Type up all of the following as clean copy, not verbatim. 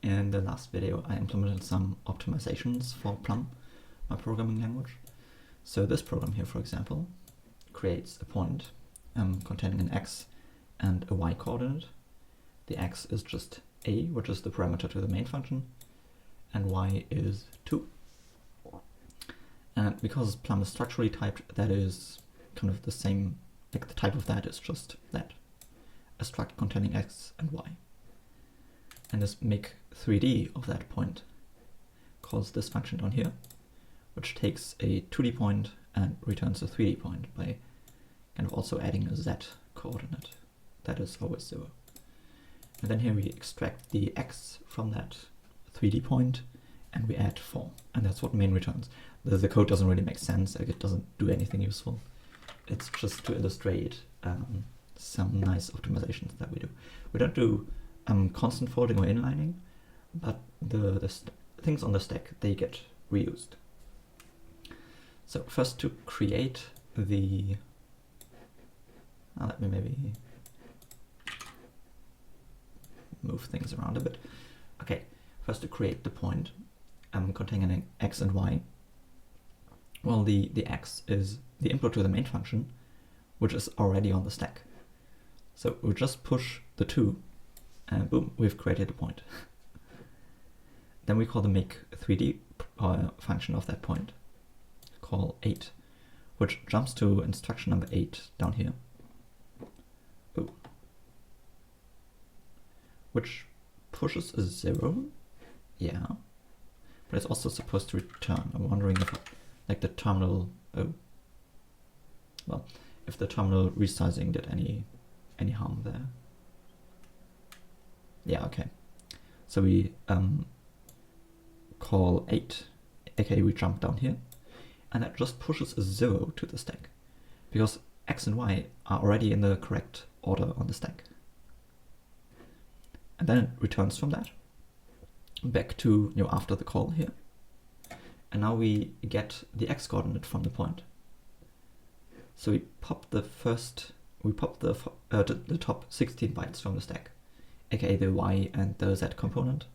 In the last video, I implemented some optimizations for Plum, my programming language. So this program here, for example, creates a point containing an x and a y coordinate. The x is just a, which is the parameter to the main function, and y is 2. And because Plum is structurally typed, that is kind of the same, like the type of that is just that, a struct containing x and y. And this make 3D of that point calls this function down here, which takes a 2D point and returns a 3D point by kind of also adding a z coordinate that is always 0. And then here we extract the x from that 3D point and we add 4, and that's what main returns. The code doesn't really make sense, like it doesn't do anything useful. It's just to illustrate some nice optimizations that we do. We don't do constant folding or inlining, but the things on the stack, they get reused. So first to create the, let me maybe move things around a bit. Okay, first to create the point containing an x and y. Well, the x is the input to the main function, which is already on the stack. So we just push the 2, and boom, we've created a point. Then we call the make 3D function of that point, call 8, which jumps to instruction number 8 down here. Ooh. Which pushes a 0, yeah, but it's also supposed to return. I'm wondering if like the terminal, well, if the terminal resizing did any harm there. Yeah, okay. So we call 8, aka we jump down here, and that just pushes a 0 to the stack, because x and y are already in the correct order on the stack. And then it returns from that back to, after the call here. And now we get the x coordinate from the point. So we pop the top 16 bytes from the stack, aka the y and the z component,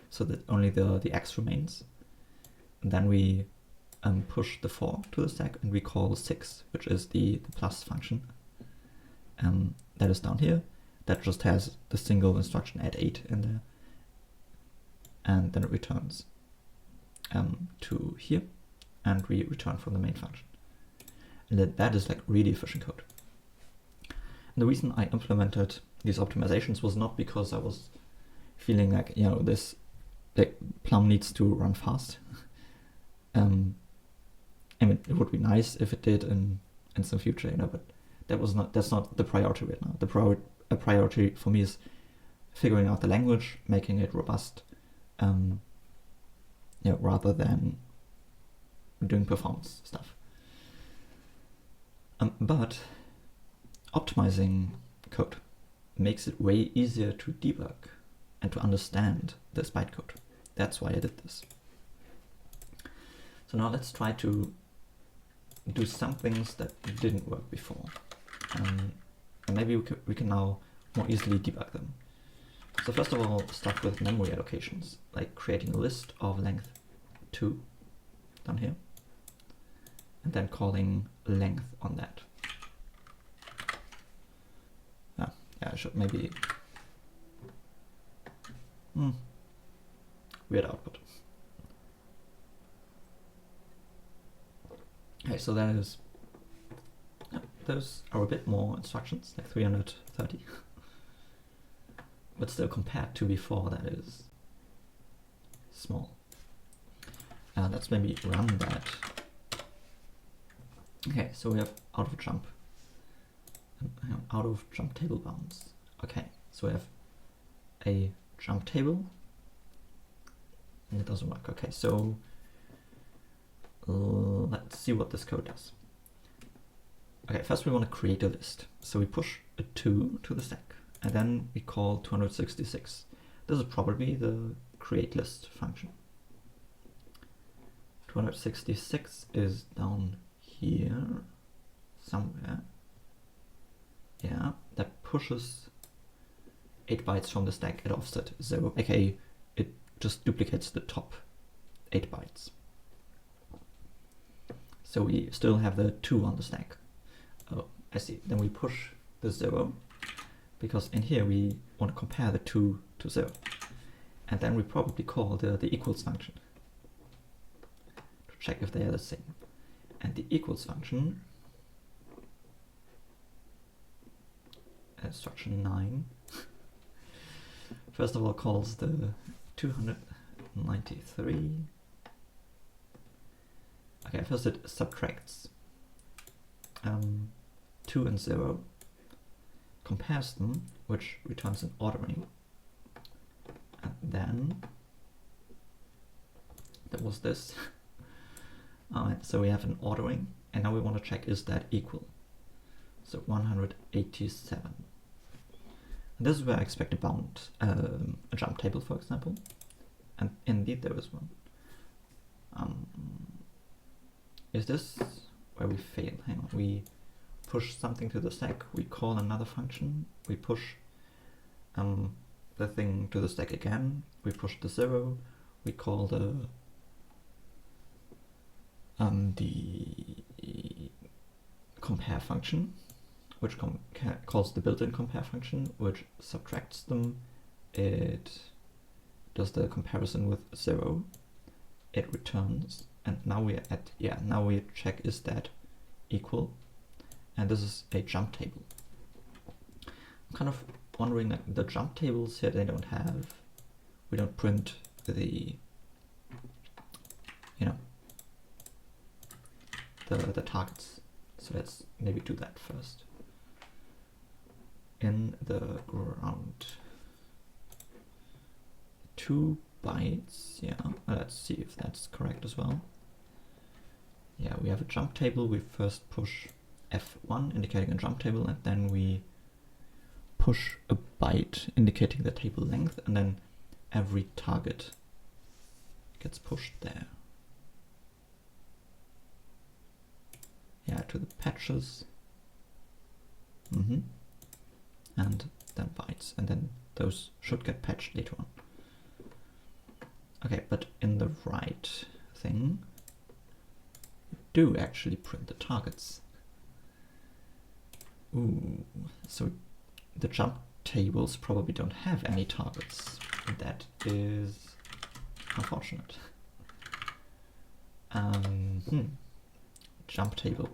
so that only the x remains. And then we push the 4 to the stack and we call 6, which is the plus function. That is down here. That just has the single instruction add 8 in there. And then it returns to here, and we return from the main function. And that is like really efficient code. And the reason I implemented these optimizations was not because I was feeling like, this Plum needs to run fast. I mean, it would be nice if it did in some future, but that's not the priority right now. The priority for me is figuring out the language, making it robust, rather than doing performance stuff. But optimizing code makes it way easier to debug and to understand this bytecode. That's why I did this. So now let's try to do some things that didn't work before. And maybe we can now more easily debug them. So first of all, start with memory allocations, like creating a list of length 2 down here, and then calling length on that. Yeah, I should maybe weird output. Okay, so that is, those are a bit more instructions, like 330. But still, compared to before, that is small. Let's maybe run that. Okay, so we have out of jump table bounds. Okay, so we have a jump table, and it doesn't work. Okay, so let's see what this code does. Okay, first we want to create a list. So we push a 2 to the stack, and then we call 266. This is probably the create list function. 266 is down here somewhere. Yeah, that pushes 8 bytes from the stack at offset 0, aka it just duplicates the top 8 bytes. So we still have the 2 on the stack. Oh, I see. Then we push the 0, because in here we want to compare the 2 to 0. And then we probably call the equals function to check if they are the same. And the equals function, instruction 9, first of all calls the 293. Okay, first it subtracts 2 and 0, compares them, which returns an ordering, and then there was this. Alright, so we have an ordering, and now we want to check is that equal. So 187. And this is where I expect a bound, a jump table, for example, and indeed there is one. Is this where we fail? Hang on, we push something to the stack, we call another function, we push the thing to the stack again, we push the 0, we call the compare function, which calls the built-in compare function, which subtracts them, it does the comparison with 0, it returns, and now we're at, now we check is that equal, and this is a jump table. I'm kind of wondering that the jump tables here, they don't have, we don't print the, you know, the targets. So let's maybe do that first. In the ground, 2 bytes, yeah, let's see if that's correct as well. Yeah, we have a jump table, we first push F1 indicating a jump table, and then we push a byte indicating the table length, and then every target gets pushed there. Yeah, to the patches. And then bytes, and then those should get patched later on. Okay, but in the right thing, we do actually print the targets. Ooh, so the jump tables probably don't have any targets. That is unfortunate. Jump table.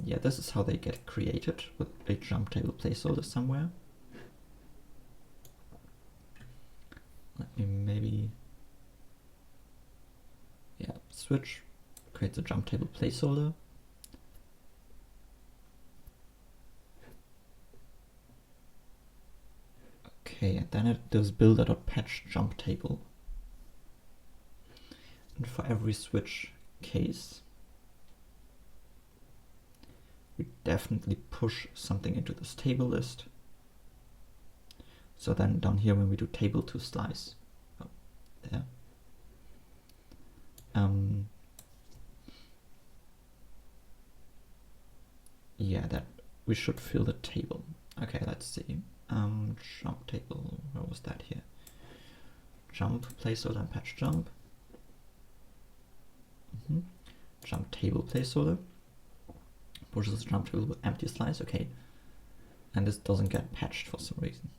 Yeah, this is how they get created, with a jump table placeholder somewhere. Let me maybe, switch, creates a jump table placeholder. Okay, and then it does builder.patch jump table. And for every switch case, we definitely push something into this table list. So then down here when we do table to slice, there. Yeah, that we should fill the table. Okay, let's see. Jump table, where was that here? Jump placeholder and patch jump. Jump table placeholder. Pushes the jump table with empty slice, okay. And this doesn't get patched for some reason.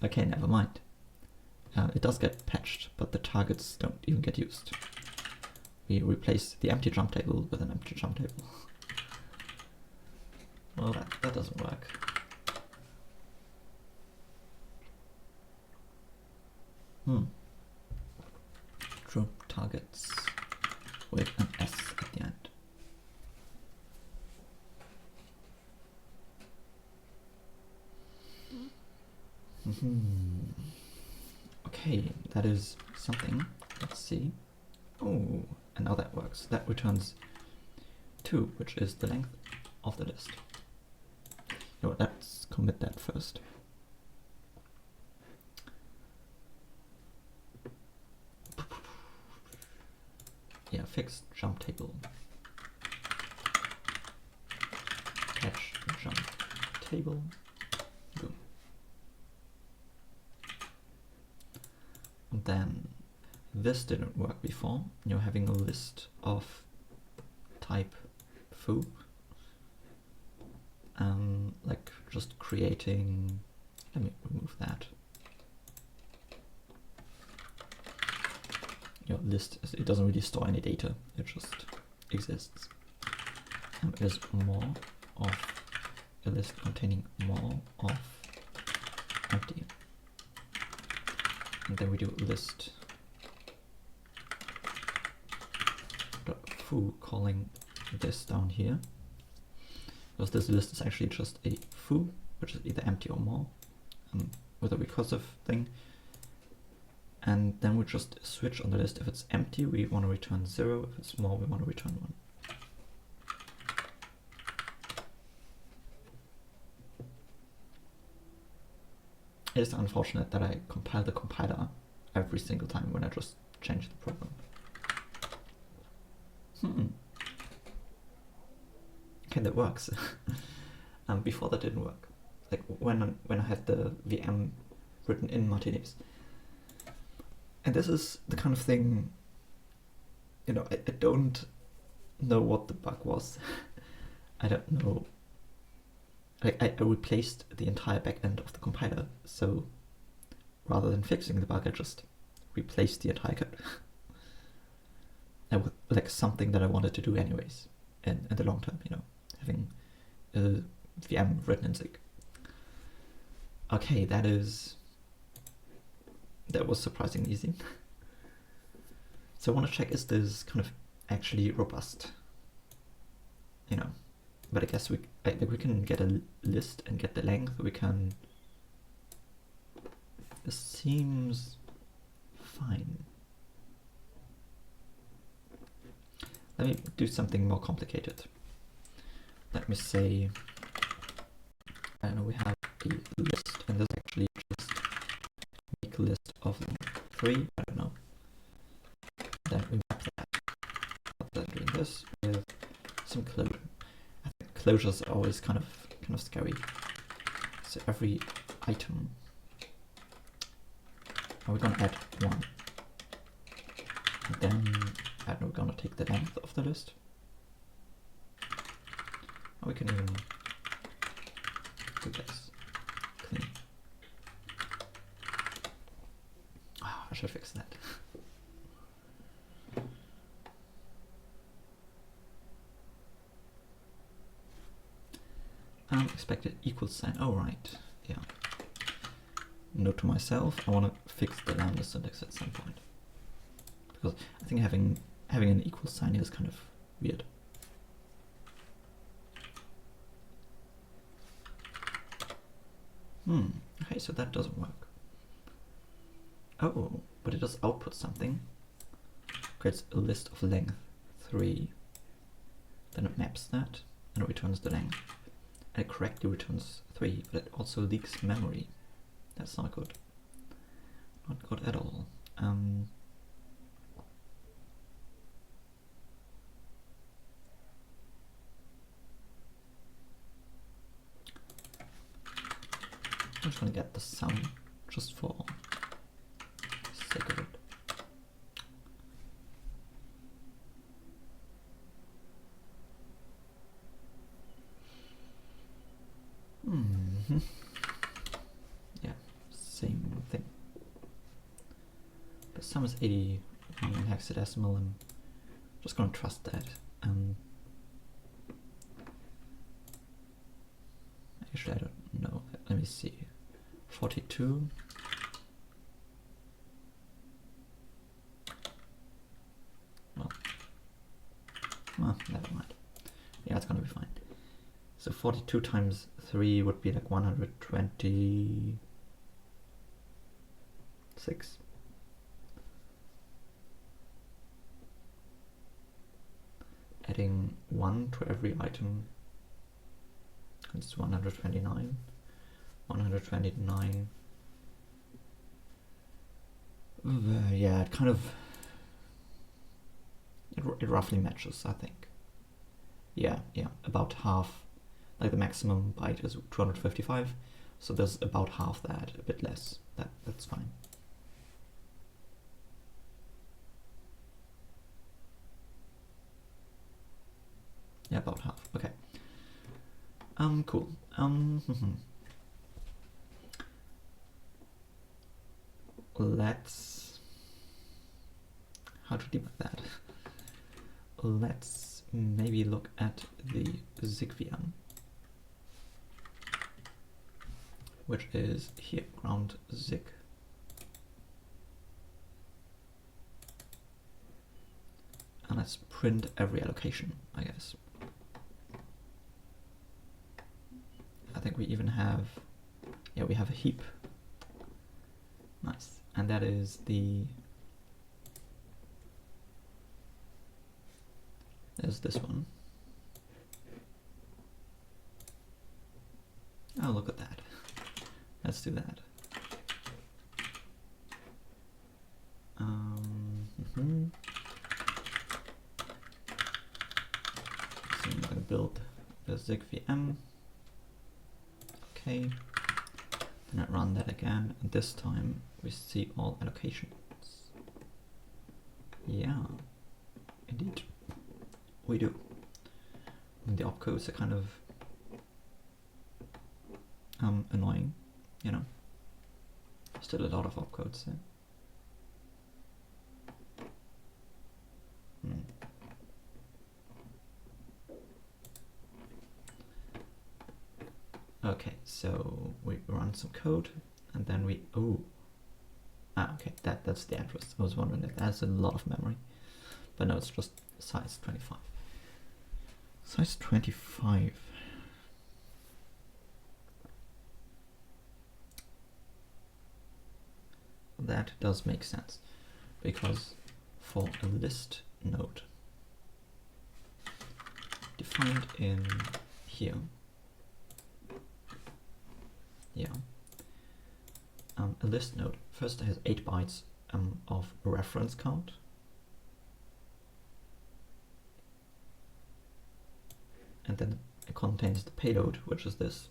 Okay, never mind. It does get patched, but the targets don't even get used. We replace the empty jump table with an empty jump table. Well, that doesn't work. True targets with an S at the end. Okay, that is something. Let's see. Oh, and now that works. That returns 2, which is the length of the list. You know what, let's commit that first. Yeah, fixed jump table. Catch jump table. Boom. And then this didn't work before. You're having a list of type foo. Like just creating, let me remove that. Your list, it doesn't really store any data, it just exists. Is more of a list containing more of empty. And then we do list foo, calling this down here. Because this list is actually just a foo, which is either empty or more, with a recursive thing. And then we just switch on the list. If it's empty, we want to return 0. If it's more, we want to return 1. It is unfortunate that I compile the compiler every single time when I just change the program. Okay, that works. Before that didn't work. Like when I had the VM written in Martinez. And this is the kind of thing, you know, I don't know what the bug was. I don't know. Like I replaced the entire backend of the compiler, so rather than fixing the bug, I just replaced the entire code. And with like something that I wanted to do anyways, in the long term, you know, having a VM written in Zig. Okay, that was surprisingly easy. So I want to check, is this kind of actually robust? You know, but I guess we can get a list and get the length. We can. This seems fine. Let me do something more complicated. Let me say, I don't know, we have a list, and there's actually just make a list of 3, I don't know. Then we map that. Then doing this with some closure. I think closures are always kind of scary. So every item, we're gonna add 1. And then we're gonna take the length of the list. Or we can even do this. Clean. Oh, I should fix that. Expected equals sign. Oh right, yeah. Note to myself, I want to fix the lambda syntax at some point, because I think having an equal sign is kind of weird. Okay, so that doesn't work. Oh, but it does output something. Creates a list of length 3. Then it maps that and it returns the length. And it correctly returns 3, but it also leaks memory. That's not good. Not good at all. I'm just gonna get the sum just for sake of it. Yeah, same thing. But sum is 81 in hexadecimal. I'm just gonna trust that. Actually, I don't know. Let me see. 42. Well, never mind. Yeah, it's gonna be fine. So 42 times 3 would be like 126. Adding 1 to every item, it's 129. 129. Yeah, it kind of, it roughly matches, I think. Yeah, about half like the maximum byte is 255, so there's about half that, a bit less. That's fine. Yeah, about half. Okay. Cool. Let's, how to debug that? Let's maybe look at the zig VM, which is here, ground zig. And let's print every allocation, I guess. I think we even have, yeah, we have a heap. Nice. And that is there's this one. Oh, look at that. Let's do that. So I'm going to build the zig VM. Okay. Then I run that again, and this time we see all allocations. Yeah, indeed, we do. And the opcodes are kind of annoying, you know. Still a lot of opcodes there. Okay, so we run some code, and then we, okay, that's the address. I was wondering if that's a lot of memory, but no, it's just size 25. Size 25. That does make sense, because for a list node defined in here, yeah, a list node first has 8 bytes of reference count, and then it contains the payload, which is this,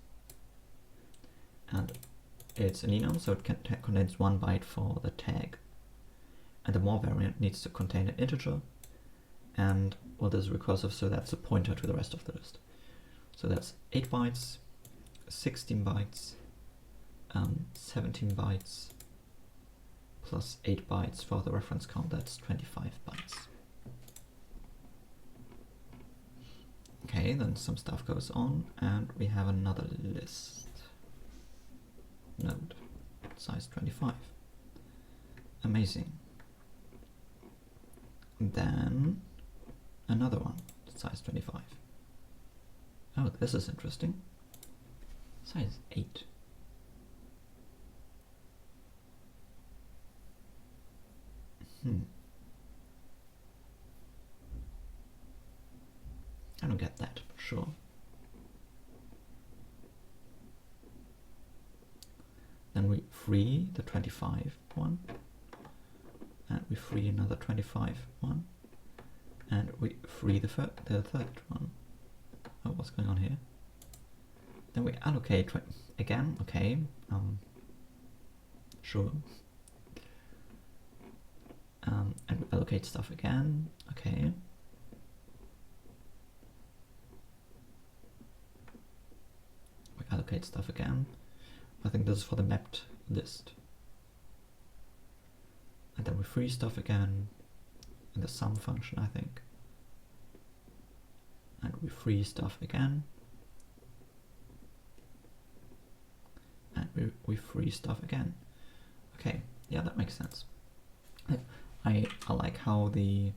and it's an enum, so it contains 1 byte for the tag, and the more variant needs to contain an integer, and well, this is recursive, so that's a pointer to the rest of the list. So that's 8 bytes, 16 bytes, 17 bytes, plus 8 bytes for the reference count, that's 25 bytes. Okay, then some stuff goes on, and we have another list node, size 25. Amazing. Then another one, size 25. Oh, this is interesting. Size 8. I don't get that, for sure. Then we free the 25 one, and we free another 25 one, and we free the third one. Oh, what's going on here? Then we allocate again, okay, sure. And we allocate stuff again, okay. We allocate stuff again. I think this is for the mapped list. And then we free stuff again in the sum function, I think. And we free stuff again. And we free stuff again. Okay, yeah, that makes sense. I like how the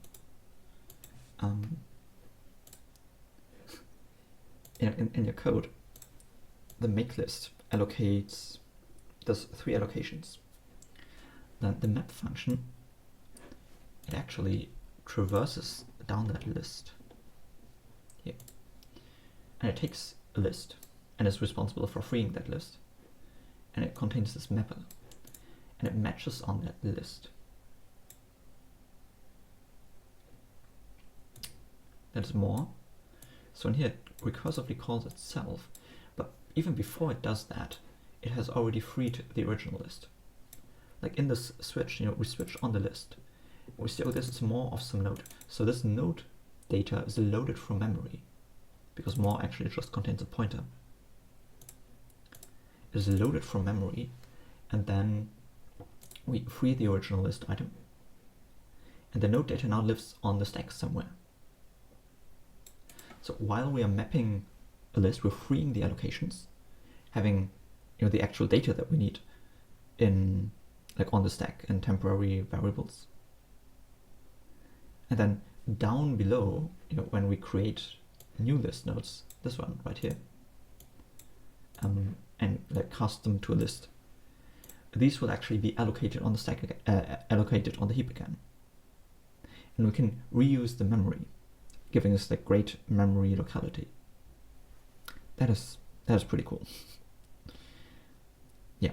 in your code, the make list allocates, does 3 allocations. Then the map function, it actually traverses down that list here, and it takes a list and is responsible for freeing that list, and it contains this mapper, and it matches on that list. That's more. So in here it recursively calls itself, but even before it does that, it has already freed the original list. Like in this switch, you know, we switch on the list. We see, oh, this is more of some node. So this node data is loaded from memory, because more actually just contains a pointer. It is loaded from memory, and then we free the original list item. And the node data now lives on the stack somewhere. So while we are mapping a list, we're freeing the allocations, having, you know, the actual data that we need in, like, on the stack in temporary variables. And then down below, you know, when we create new list nodes, this one right here, and like cast them to a list, these will actually be allocated on the stack, allocated on the heap again. And we can reuse the memory, giving us like great memory locality. That is pretty cool. Yeah,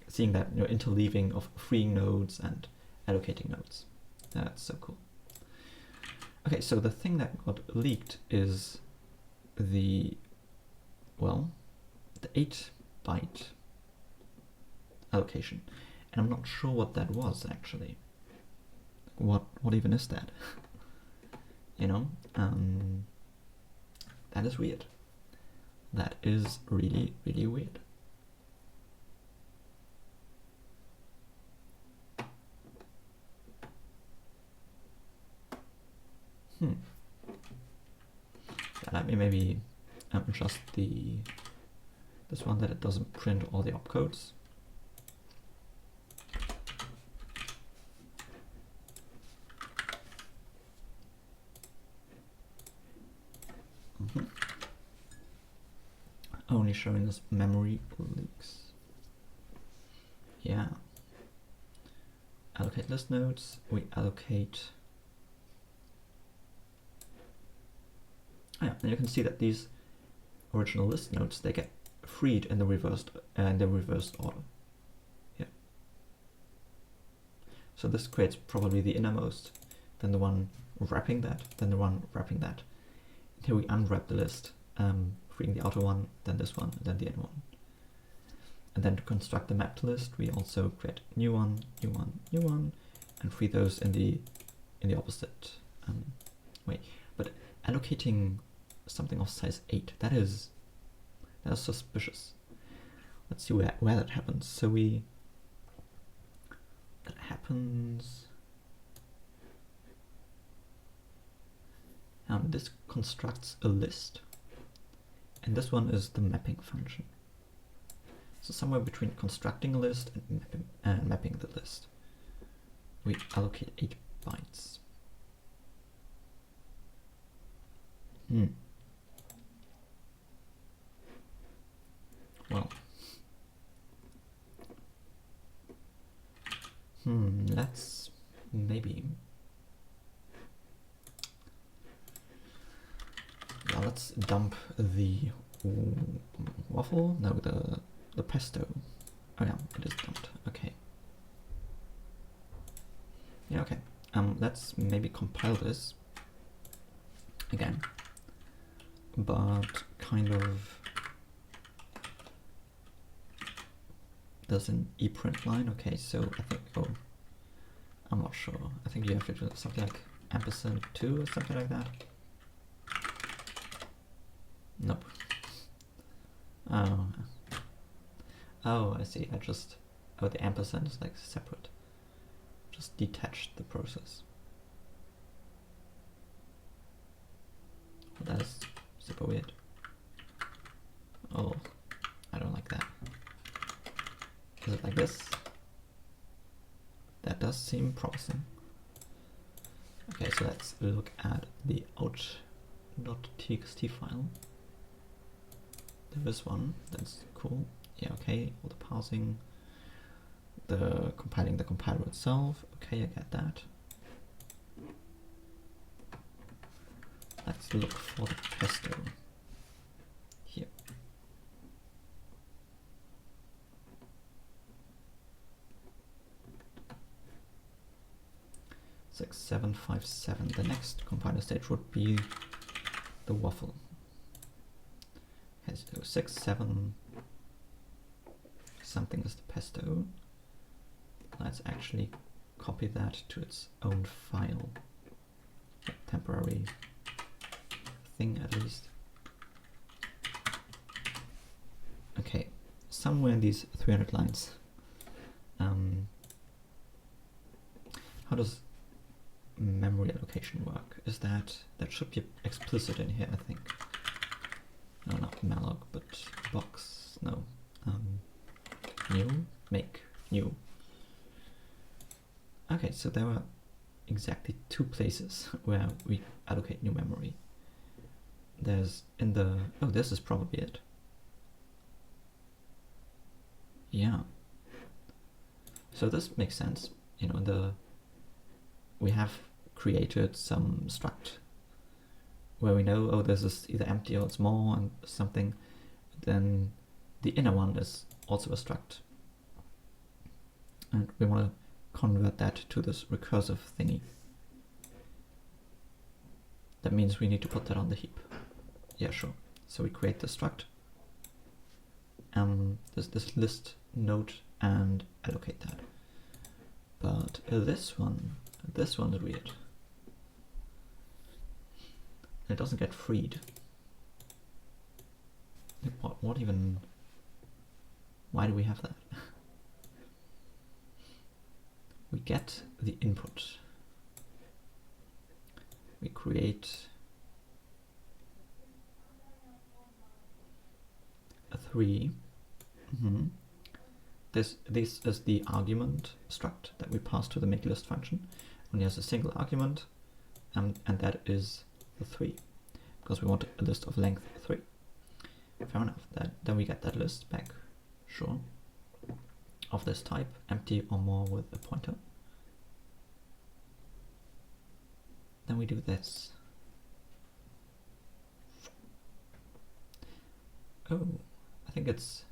seeing that, you know, interleaving of freeing nodes and allocating nodes. That's so cool. Okay, so the thing that got leaked is the, well, the 8-byte allocation, and I'm not sure what that was actually. What even is that? You know, that is weird. That is really, really weird. Yeah, let me maybe adjust this one that it doesn't print all the opcodes. Only showing us memory leaks. Yeah. Allocate list nodes. We allocate. Oh yeah, and you can see that these original list nodes, they get freed in the reversed order. Yeah. So this creates probably the innermost, then the one wrapping that, then the one wrapping that. And here we unwrap the list, freeing the outer one, then this one, and then the inner one. And then to construct the mapped list, we also create new one, new one, new one, and free those in the opposite way. But allocating something of size 8, that is suspicious. Let's see where that happens. So that happens. This constructs a list, and this one is the mapping function. So somewhere between constructing a list and mapping the list, we allocate 8 bytes. Well, let's maybe, yeah, let's dump the waffle. No, the pesto. Oh yeah, it is dumped. Okay. Yeah, okay. Let's maybe compile this again, but kind of. There's an ePrint line. Okay, so I think, oh, I'm not sure. I think you have to do something like &2 or something like that. Nope. Oh, I see. The ampersand is like separate. Just detached the process. That is super weird. Oh, I don't like that. Is it like this? That does seem promising. Okay, so let's look at the out.txt file. There is one, that's cool. Yeah, okay, all the parsing, the compiling the compiler itself. Okay, I get that. Let's look for the pesto. Here. 6757. The next compiler stage would be the waffle. so 6, 7, something is the pesto. Let's actually copy that to its own file, a temporary thing at least. Okay, somewhere in these 300 lines. How does memory allocation work? Is that should be explicit in here, I think. No, not malloc, but box. No, new, make, new. Okay, so there are exactly 2 places where we allocate new memory. There's in the, oh, this is probably it. Yeah. So this makes sense. You know, we have created some struct where we know, oh, this is either empty or it's more and something. Then the inner one is also a struct. And we want to convert that to this recursive thingy. That means we need to put that on the heap. Yeah, sure. So we create the struct, this list node, and allocate that. But this one is weird. It doesn't get freed. What even? Why do we have that? We get the input. We create a 3. This is the argument struct that we pass to the makeList function. Only has a single argument, and that is the 3, because we want a list of length 3. Fair enough. Then we get that list back. Sure. Of this type, empty or more with a pointer. Then we do this. Oh, I think it's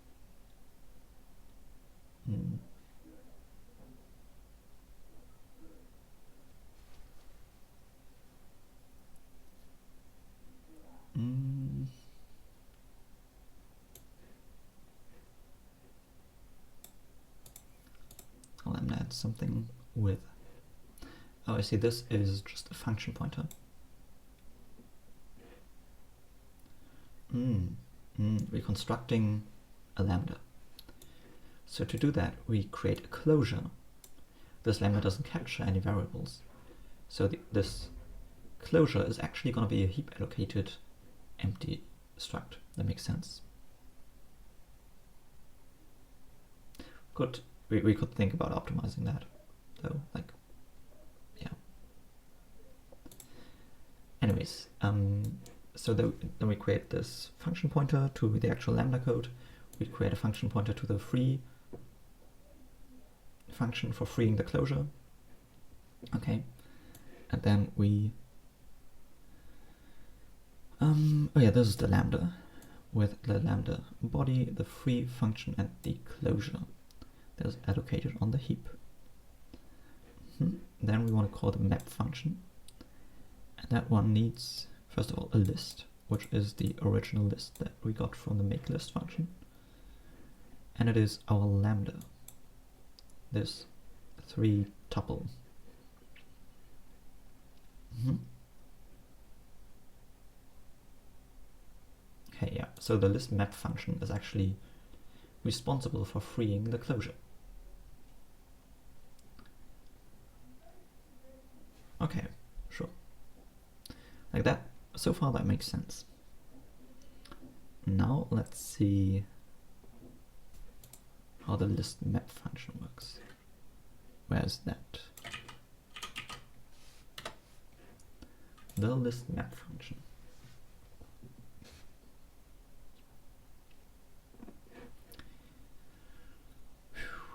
I'll add something with. Oh, I see, this is just a function pointer. We're constructing a lambda. So to do that, we create a closure. This lambda doesn't capture any variables. So this closure is actually going to be a heap allocated empty struct. That makes sense. We could think about optimizing that, though. Like, yeah. Anyways, so then we create this function pointer to the actual lambda code. We create a function pointer to the free function for freeing the closure. Okay, and then we oh yeah, this is the lambda with the lambda body, the free function, and the closure that is allocated on the heap. Then we want to call the map function, and that one needs first of all a list, which is the original list that we got from the makeList function, and it is our lambda, this 3 tuple. Okay, yeah, so the list map function is actually responsible for freeing the closure. Okay, sure. Like that, so far that makes sense. Now let's see how the list map function works. Where's that? The list map function.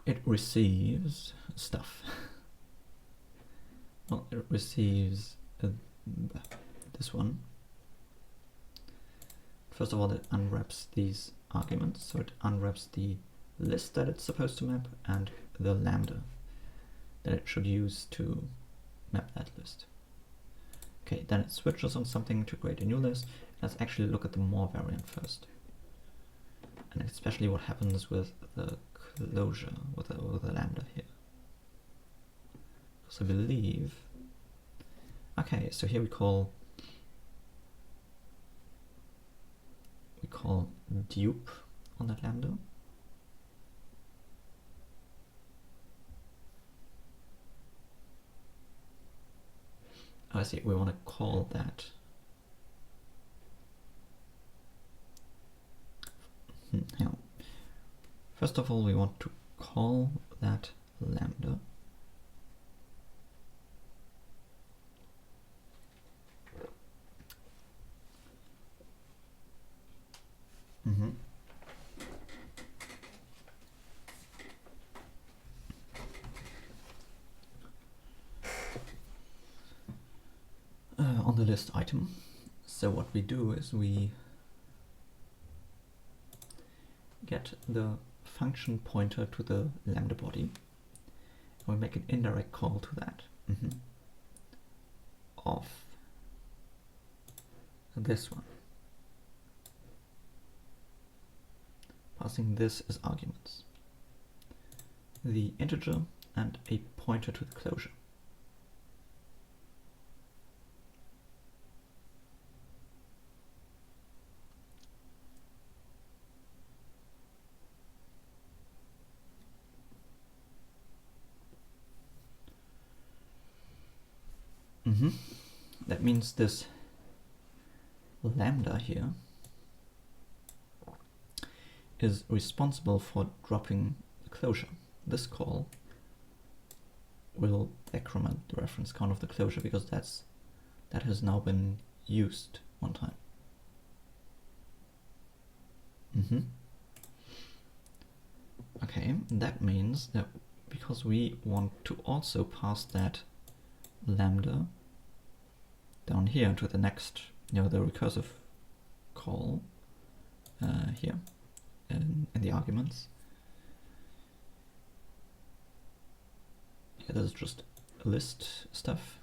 It receives stuff. Well, it receives this one. First of all, it unwraps these arguments. So it unwraps the list that it's supposed to map and the lambda that it should use to map that list. Okay, then it switches on something to create a new list. Let's actually look at the more variant first. especially what happens with the closure, with the lambda here. Because I believe, okay, so here we call dupe on that lambda. Oh, I see, we want to call that. Hang on. First of all, we want to call that lambda. On the list item. So what we do is we get the function pointer to the lambda body, and we make an indirect call to that of this one, passing this as arguments, the integer and a pointer to the closure. That means this lambda here is responsible for dropping the closure. This call will decrement the reference count of the closure because that has now been used one time. Okay, that means that because we want to also pass that lambda down here to the next, the recursive call here in the arguments. Yeah, this is just list stuff.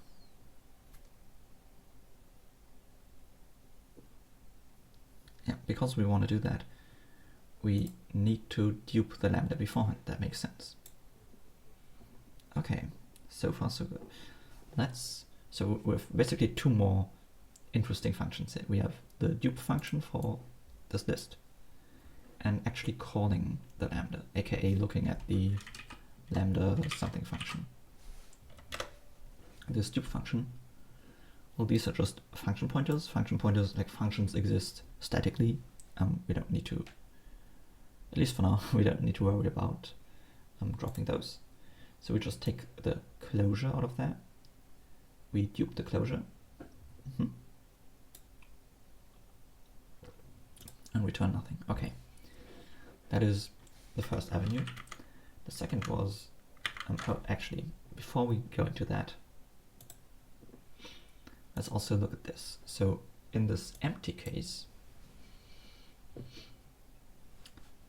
Yeah, because we want to do that, we need to dupe the lambda beforehand. That makes sense. Okay, so far so good. So we have basically two more interesting functions here. We have the dupe function for this list and actually calling the lambda, aka looking at the lambda something function. This dupe function, well, these are just function pointers. Function pointers, like functions, exist statically. We don't need to, at least for now, we don't need to worry about dropping those. So we just take the closure out of that. We dupe the closure and return nothing. Okay, that is the first avenue. The second was, actually, before we go into that, let's also look at this. So in this empty case,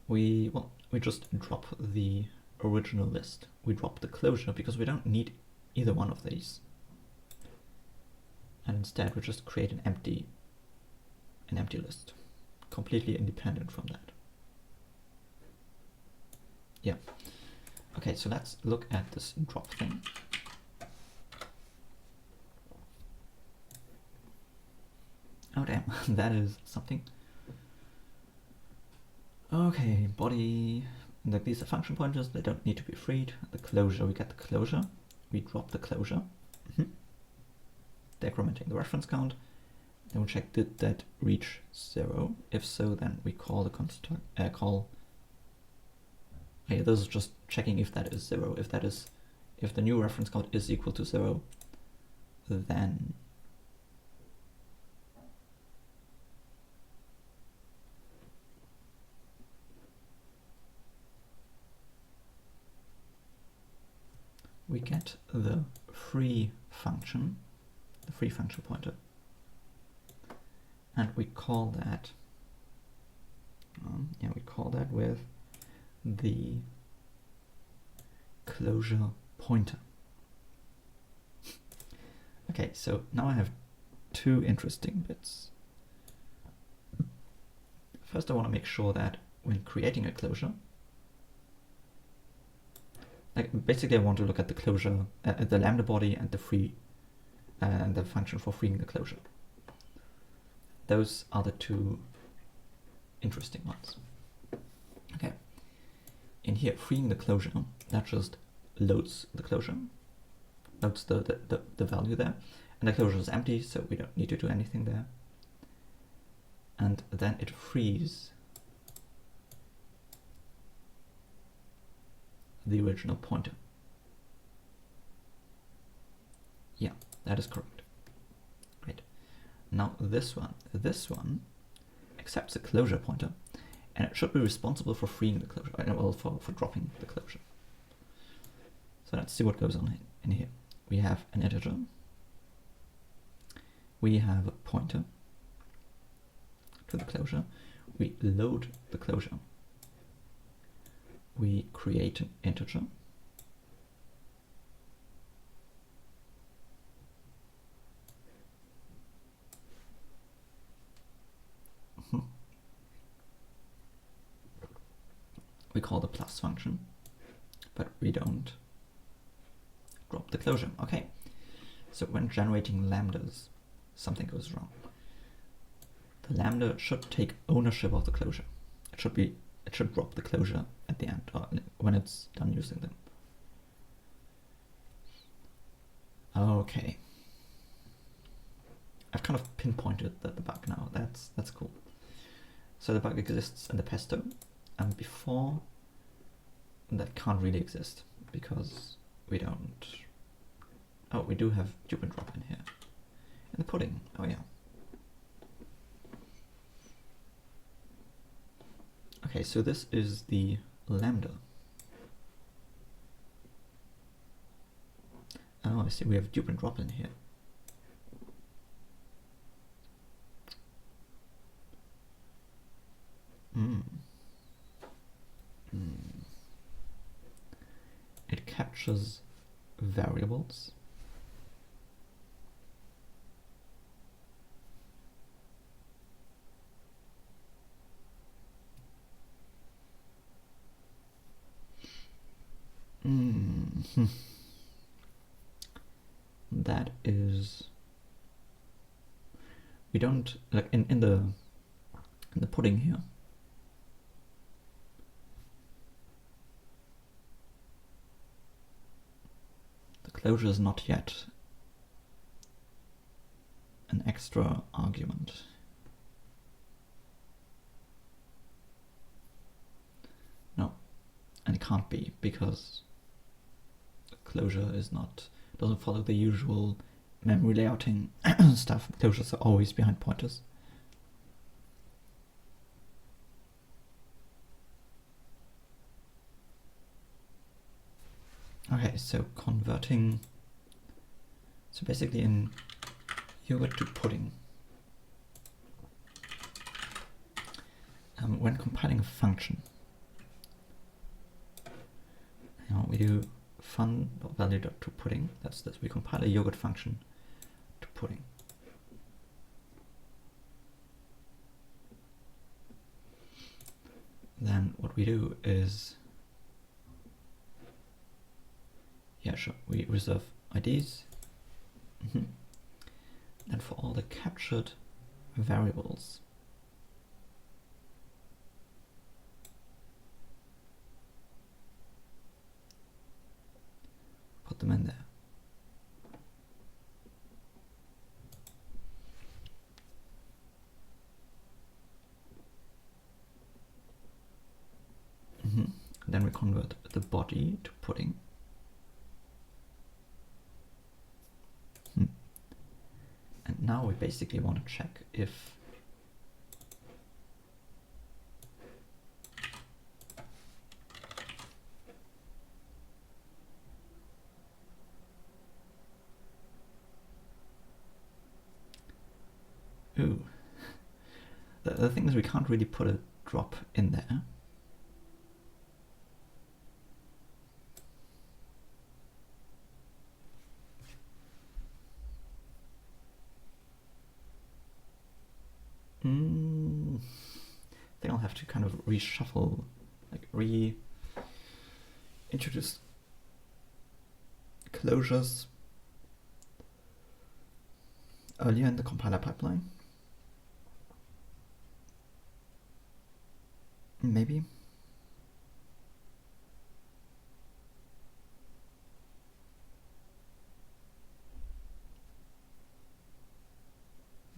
we just drop the original list. We drop the closure because we don't need either one of these. And instead we just create an empty list, completely independent from that. Yeah. Okay, so let's look at this drop thing. Oh damn, that is something. Okay, body, like these are function pointers, they don't need to be freed. The closure, we get the closure, we drop the closure. Decrementing the reference count. Then we check, did that reach 0? If so, then we call the construct okay, this is just checking if that is 0. If the new reference count is equal to 0, then we get the free function, the free function pointer, and we call that we call that with the closure pointer. Okay, so now I have two interesting bits. First, I want to make sure that when creating a closure, like basically I want to look at the closure, the lambda body and the free, and the function for freeing the closure. Those are the two interesting ones. Okay. In here, freeing the closure, that just loads the closure, loads the value there, and the closure is empty, so we don't need to do anything there. And then it frees the original pointer. Yeah, that is correct. Great. Now this one accepts a closure pointer, and it should be responsible for freeing the closure, well, for dropping the closure. So let's see what goes on in here. We have an integer, we have a pointer to the closure, we load the closure, we create an integer, we call the plus function, but we don't drop the closure. Okay, so when generating lambdas, something goes wrong. The lambda should take ownership of the closure. It should drop the closure at the end, or when it's done using them. Okay, I've kind of pinpointed the bug now. That's cool. So the bug exists in the pesto, and before that can't really exist because we don't. Oh, we do have dupe and drop in here. In the pudding. Oh yeah. Okay, so this is the lambda. Oh, I see. We have dupe and drop in here. It captures variables. That is, we don't, like in the pudding here. The closure is not yet an extra argument. No, and it can't be because the closure is not, doesn't follow the usual memory layouting stuff. Closures are always behind pointers. Okay, so converting, so basically in yogurt to pudding, when compiling a function, we do fun.value.toPudding. That's we compile a yogurt function to pudding. Then what we do is, yeah, sure, we reserve IDs. Then for all the captured variables, put them in there. Then we convert the body to pudding. And now we basically want to check if the thing is we can't really put a drop in there. I think I'll have to kind of reshuffle, like introduce closures earlier in the compiler pipeline. Maybe.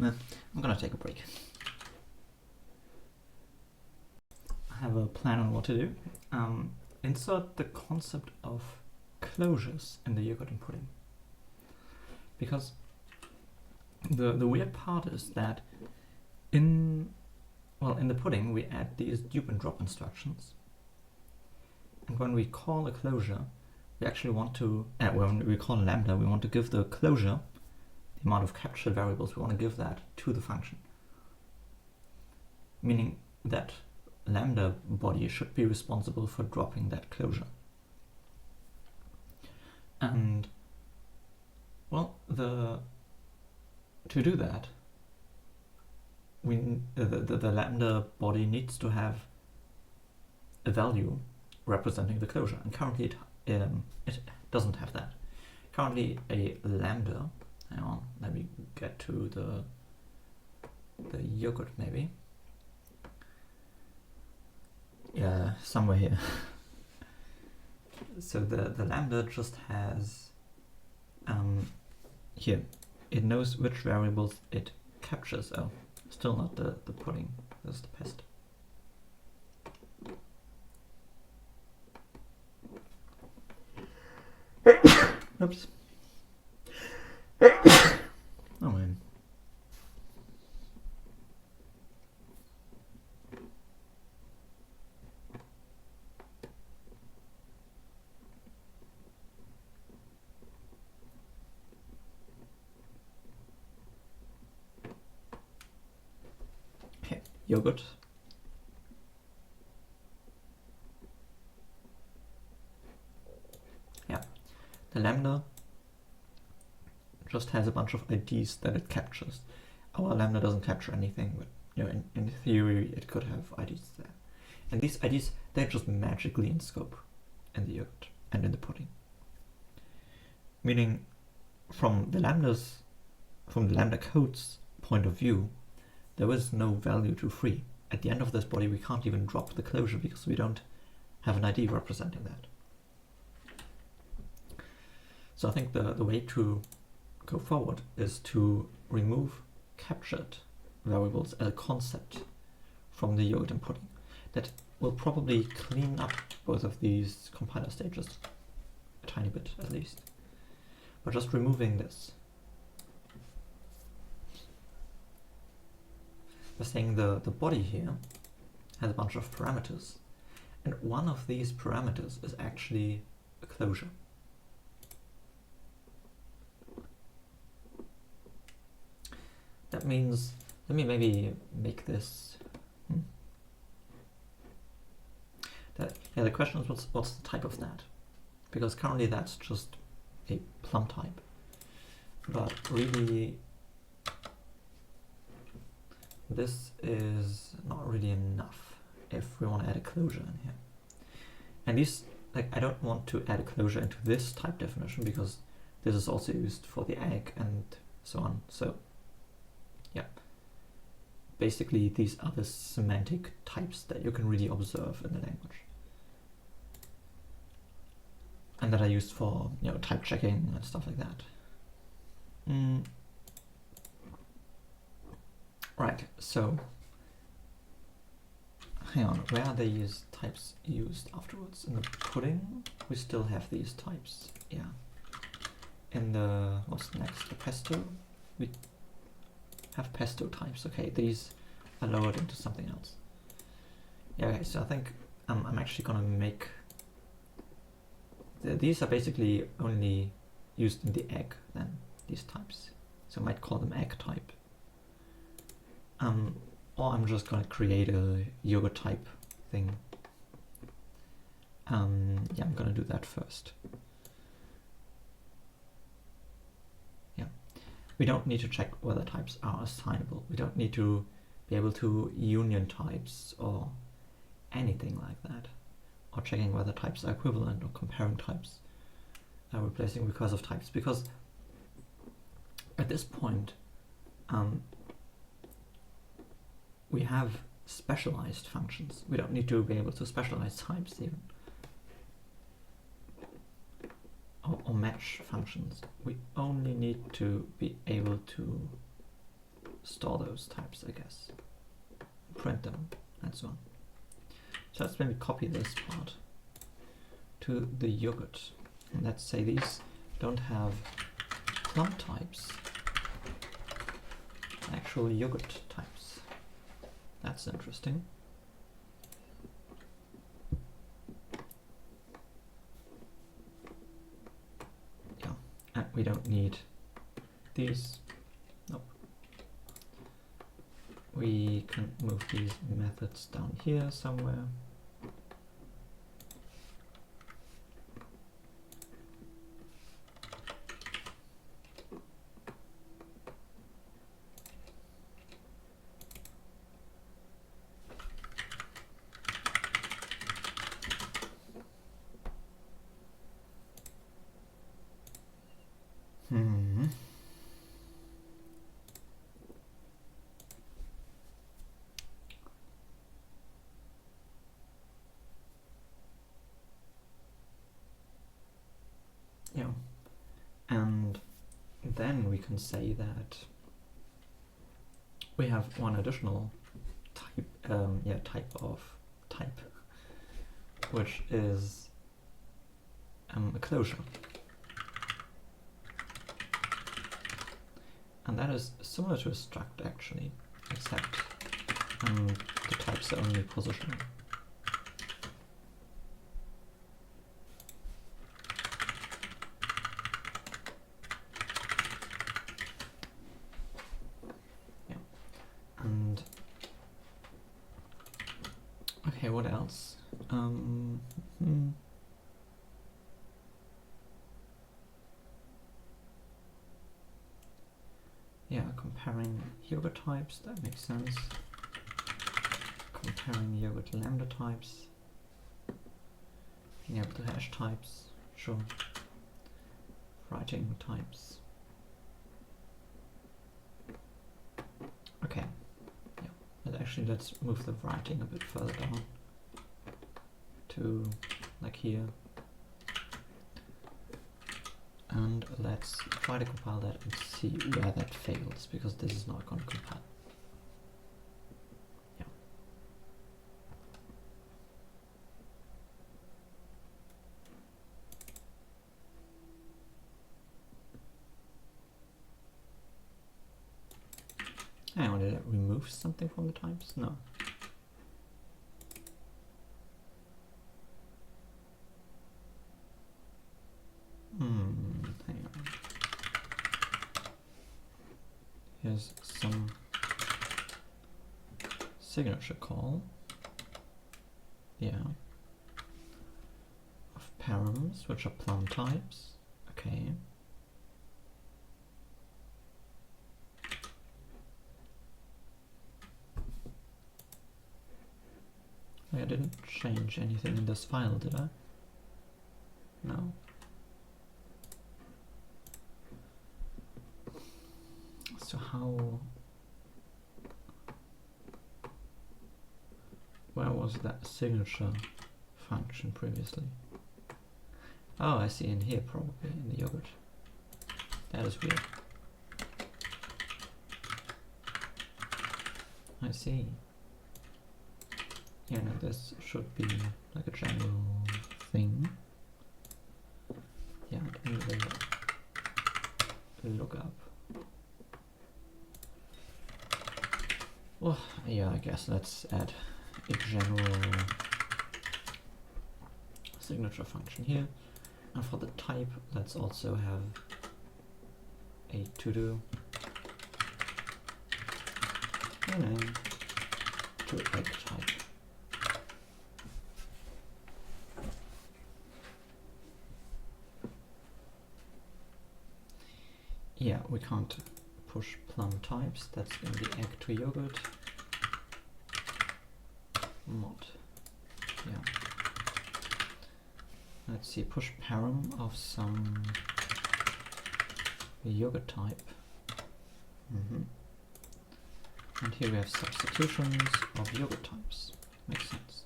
I'm gonna take a break. I have a plan on what to do. Insert the concept of closures in the yogurt and pudding. Because the weird part is that in the pudding we add these dupe and drop instructions. And when we call a closure, we actually want to, when we call lambda, we want to give the closure, the amount of captured variables, we want to give that to the function. Meaning that lambda body should be responsible for dropping that closure. And well, to do that, the lambda body needs to have a value representing the closure, and currently it doesn't have that. Currently a lambda, hang on, let me get to the yogurt maybe. Yeah, somewhere here. So the lambda just has here, it knows which variables it captures. Oh, still not the pudding, that's the pest. Oops. Oh man. Okay, yogurt. Yeah, the lambda just has a bunch of IDs that it captures. Our lambda doesn't capture anything, but you know, in theory it could have IDs there. And these IDs, they're just magically in scope in the yogurt and in the pudding. Meaning from the lambda code's point of view, there is no value to free. At the end of this body we can't even drop the closure because we don't have an ID representing that. So I think the way to go forward is to remove captured variables as a concept from the yogurt and pudding. That will probably clean up both of these compiler stages a tiny bit at least. But just removing this. We're saying the body here has a bunch of parameters, and one of these parameters is actually a closure. That means, let me maybe make this. The question is what's the type of that? Because currently that's just a plum type. But really, this is not really enough if we want to add a closure in here. And these, like, I don't want to add a closure into this type definition because this is also used for the egg and so on. So yeah, basically these are the semantic types that you can really observe in the language, and that are used for, you know, type checking and stuff like that. Right, so hang on, where are these types used afterwards? In the pudding we still have these types, yeah. In the, what's next, the pesto, we have pesto types. Okay, these are lowered into something else. Yeah, okay, so I think I'm actually gonna make these are basically only used in the egg then, these types. So I might call them egg type. Or I'm just gonna create a yogurt type thing. Yeah, I'm gonna do that first. Yeah, we don't need to check whether types are assignable. We don't need to be able to union types or anything like that, or checking whether types are equivalent, or comparing types, replacing recursive types, because at this point we have specialized functions. We don't need to be able to specialize types even, or match functions. We only need to be able to store those types, I guess, print them, and so on. So let's maybe copy this part to the yogurt. And let's say these don't have plum types, actual yogurt types. That's interesting. Yeah, and we don't need these. Nope. We can move these methods down here somewhere. Yeah, and then we can say that we have one additional type, which is a closure, and that is similar to a struct actually, except the types are only positional. And okay, what else? Yeah, comparing yogurt types, that makes sense. Comparing yogurt lambda types. Being able to hash types, sure. Writing types. Okay. But actually, let's move the writing a bit further down to like here, and let's try to compile that and see where that fails, because this is not going to compile. Yeah. Hang on, did it remove something from the types? No. Hang on. Here's some signature call. Yeah. Of params, which are plum types. Okay. I didn't change anything in this file, did I? No. So how... Where was that signature function previously? Oh, I see, in here probably, in the yogurt. That is weird. I see. Yeah, no, this should be like a general thing. Yeah, anyway, look up. Well, yeah, I guess let's add a general signature function here. And for the type, let's also have a to-do and then to egg type. Yeah, we can't push plum types, that's going to be egg to yogurt. Mod. Yeah. Let's see, push param of some yogurt type. And here we have substitutions of yogurt types. Makes sense.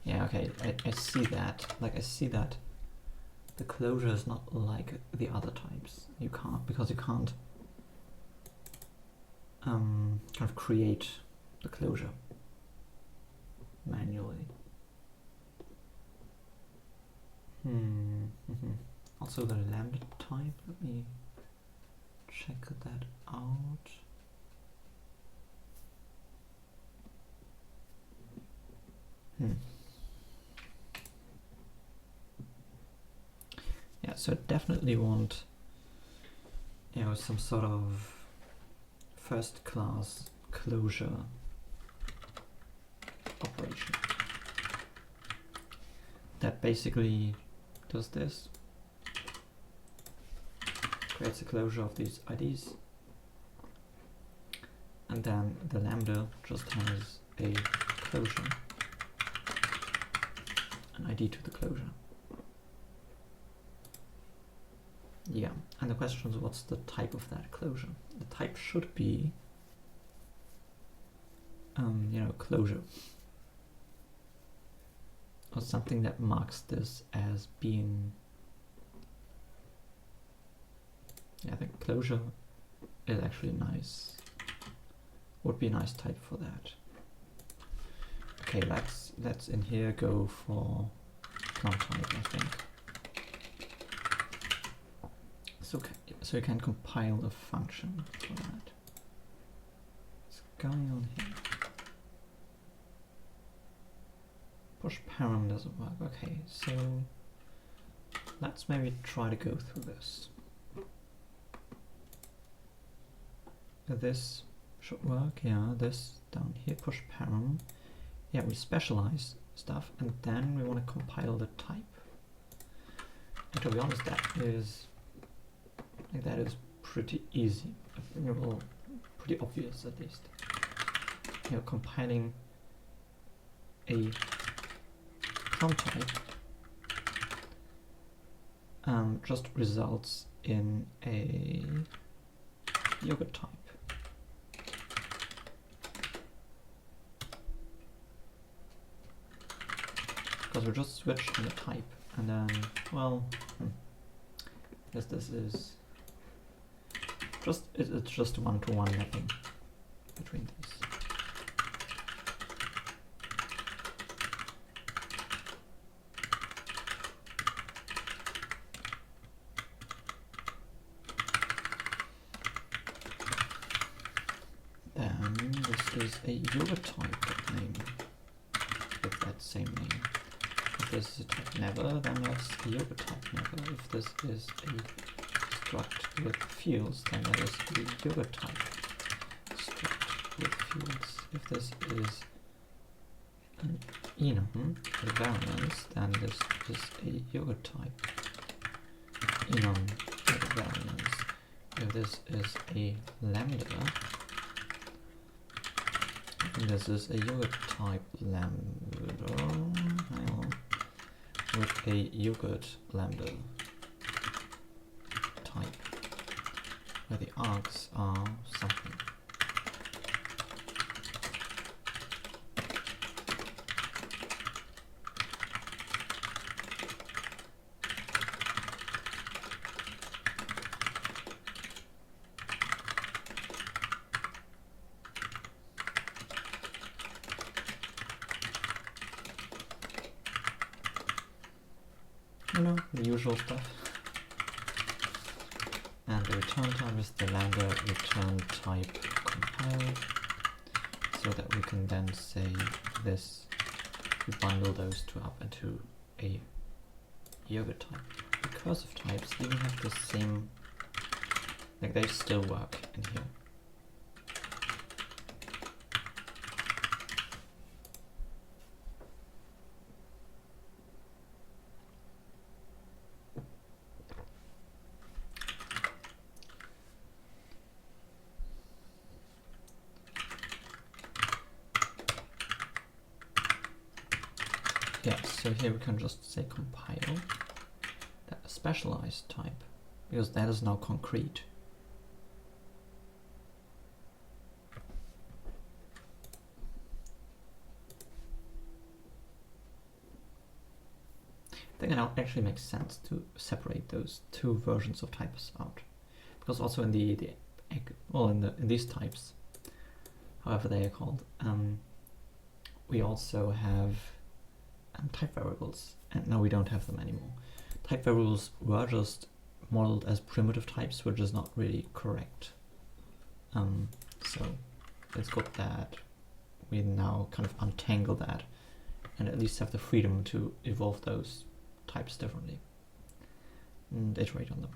Yeah, okay, I see that. Like, I see that the closure is not like the other types. You can't, because you can't kind of create the closure manually. Also the lambda type, let me check that out. Yeah, so I definitely want, you know, some sort of first class closure operation that basically does this, creates a closure of these IDs, and then the lambda just has a closure, an ID to the closure. Yeah, and the question is, what's the type of that closure? The type should be, you know, closure, or something that marks this as being. Yeah, I think closure is actually nice. Would be a nice type for that. Okay, let's in here go for count type, I think. So you can compile a function for that. What's going on here? Push param doesn't work. Okay, so let's maybe try to go through this. This should work, yeah, this down here, push param. Yeah, we specialize stuff, and then we want to compile the type. And to be honest, that is pretty easy, well, pretty obvious at least. You know, compiling a count type just results in a yogurt type. Because we're just switching the type, and then, well, I guess this is just, it's just one-to-one mapping between these. Then this is a yogurt type name with that same name. If this is a type never, then that's a yogurt type never. If this is a struct with fields, then that is a yogurt type struct with fields. If this is an enum with variance, then this is a yogurt type enum with variance. If this is a lambda, then this is a yogurt type lambda. Hang on. With a yogurt lambda type, where the args are something. You know, the usual stuff. And the return type is the lambda return type compiled, so that we can then say this, we bundle those two up into a yogurt type. Recursive types even have the same, like they still work in here. so here we can just say compile that specialized type, because that is now concrete. I think it actually makes sense to separate those two versions of types out, because also in in these types, however they are called, we also have type variables, and now we don't have them anymore. Type variables were just modeled as primitive types, which is not really correct. So it's good that we now kind of untangle that and at least have the freedom to evolve those types differently and iterate on them.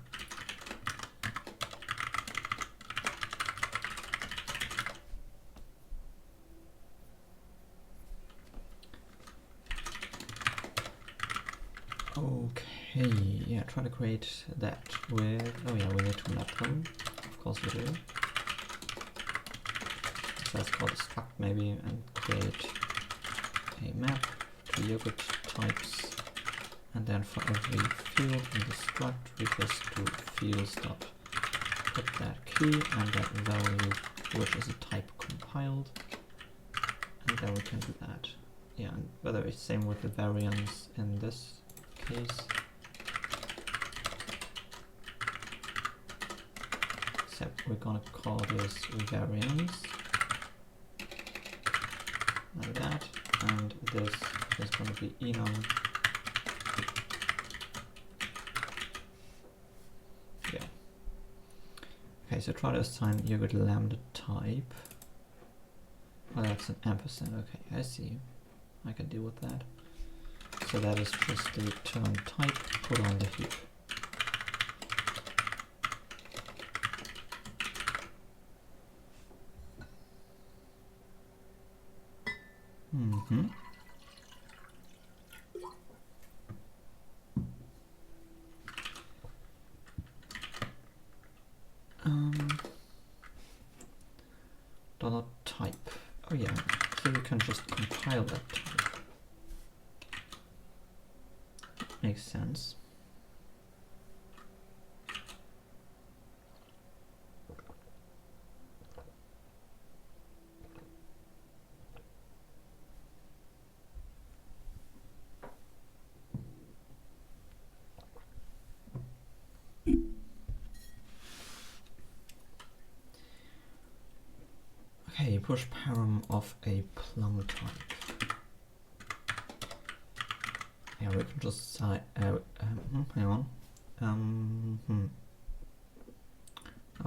Okay, yeah, try to create that with, oh yeah, we need to map them, of course we do. So let's call the struct maybe and create a map to yogurt types, and then for every field in the struct we just do fields dot put that key and that value, which is a type compiled, and then we can do that. Yeah, and whether it's same with the variance in this case, except we're gonna call this variance like that, and this is gonna be enum. Yeah. Okay, so try to assign yogurt lambda type. Oh, that's an ampersand. Okay, I see. I can deal with that. So that is just the return type put on the heap. Dollar type. Oh yeah, so we can just compile that type. Makes sense. Okay, push param of a plum type. Yeah, we can just hang on. Now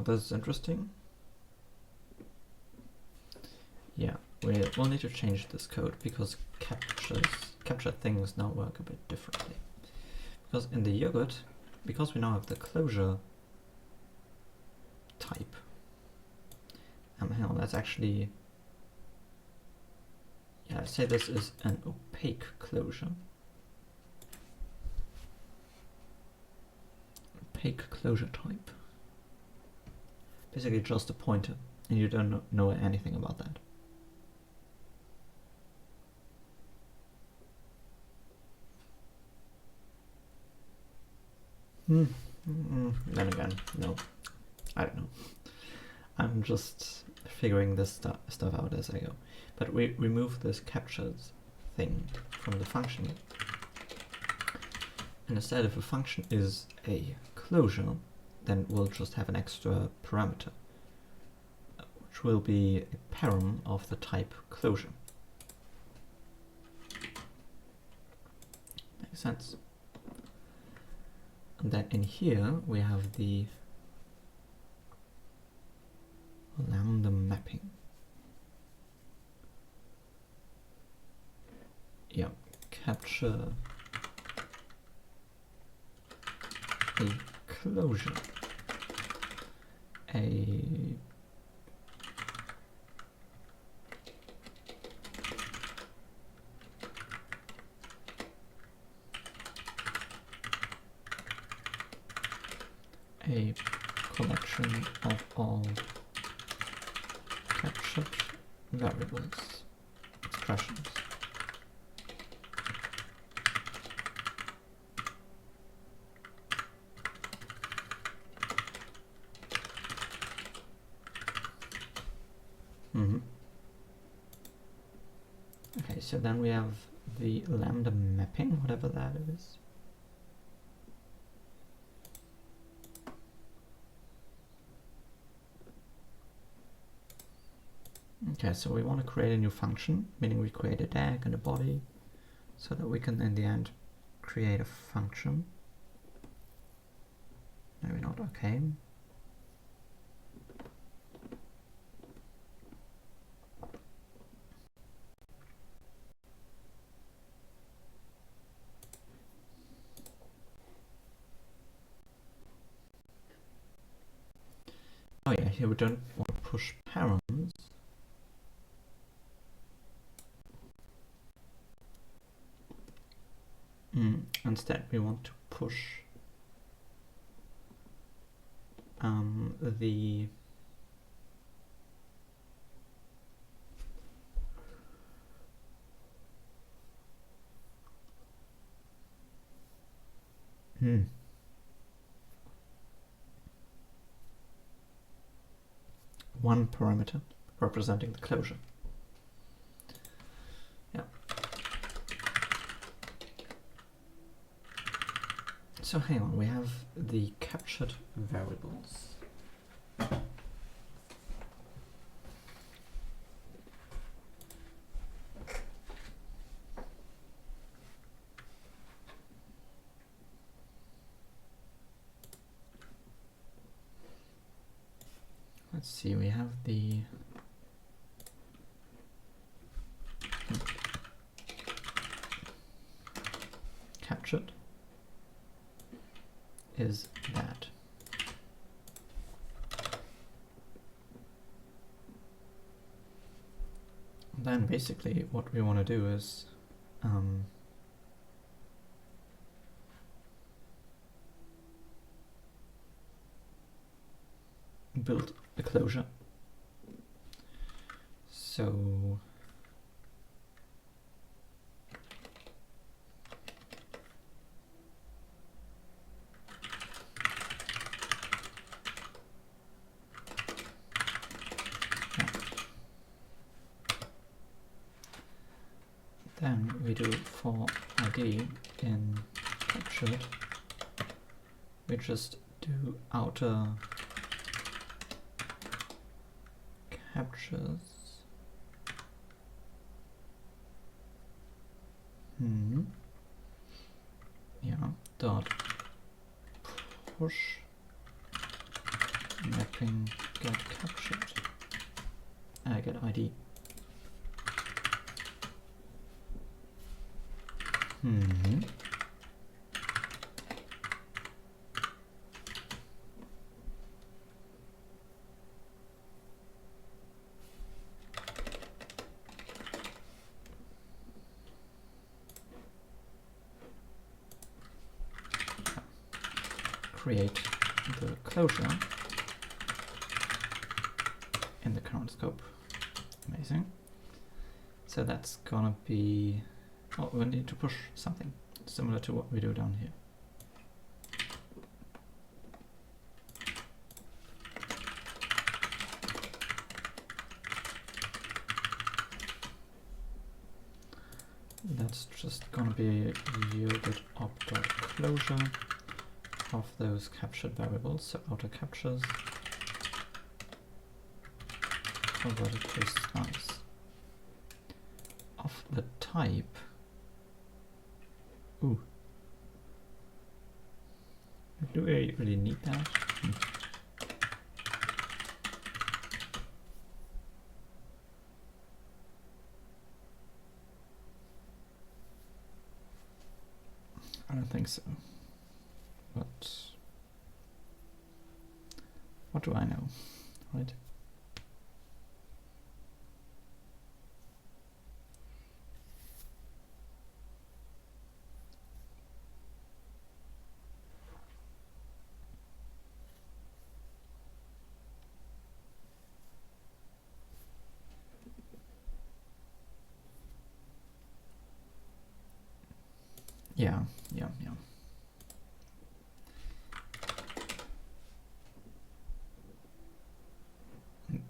this is interesting. Yeah, we'll need to change this code because capture things now work a bit differently. Because in the yogurt, because we now have the closure type. Hang on, that's actually, yeah, let's say this is an opaque closure. Opaque closure type. Basically just a pointer, and you don't know anything about that. Then again, no, I don't know. I'm just figuring this stuff out as I go. But we remove this captures thing from the function. And instead, if a function is a closure, then we'll just have an extra parameter, which will be a param of the type closure. Makes sense. And then in here we have the lambda mapping. Yeah, capture a closure, a collection of all captured variables, expressions. Okay, so then we have the lambda mapping, whatever that is. Okay, so we want to create a new function, meaning we create a tag and a body, so that we can in the end create a function. Maybe not, okay. Oh yeah, here we don't want to push params. Instead we want to push the one parameter representing the closure. Yeah. So hang on, we have the captured variables. Let's see, we have the captured is that. Then basically what we want to do is build a closure. So then we do for id in captured, we just do outer captures yeah, dot push mapping get captured. I get ID. Create the closure in the current scope. Amazing. So that's gonna be, oh, we need to push something similar to what we do down here. That's just gonna be yielded op.closure of those captured variables, so outer captures converted to slice of the type. Ooh, do we really need that? I don't think so. But what do I know, right? Yeah.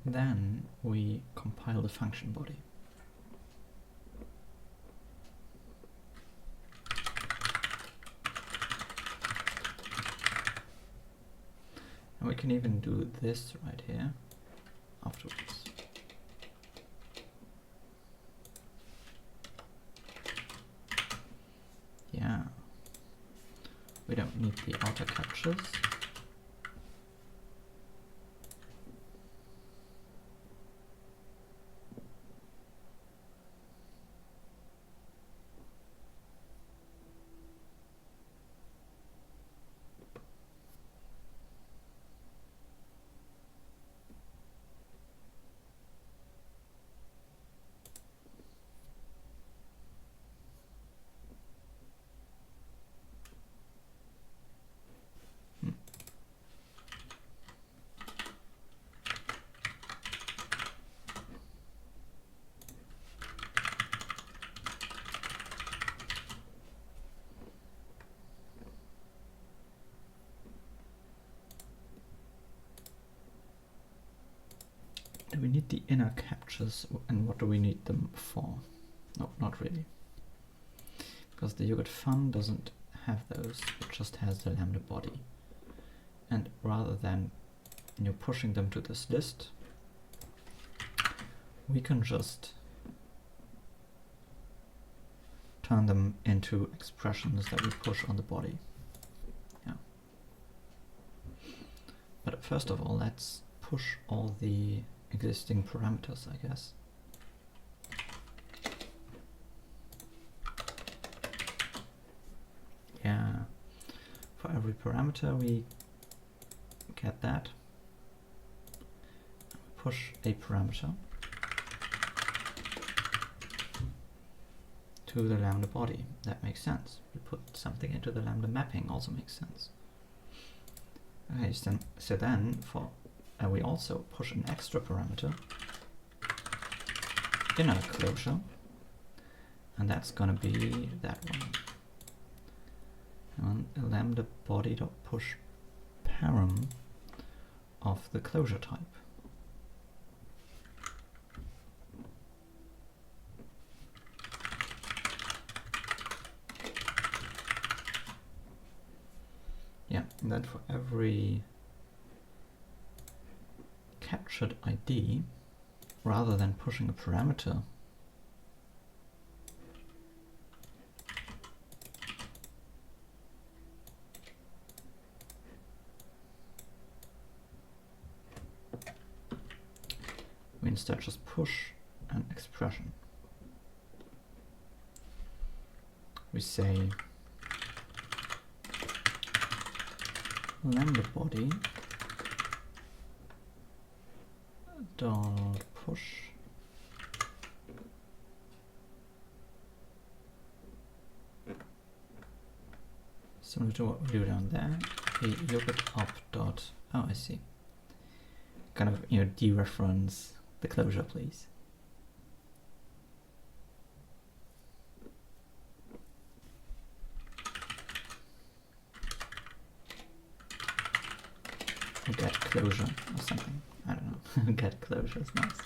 Then we compile the function body. And we can even do this right here afterwards. Yeah. We don't need the outer captures. Do we need the inner captures, and what do we need them for? No, not really. Because the yogurt fun doesn't have those, it just has the lambda body. And rather than pushing them to this list, we can just turn them into expressions that we push on the body. Yeah. But first of all, let's push all the existing parameters, I guess. Yeah, for every parameter we get that. Push a parameter to the lambda body. That makes sense. We put something into the lambda mapping, also makes sense. Okay, so then for we also push an extra parameter, inner closure, and that's gonna be that one. And lambda body dot push param of the closure type. Yeah, and then for every captured ID, rather than pushing a parameter, we instead just push an expression. We say lambda body dot push similar to what we do down there. A yogurt up dot, oh, I see, kind of dereference the closure, please. Get closure or something. I don't know. Get closure is nice.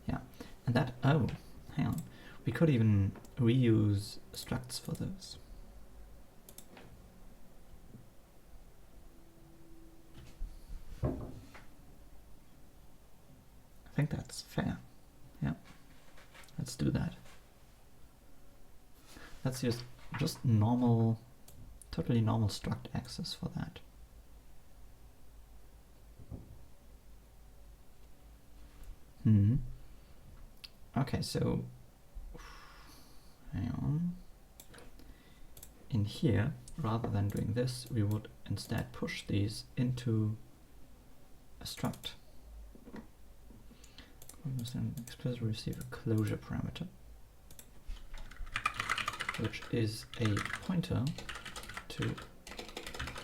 Yeah, and that, oh, hang on. We could even reuse structs for those. I think that's fair. Yeah, let's do that. Let's use just normal, totally normal struct access for that. Okay, so hang on. In here, rather than doing this, we would instead push these into a struct. Explicitly receive a closure parameter, which is a pointer to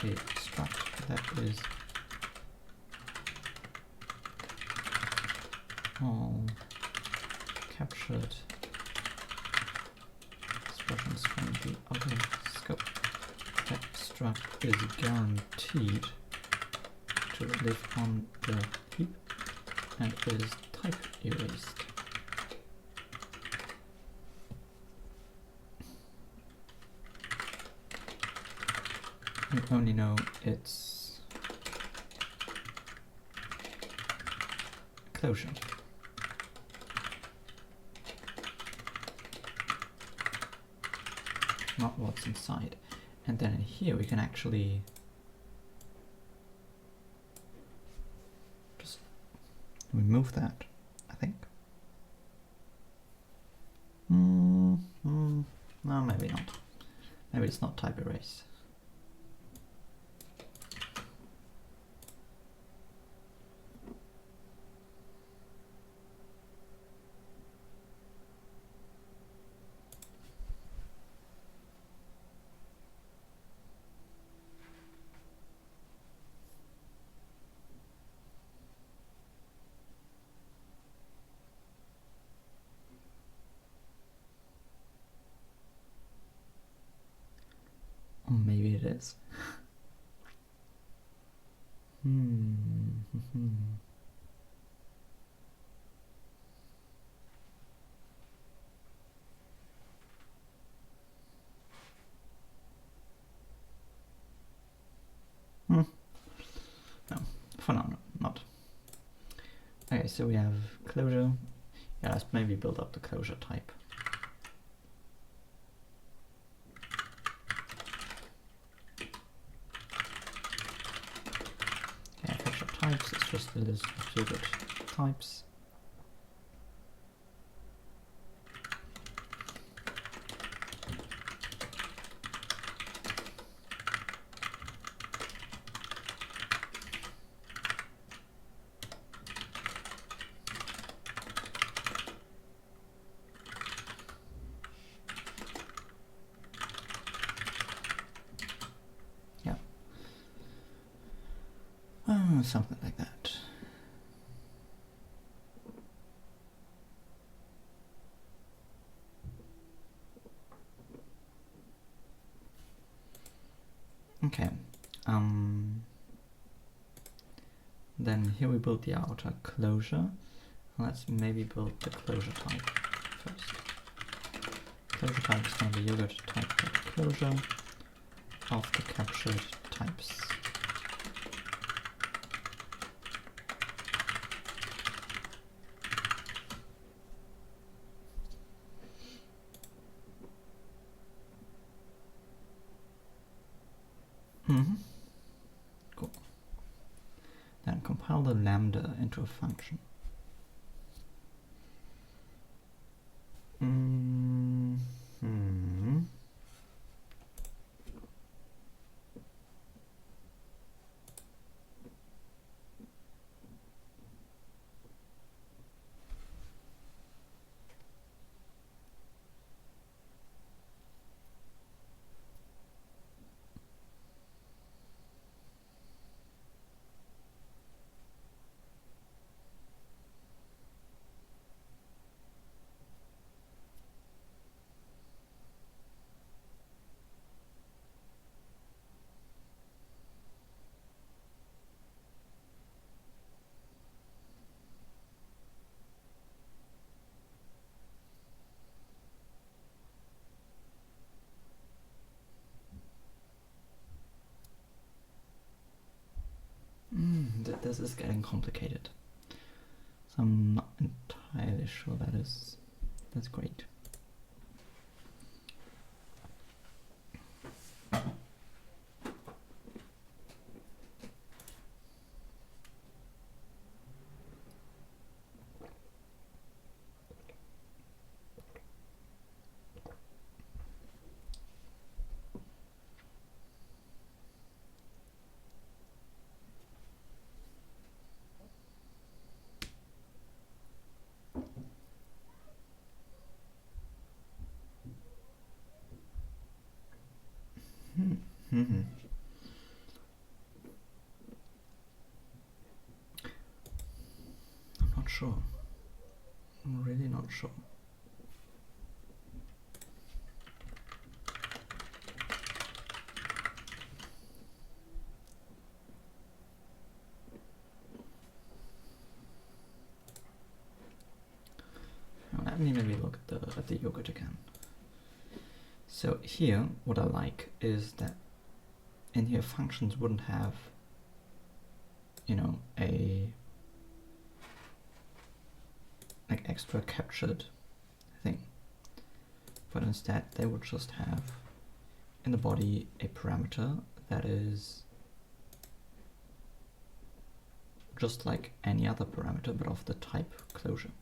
a struct that is all captured expressions from the other scope. That struct is guaranteed to live on the heap and is type erased. We only know it's closure. Not what's inside. And then in here we can actually just remove that, I think. No, maybe not. Maybe it's not type erase. Or maybe it is. No, for now, no, not. Okay, so we have closure. Yeah, let's maybe build up the closure type. Yeah, closure types, it's just a list of figured types. Something like that. Okay. Then here we build the outer closure. Let's maybe build the closure type first. Closure type is going to be yogurt type closure of the captured types. Cool. Then compile the lambda into a function. This is getting complicated. So I'm not entirely sure that's great. I'm not sure. I'm really not sure. me maybe look at the yogurt again. So here, what I like is that in here functions wouldn't have, you know, a like extra captured thing, but instead they would just have in the body a parameter that is just like any other parameter but of the type closure.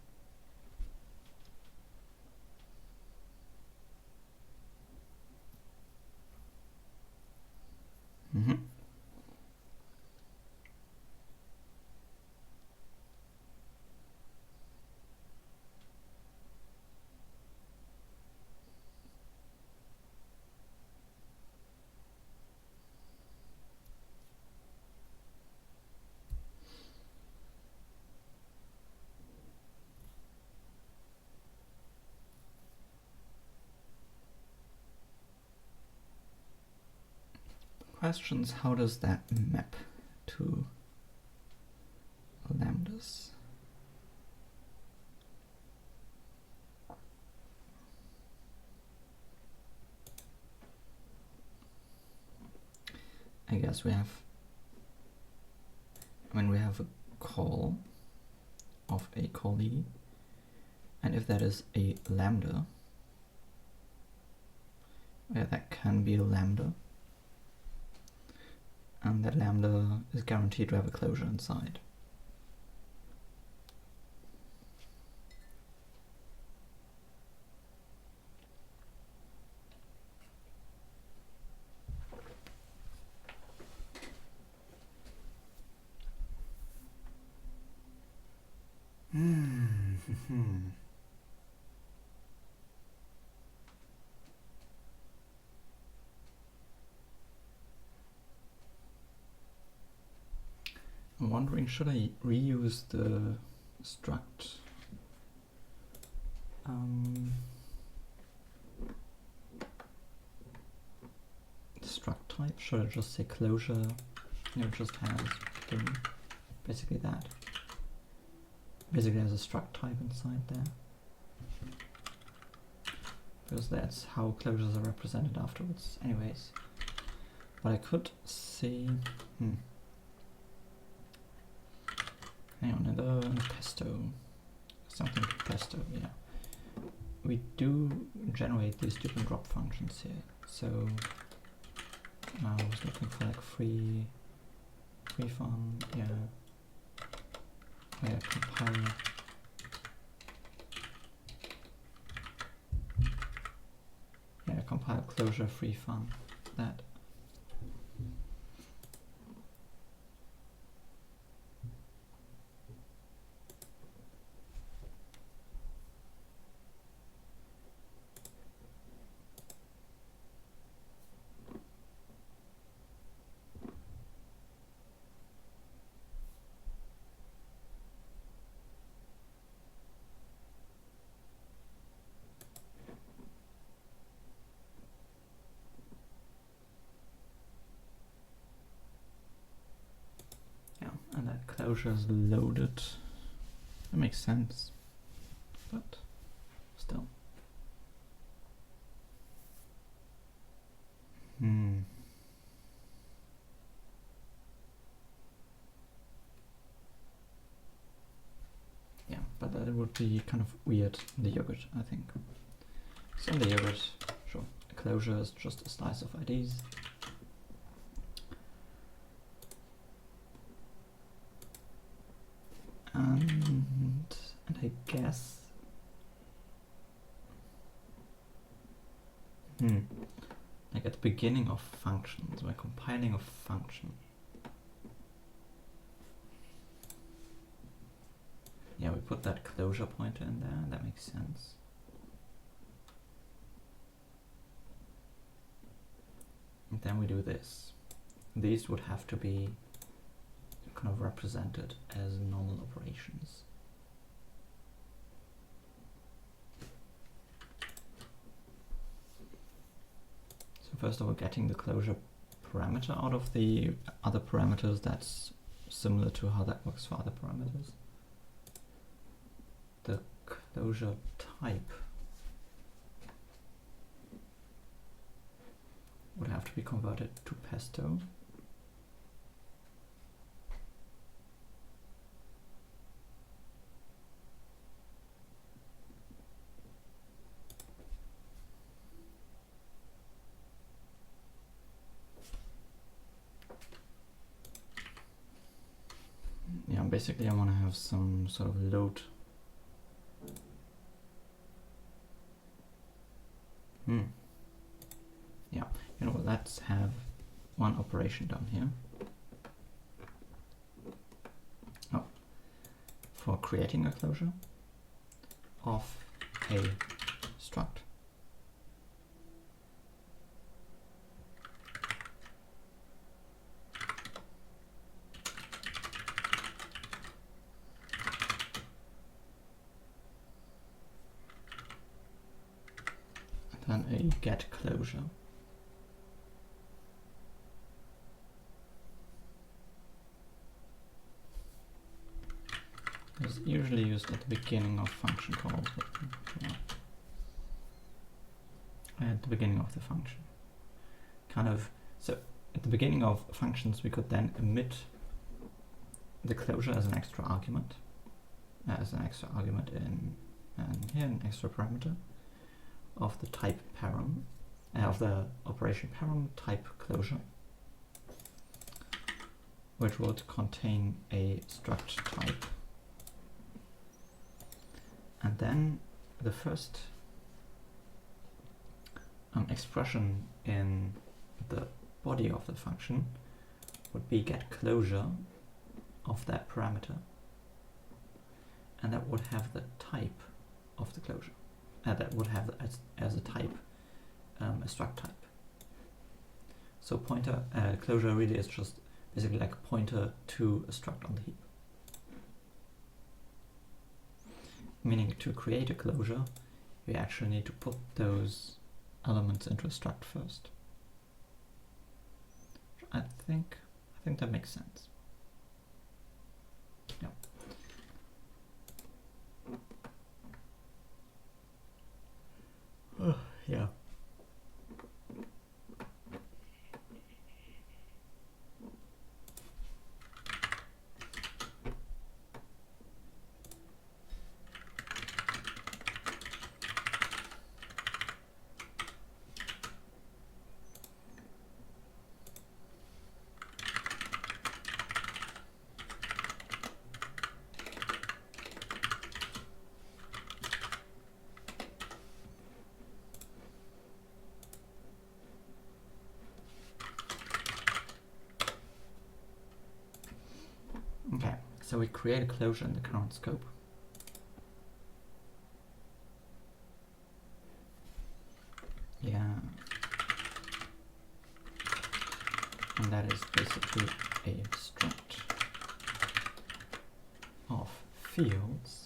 Questions, how does that map to lambdas? I guess we have, when we have a call of a callee, and if that is a lambda, yeah, that can be a lambda, and that lambda is guaranteed to have a closure inside. I'm wondering, should I reuse the struct? The struct type, should I just say closure? You know, just has basically that. Basically has a struct type inside there. Because that's how closures are represented afterwards. Anyways. But I could see... Hang on, in the pesto, something pesto, yeah. We do generate these different drop functions here. So I was looking for like free fun, yeah. Oh yeah, compile. Yeah, compile closure free fun. That. And that closure is loaded. That makes sense, but still. Yeah, but that would be kind of weird in the yogurt, I think. So in the yogurt, sure, a closure is just a slice of IDs. And I guess like at the beginning of functions, when compiling a function, yeah, we put that closure pointer in there, that makes sense. And then we do this. These would have to be kind of represented as normal operations. So first of all, getting the closure parameter out of the other parameters, that's similar to how that works for other parameters. The closure type would have to be converted to pesto. Yeah, basically I want to have some sort of load. Yeah, you know, let's have one operation done here. Oh, for creating a closure of a struct. And then a get closure. It's usually used at the beginning of function calls, but yeah. At the beginning of the function. Kind of, so at the beginning of functions we could then emit the closure as an extra argument. In here, an extra parameter of the type param, of the operation param type closure, which would contain a struct type. And then the first expression in the body of the function would be get closure of that parameter, and that would have the type of the closure. That would have as a type a struct type. So pointer closure really is just basically like a pointer to a struct on the heap. Meaning to create a closure, you actually need to put those elements into a struct first. I think that makes sense. Yeah. Yeah. Okay, so we create a closure in the current scope. Yeah. And that is basically a struct of fields .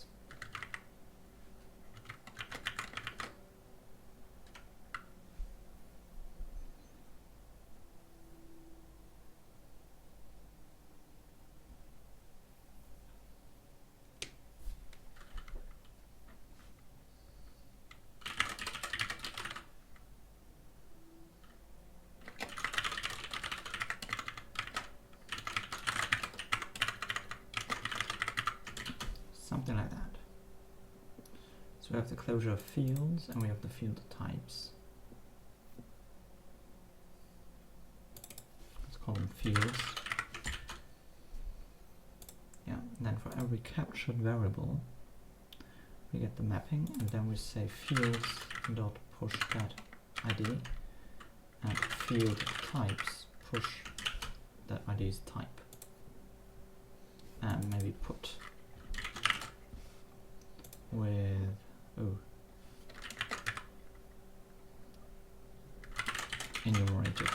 Something like that. So we have the closure of fields and we have the field types. Let's call them fields. Yeah, and then for every captured variable we get the mapping, and then we say fields dot push that ID, and field types push that ID's type, and maybe put with enumerated.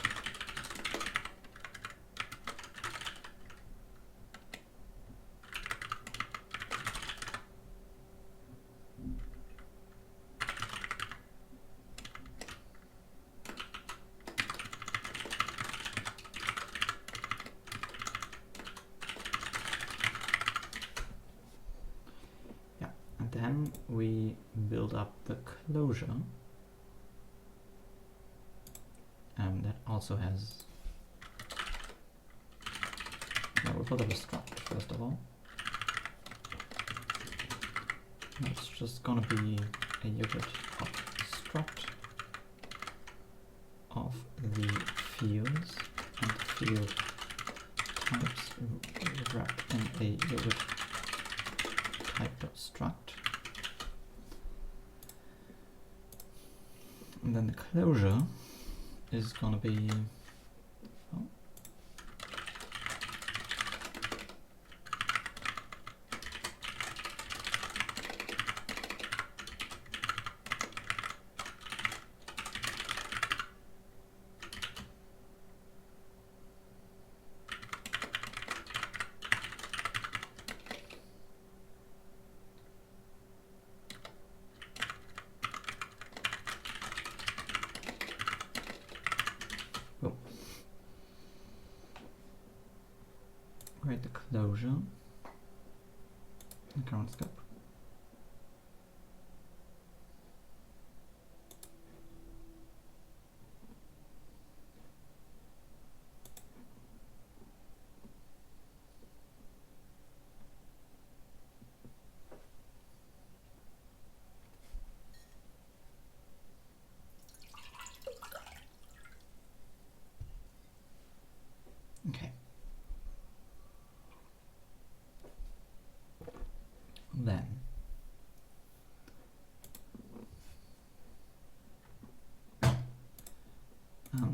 then we build up the closure. That also has, we'll build up a struct first of all. That's just gonna be a unit of struct of the fields, and the field types wrapped in a unit type.struct. And then the closure is going to be, oh, create the closure in current scope. Okay. Then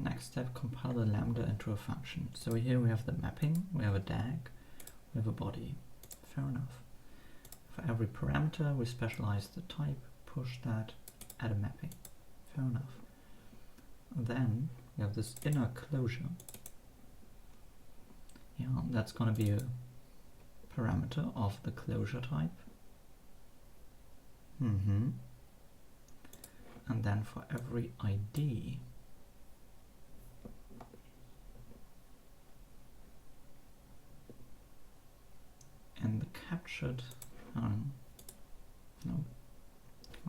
next step, compile the lambda into a function. So here we have the mapping, we have a DAG, we have a body. Fair enough. For every parameter we specialize the type, push that, add a mapping. Fair enough. Then we have this inner closure. Yeah, that's going to be a parameter of the closure type. And then for every ID, and the captured, no,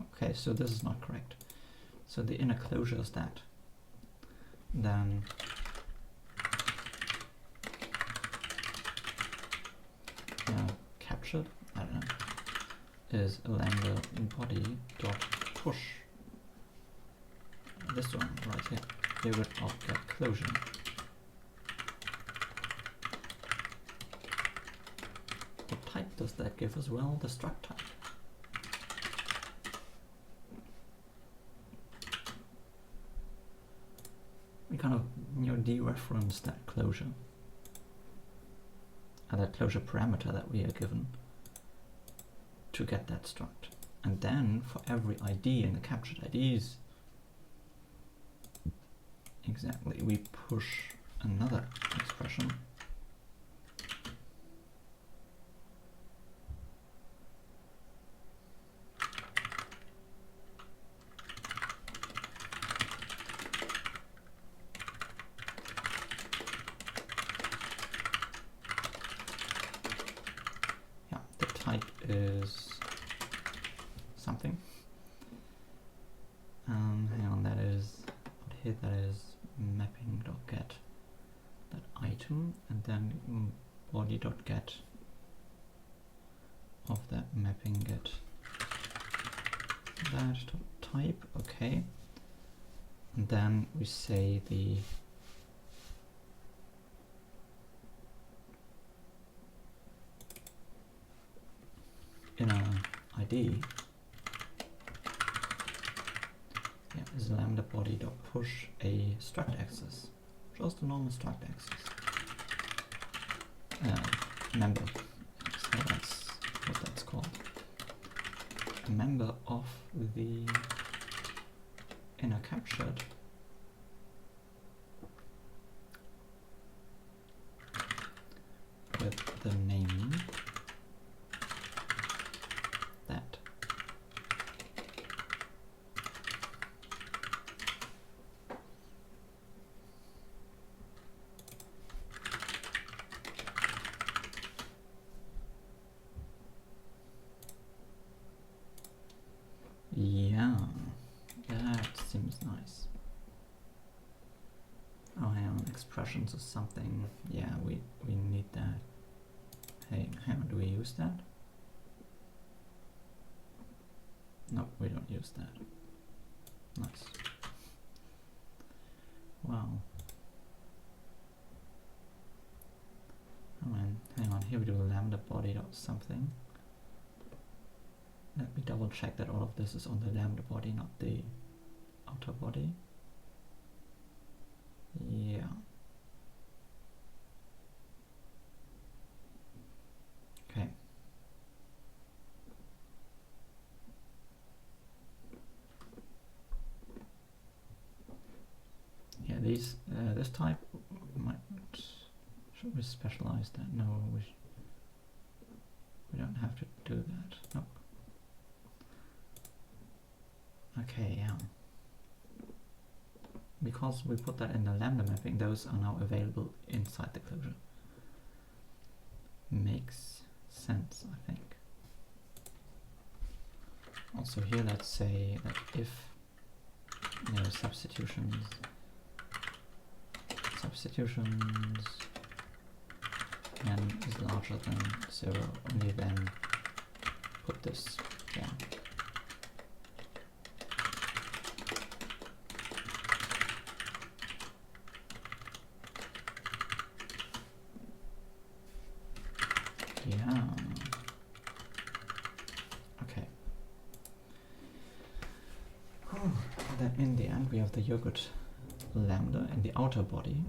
okay, so this is not correct. So the inner closure is that. Then captured, I don't know, is a lambda body dot push. This one right here. Here would get closure. What type does that give as well? The struct type. We kind of dereference that closure. And that closure parameter that we are given to get that struct. And then for every ID in the captured IDs, exactly, we push another expression. Yeah, the type is something. Hang on, that is, here that is mapping.get that item, and then body.get of that mapping get that type. Okay, and then we say the inner ID is lambda body dot push a struct access, just a normal struct access member. So that's what that's called. A member of the inner captured with the name that. expressions or something. Yeah, we need that. Hey, hang on, do we use that? No, we don't use that. Nice. Wow. Oh man, hang on, here we do a lambda body or something. Let me double check that all of this is on the lambda body, not the outer body. Yeah. Okay. Yeah, these this type might. Should we specialize that? No, we don't have to do that. Nope. Okay, yeah. Because we put that in the lambda mapping, those are now available inside the closure. Makes sense, I think. Also here, let's say that if substitutions n is larger than 0, only then put this down. Yeah. Okay. Then in the end we have the yogurt lambda in the outer body.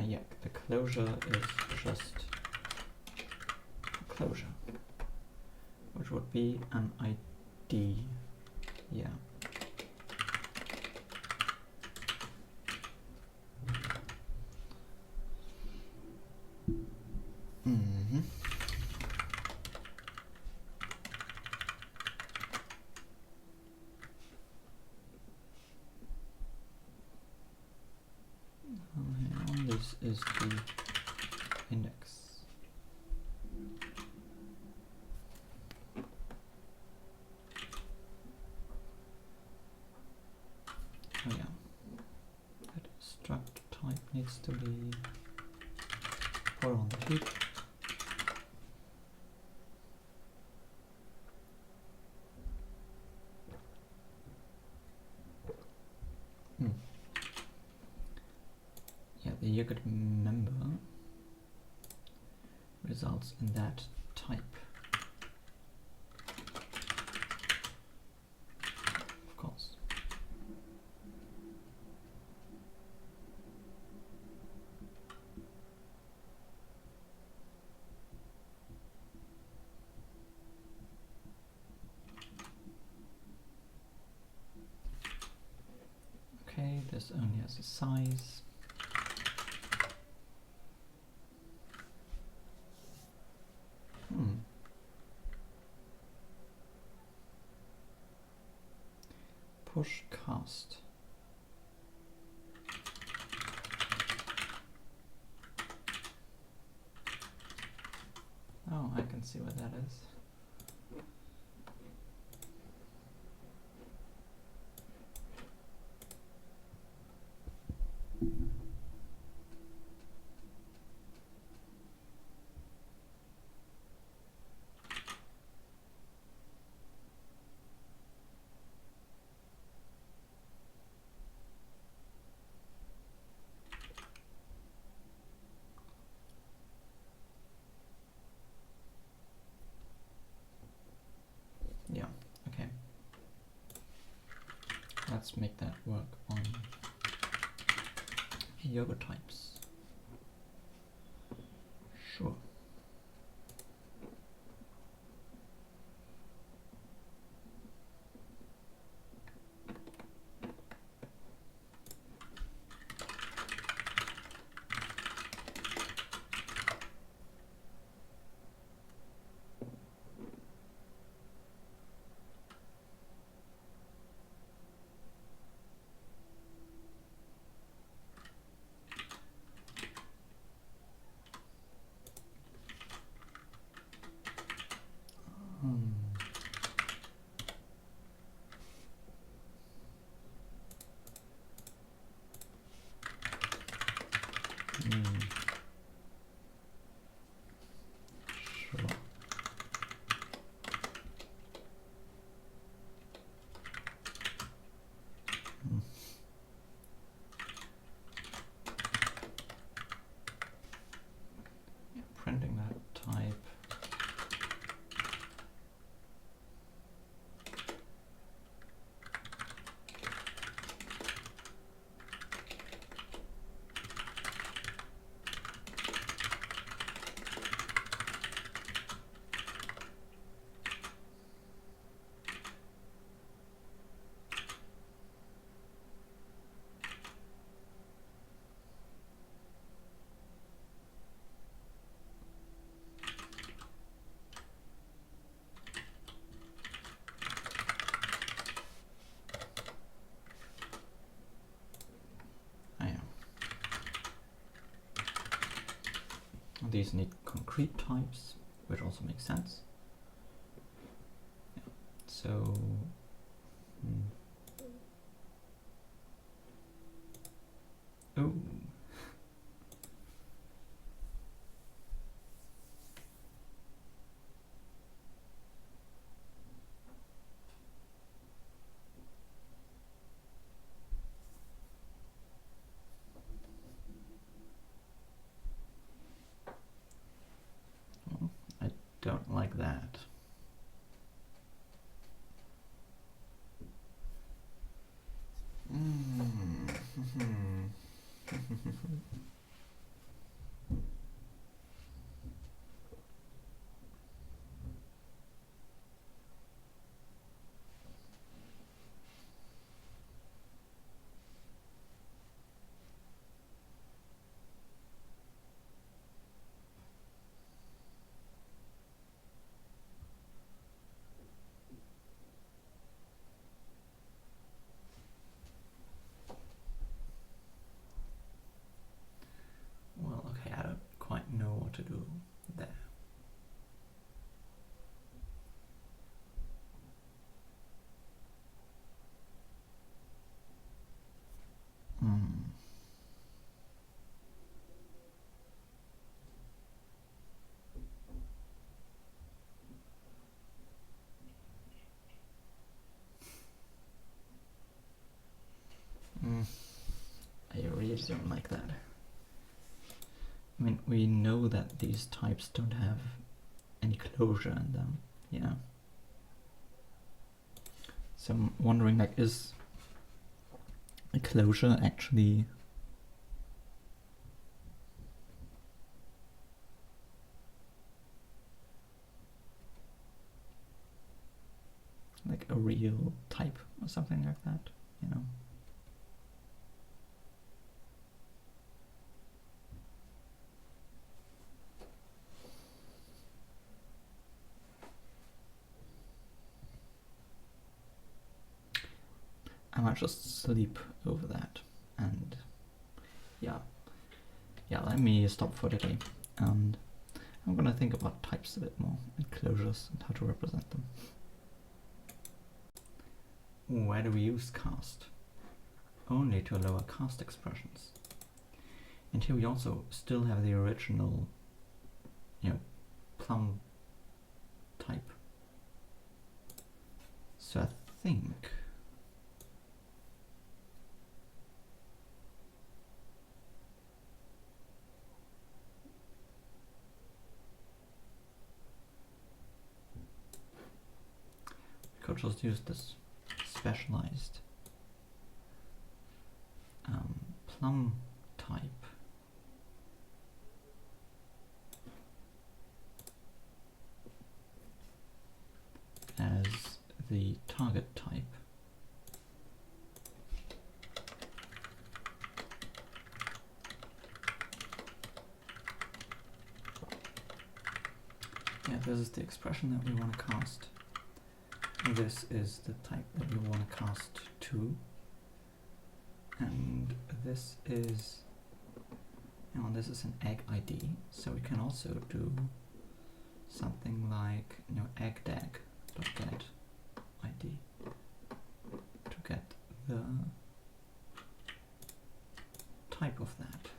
Yeah, the closure is just closure, which would be an ID. Yeah. This is the index. Oh yeah, that struct type needs to be put on the heap. Yeah, the yogurt member results in that type. Of course. Okay, this only has a size. Push cast. Oh, I can see what that is. Yeah, okay. Let's make that work on yogurt types. Sure. Sure. Yeah, printing that type. These need concrete types, which also makes sense. Yeah. So, oh, well, I don't like that. Well, okay, I don't quite know what to do there. I really don't like that. I mean, we know that these types don't have any closure in them, yeah. So I'm wondering, like, is a closure actually like a real type or something like that, you know? I might just sleep over that, and yeah, let me stop for today, and I'm gonna think about types a bit more, and closures, and how to represent them. Where do we use cast? Only to lower cast expressions. And here we also still have the original, you know, plum type. So I think we could just use this specialized plum type as the target type. Yeah, this is the expression that we want to cast. This is the type that we want to cast to. And this is, you know, this is an egg ID, so we can also do something like, you know, eggdag.get ID to get the type of that.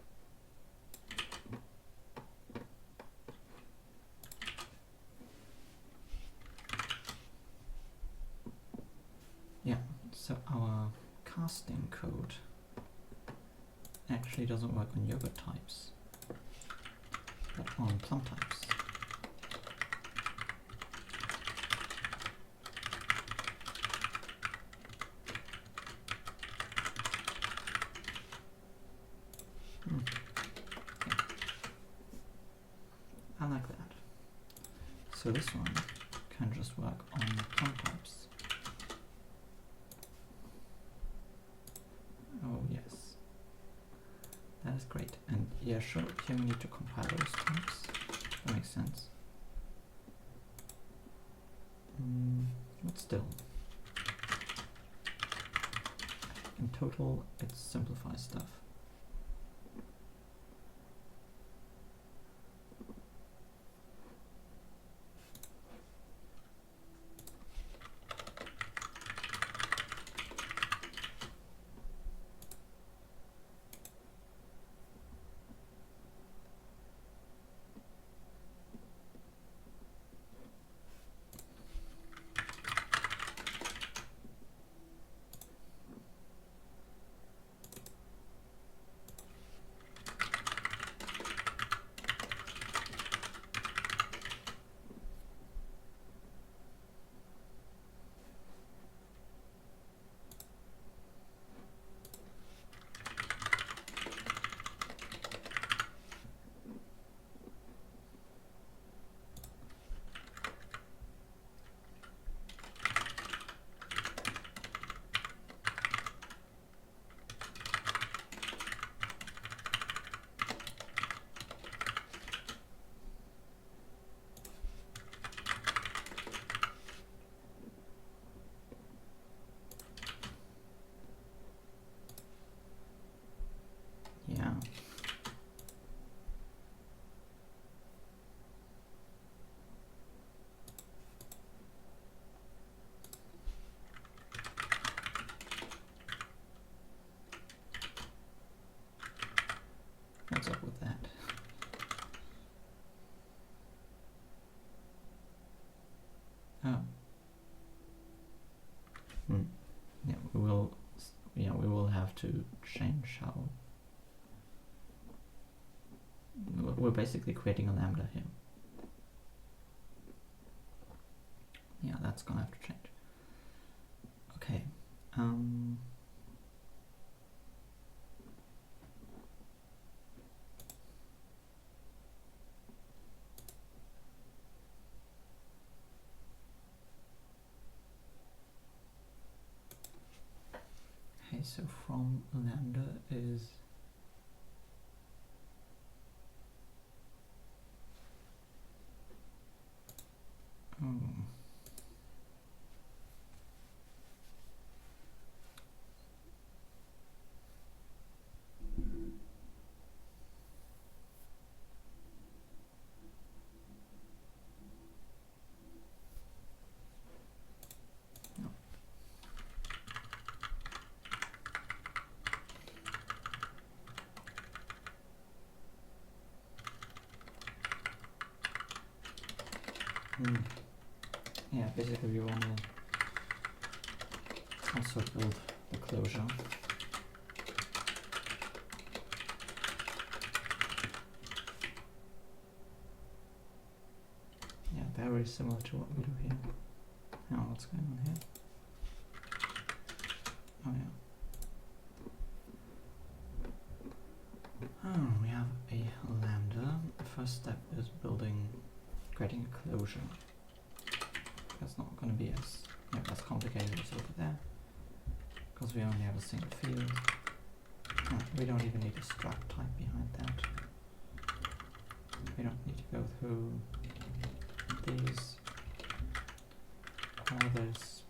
casting code actually doesn't work on yogurt types, but on plum types. I like that. So this one can just work on plum types. Oh yes, that is great. And yeah, sure, here we need to compile those types. That makes sense. But still, in total, it simplifies stuff. Yeah. What's up with that? Oh. Yeah, we will. Yeah, we will have to change how. We're basically creating a lambda here. Yeah, that's gonna have to change. Okay. Okay, so from lambda is yeah, basically we want to also build the closure. Yeah, very similar to what we do here. Now what's going on here? Oh yeah. Oh, we have a lambda. The first step is creating a closure. That's not going to be as complicated as over there, because we only have a single field. We don't even need a struct type behind that. We don't need to go through these, all this,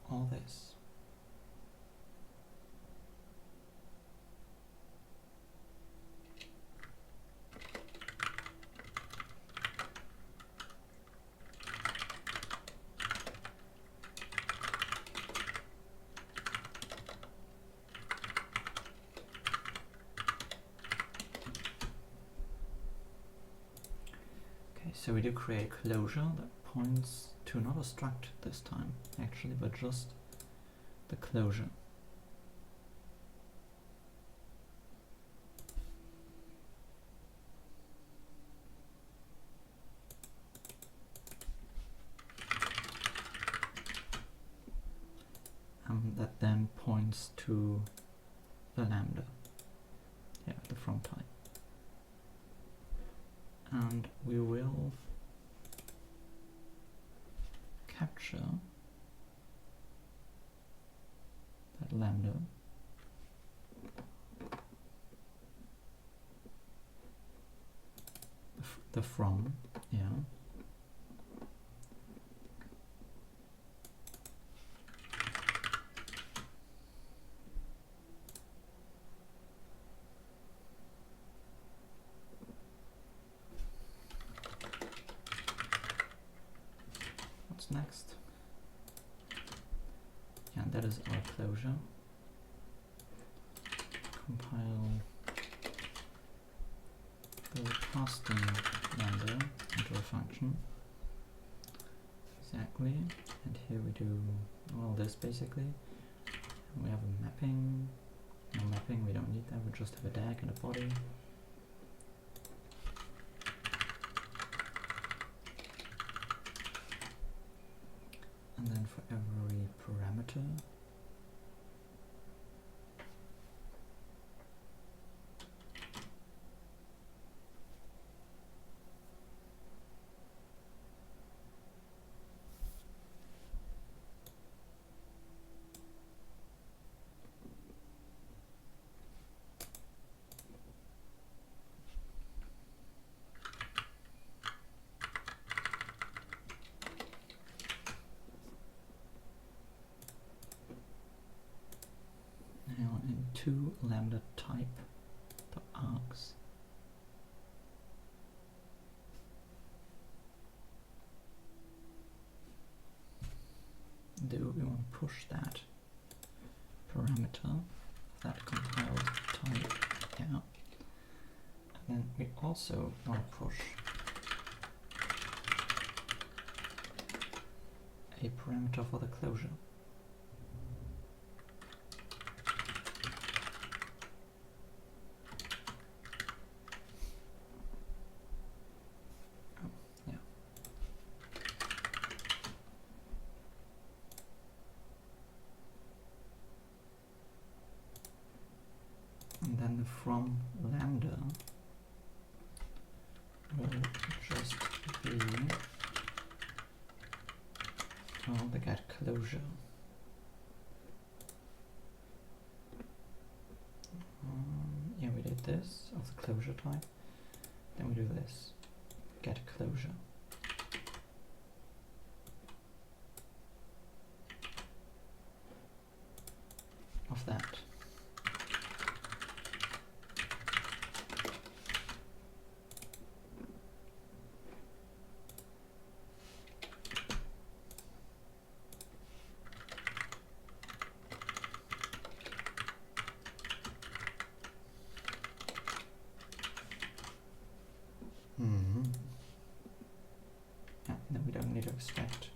all this. So we do create a closure that points to not a struct this time, actually, but just the closure. That then points to the lambda, yeah, the from type. And we will capture that lambda the from, yeah, what's next? Yeah, that is our closure. Compile the casting lambda into a function. Exactly. And here we do all this basically. And we have a mapping. No mapping, we don't need that, we just have a DAG and a body. And then for every parameter, now into lambda type the args. Do we want to push that parameter, that compiled type, yeah. And then we also want to push a parameter for the closure. And then the from lambda will just be the get closure. Yeah, we did this of the closure type. Then we do this, get closure. Of that. Yeah, then we don't need to extract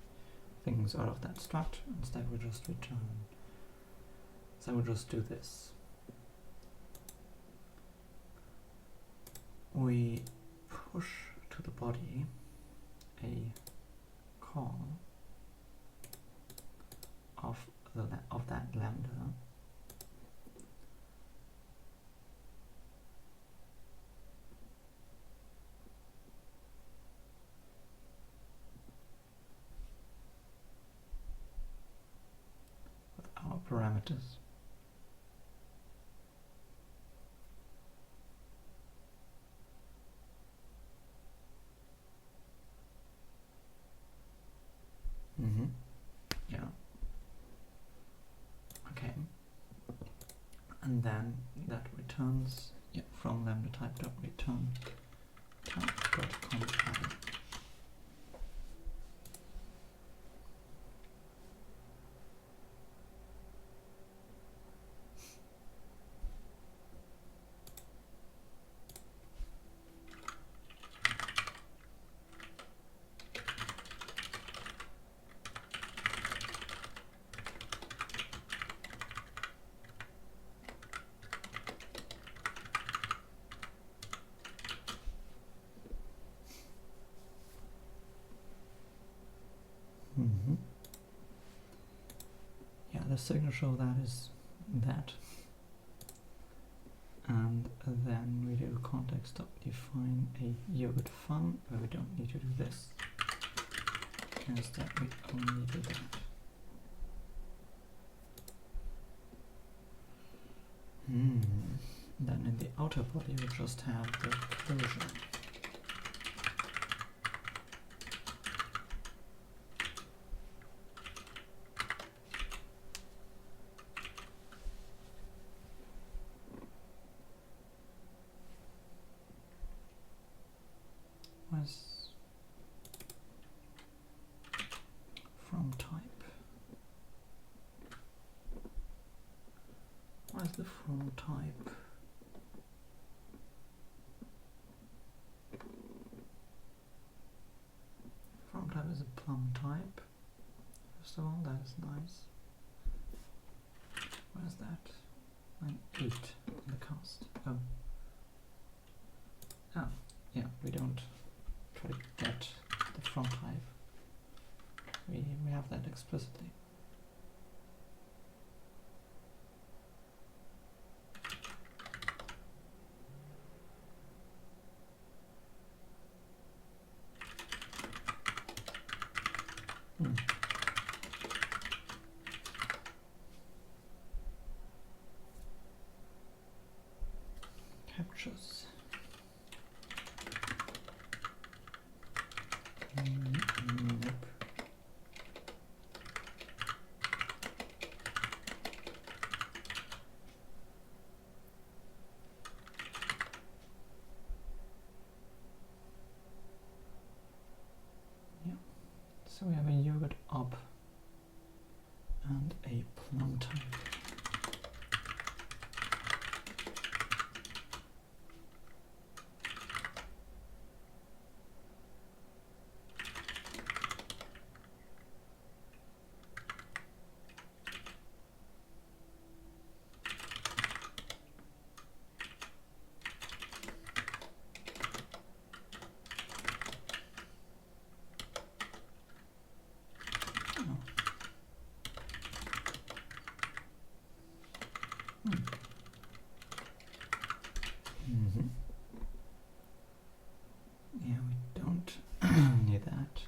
things out of that struct. Instead we just return. So we'll just do this. We push to the body a call of that lambda with our parameters. Yeah. Okay. And then that returns, yeah, from lambda type dot return type dot compile. the signature that is that. And then we do context.define a yogurt fun, where we don't need to do this. Instead, we only do that. Then in the outer body, we just have the closure. Where's from type? Where's the from type? From type is a plum type. First of all, that is nice. Where's that? Line 8 in the cast. Oh. Oh, yeah, we don't try to get the from type. We have that explicitly. Captures. Nope. Yeah. So we have a yogurt up and a plum type. Yeah, we don't need that.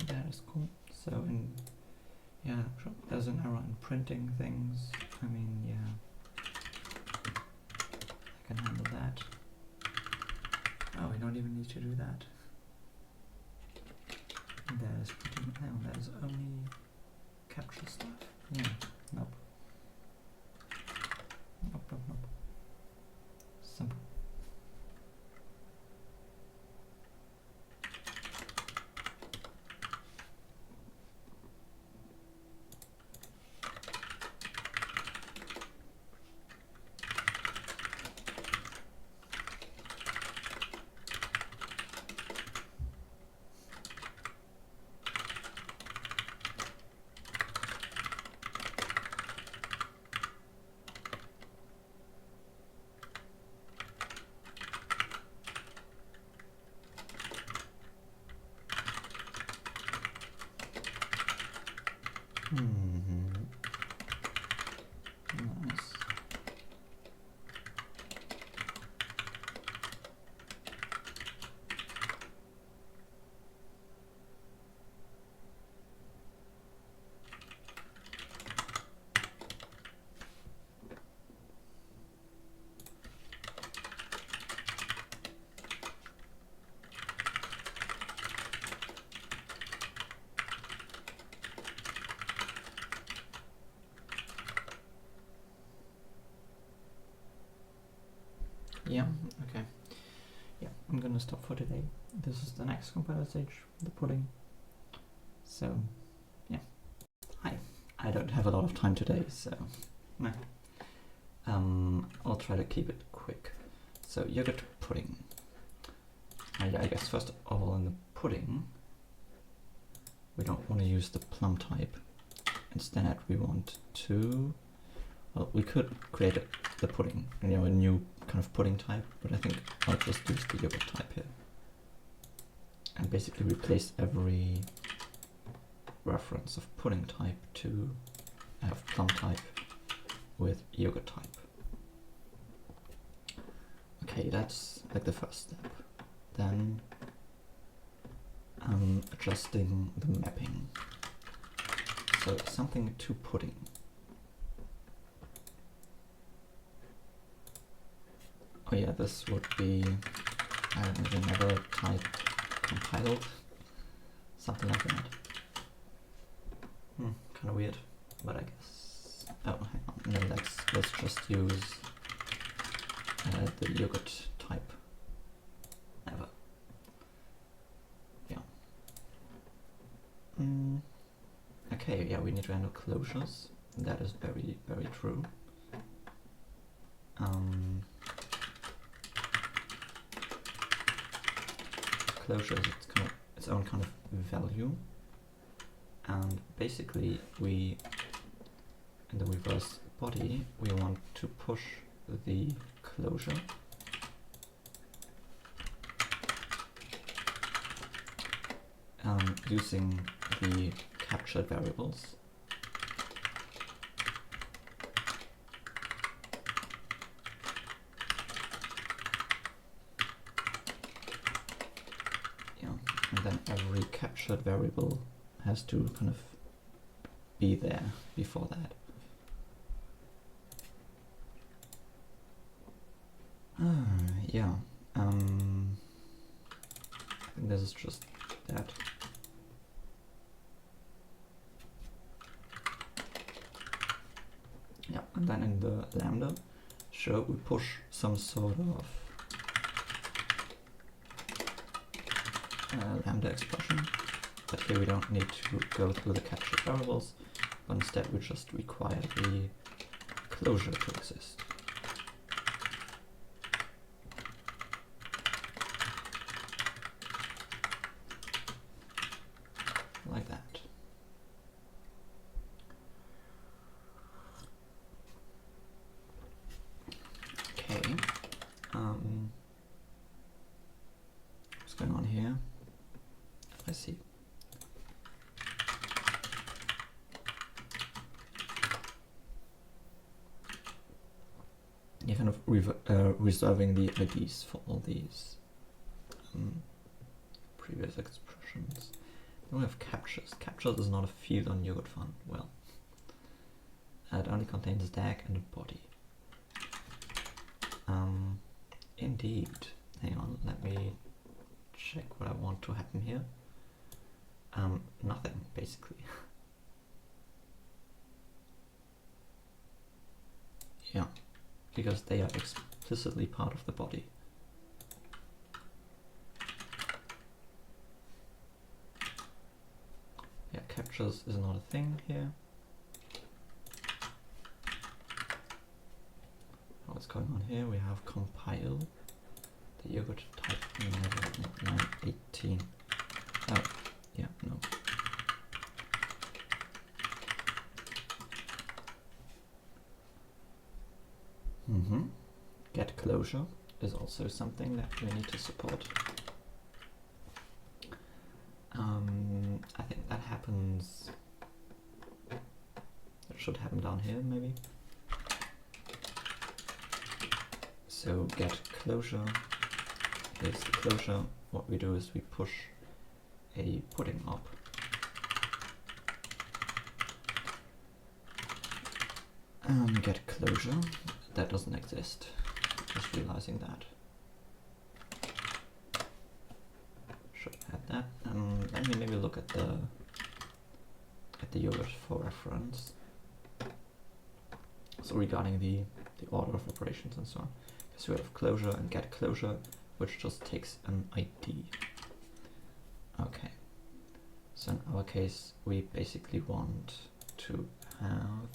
That is cool. So yeah, there's an error in printing things. I mean, yeah, I can handle that. Oh, we don't even need to do that. That is pretty, no, that is only capture stuff. Yeah, nope. Nope. Simple. Nice. Yeah, okay. Yeah, I'm gonna stop for today. This is the next compiler stage, the pudding. So, yeah. I don't have a lot of time today, so I'll try to keep it quick. So, yogurt pudding. I guess first of all in the pudding, we don't want to use the plum type. Instead, we want to, well, we could create the pudding, a new kind of pudding type, but I think I'll just use the yogurt type here. And basically replace every reference of pudding type to have plum type with yogurt type. Okay, that's like the first step. Then adjusting the mapping. So something to pudding. Oh yeah, this would be, I don't know, never type compiled, something like that. Kind of weird, but I guess. Oh, hang on. No, let's just use the yogurt type. Never. Yeah. Okay. Yeah, we need to handle closures. That is very, very true. Closure is its own kind of value, and basically we, in the reverse body, we want to push the closure using the captured variables. And then every captured variable has to kind of be there before that. Yeah. I think this is just that. Yeah, and then in the lambda, sure, we push some sort of lambda expression, but here we don't need to go through the captured variables, but instead we just require the closure to exist. Like that. Okay. What's going on here? I see. You're kind of reserving the IDs for all these previous expressions. Then we have captures. Captures is not a field on yogurt fun. Well, it only contains a tag and a body. Indeed. Hang on, let me check what I want to happen here. Nothing, basically. Yeah, because they are explicitly part of the body. Yeah, captures is not a thing here. What's going on here? We have compile the yogurt type 918. Oh, yeah, no. Get closure is also something that we need to support. I think that happens. That should happen down here, maybe. So get closure. Here's the closure. What we do is we push a pudding up. Get closure. That doesn't exist. Just realizing that. Should add that. Let me maybe look at the yogurt for reference. So regarding the order of operations and so on. So we have closure and get closure, which just takes an ID. Okay. So in our case, we basically want to have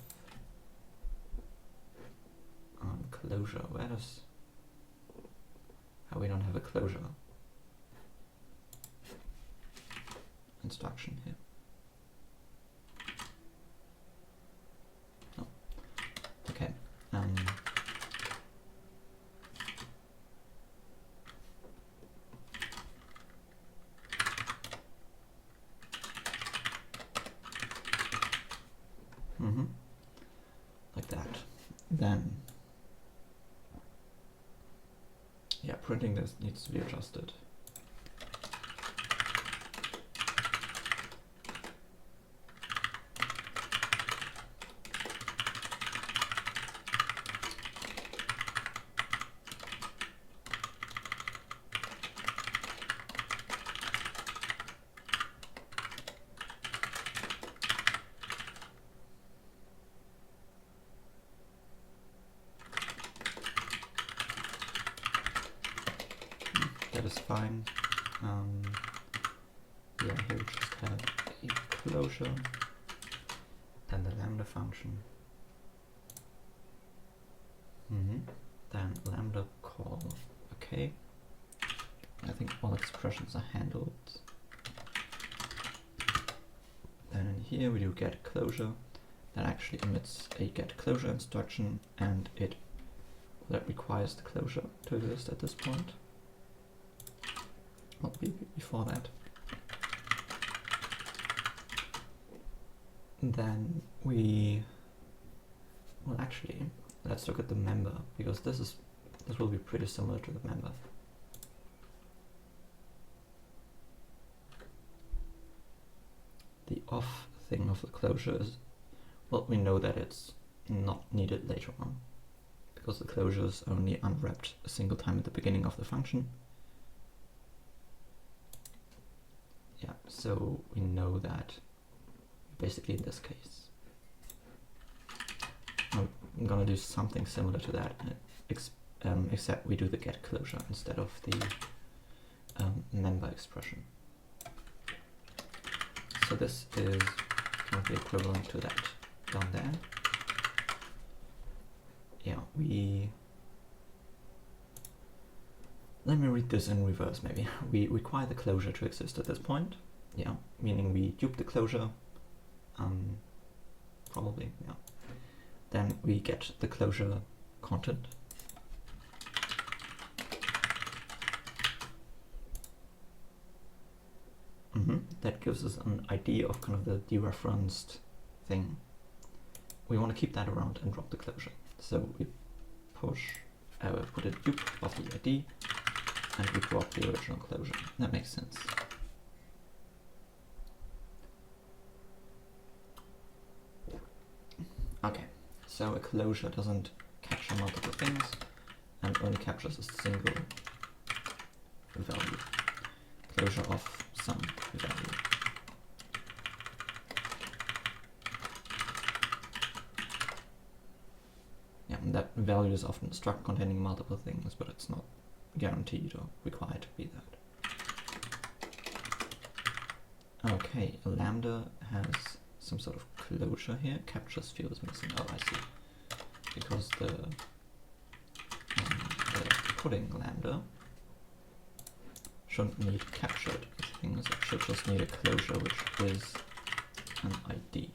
closure. Where does? Oh, we don't have a closure instruction here. No. Okay. Like that. Then, yeah, printing this needs to be adjusted. That is fine. Yeah, here we just have a closure, then the lambda function, then lambda call. Okay, I think all expressions are handled. Then in here we do get closure. That actually emits a get closure instruction, and that requires the closure to exist at this point. Not before that. Then actually, let's look at the member, because this will be pretty similar to the member. The off thing of the closure is, well, we know that it's not needed later on, because the closure is only unwrapped a single time at the beginning of the function. Yeah, so we know that basically in this case. I'm gonna do something similar to that, except we do the get closure instead of the member expression. So this is kind of the equivalent to that down there. Yeah, let me read this in reverse maybe. We require the closure to exist at this point. Yeah, meaning we dupe the closure. Probably, yeah. Then we get the closure content. That gives us an idea of kind of the dereferenced thing. We want to keep that around and drop the closure. So we put a dupe of the ID, and we drop the original closure. That makes sense. Okay, so a closure doesn't capture multiple things and only captures a single value. Closure of some value. Yeah, and that value is often a struct containing multiple things, but it's not guaranteed or required to be that. Okay, a lambda has some sort of closure here. Captures field is missing. Oh, I see. Because the pudding lambda shouldn't need captured things. It should just need a closure, which is an ID.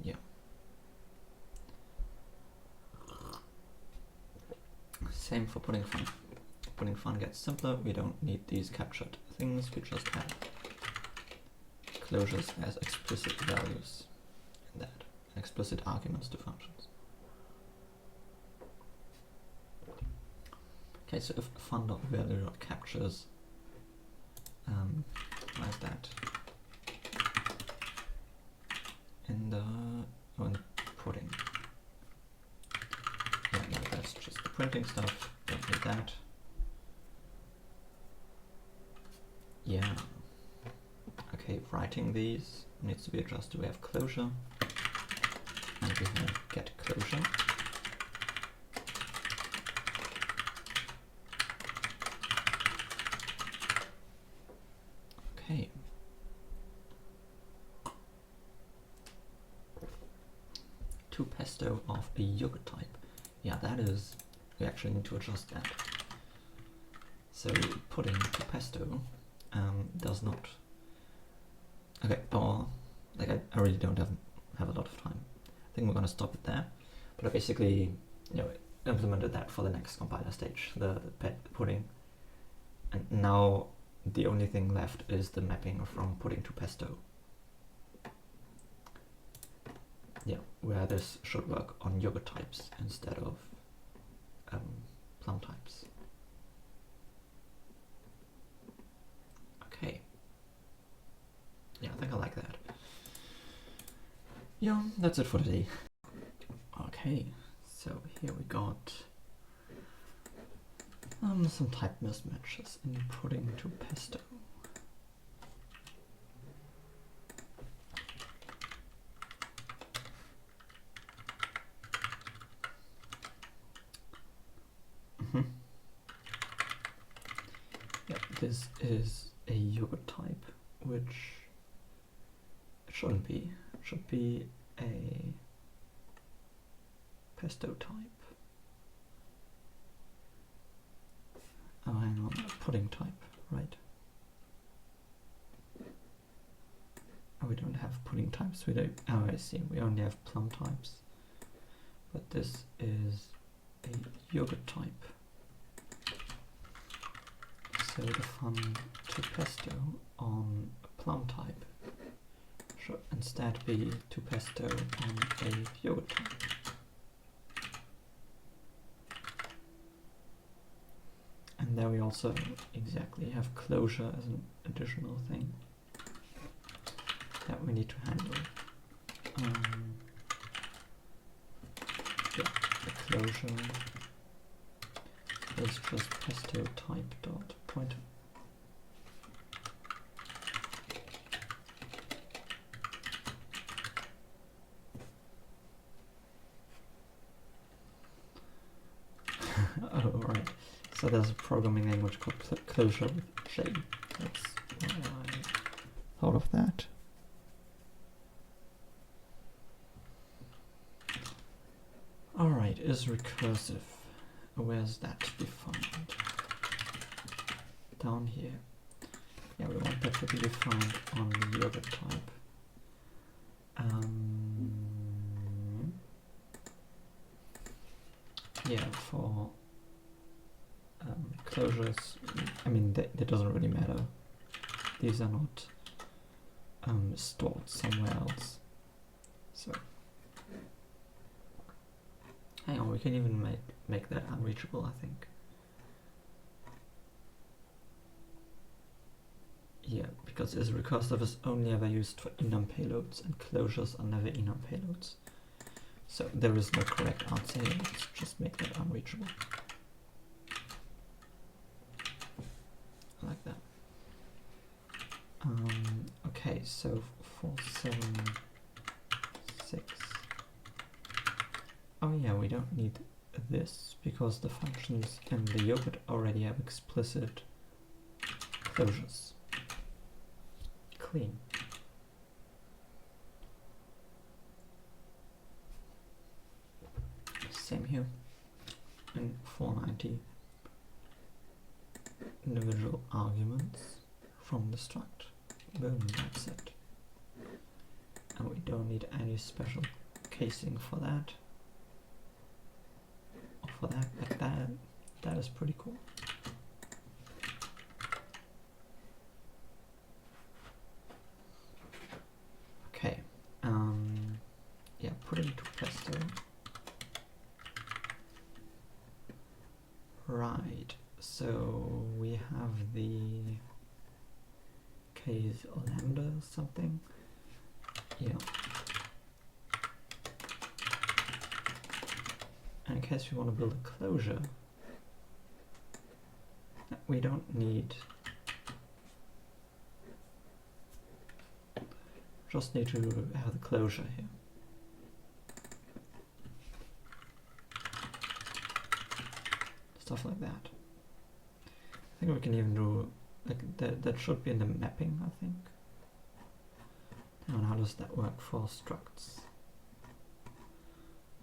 Yeah. Same for pudding fun. Pudding fun gets simpler. We don't need these captured things. We just have closures as explicit values in that, explicit arguments to functions. Okay, so if fun.value captures, where's that? In the pudding. Yeah, no, that's just the printing stuff. Don't need that. Yeah. Okay, writing these needs to be adjusted. We have closure, and we have get closure. Okay. To pesto of a yogurt type. Yeah, that is, we actually need to adjust that. So pudding to pesto does not. Okay, or like I really don't have a lot of time. I think we're gonna stop it there. But I basically, implemented that for the next compiler stage, the pudding. And now the only thing left is the mapping from pudding to pesto. where this should work on yogurt types instead of plum types. Okay. Yeah, I think I like that. Yeah, that's it for today. Okay, so here we got some type mismatches in pudding to pesto. Yeah, this is a yogurt type, which it shouldn't be. It should be a pesto type. Oh, hang on, a pudding type, right? Oh, we don't have pudding types. We don't. Oh, I see. We only have plum types. But this is a yogurt type. So the fun to pesto on a plum type should instead be to pesto on a yogurt type. And there we also exactly have closure as an additional thing that we need to handle. Yeah, the closure is just pesto type dot pointer. Oh, right. So there's a programming language called closure with J. That's why I thought of that. Alright, is recursive. Where's that defined? Down here. Yeah, we want that to be defined on the yogurt type. Yeah, for closures, I mean, that doesn't really matter. These are not stored somewhere else. So, hang on, we can even make that unreachable, I think. Yeah, because is recursive is only ever used for enum payloads, and closures are never enum payloads. So there is no correct answer here. Let's just make that unreachable. I like that. Okay, so 476. Oh yeah, we don't need this because the functions in the yogurt already have explicit closures. Clean. Same here. And 490 individual arguments from the struct. Boom, that's it. And we don't need any special casing for that. Or for that, like that. That is pretty cool. Okay. Yeah, pudding to pesto. Right, so we have the case lambda something. Yeah. And in case we want to build a closure, we don't need, just need to have the closure here. Stuff like that. I think we can even do like that should be in the mapping, I think. And how does that work for structs?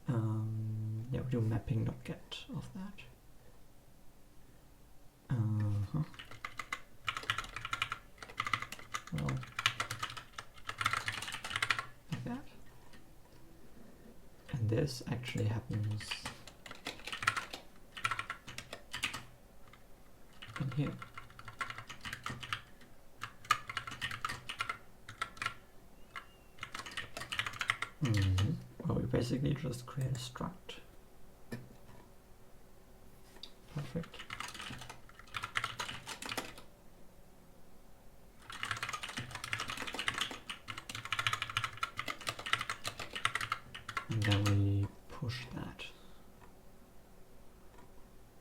Yeah, we do mapping.get of that. Well, like that. And this actually happens in here. Well, we basically just create a struct. Perfect. And then we push that.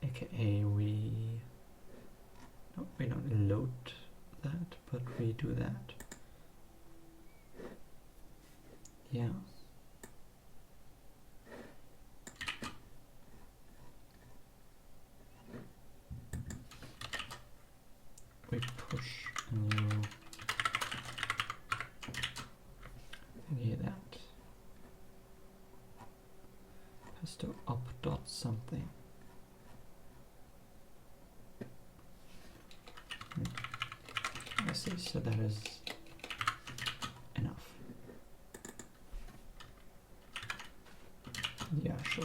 AKA we don't load that, but we do that. Yeah. We push a new thingy that has to up dot something. I see, so that is enough. Yeah, sure.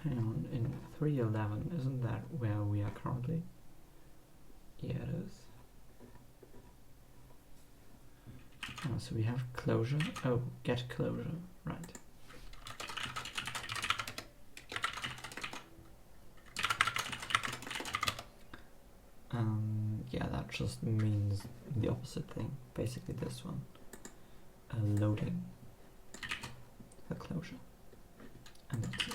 Hang on, in 3.11, isn't that where we are currently? Yeah, it is. Oh, so we have closure. Oh, get closure, right. Yeah, that just means the opposite thing. Basically this one. Loading the closure. And that's it.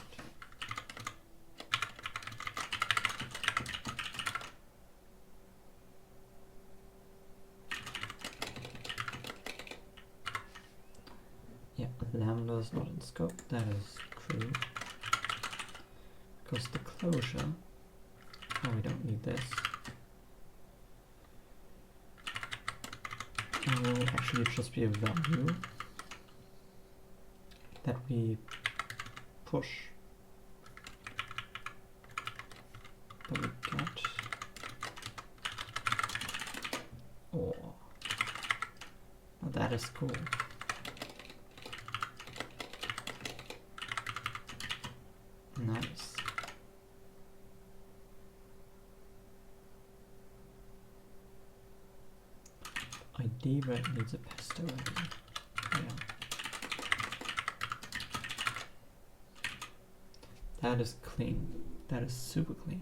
Yeah, lambda is not in scope, that is true. Because the closure, oh, we don't need this. It will actually just be a value that we push, that we get, or oh, that is cool. Nice. ID red needs a pesto ID. Yeah. That is clean. That is super clean.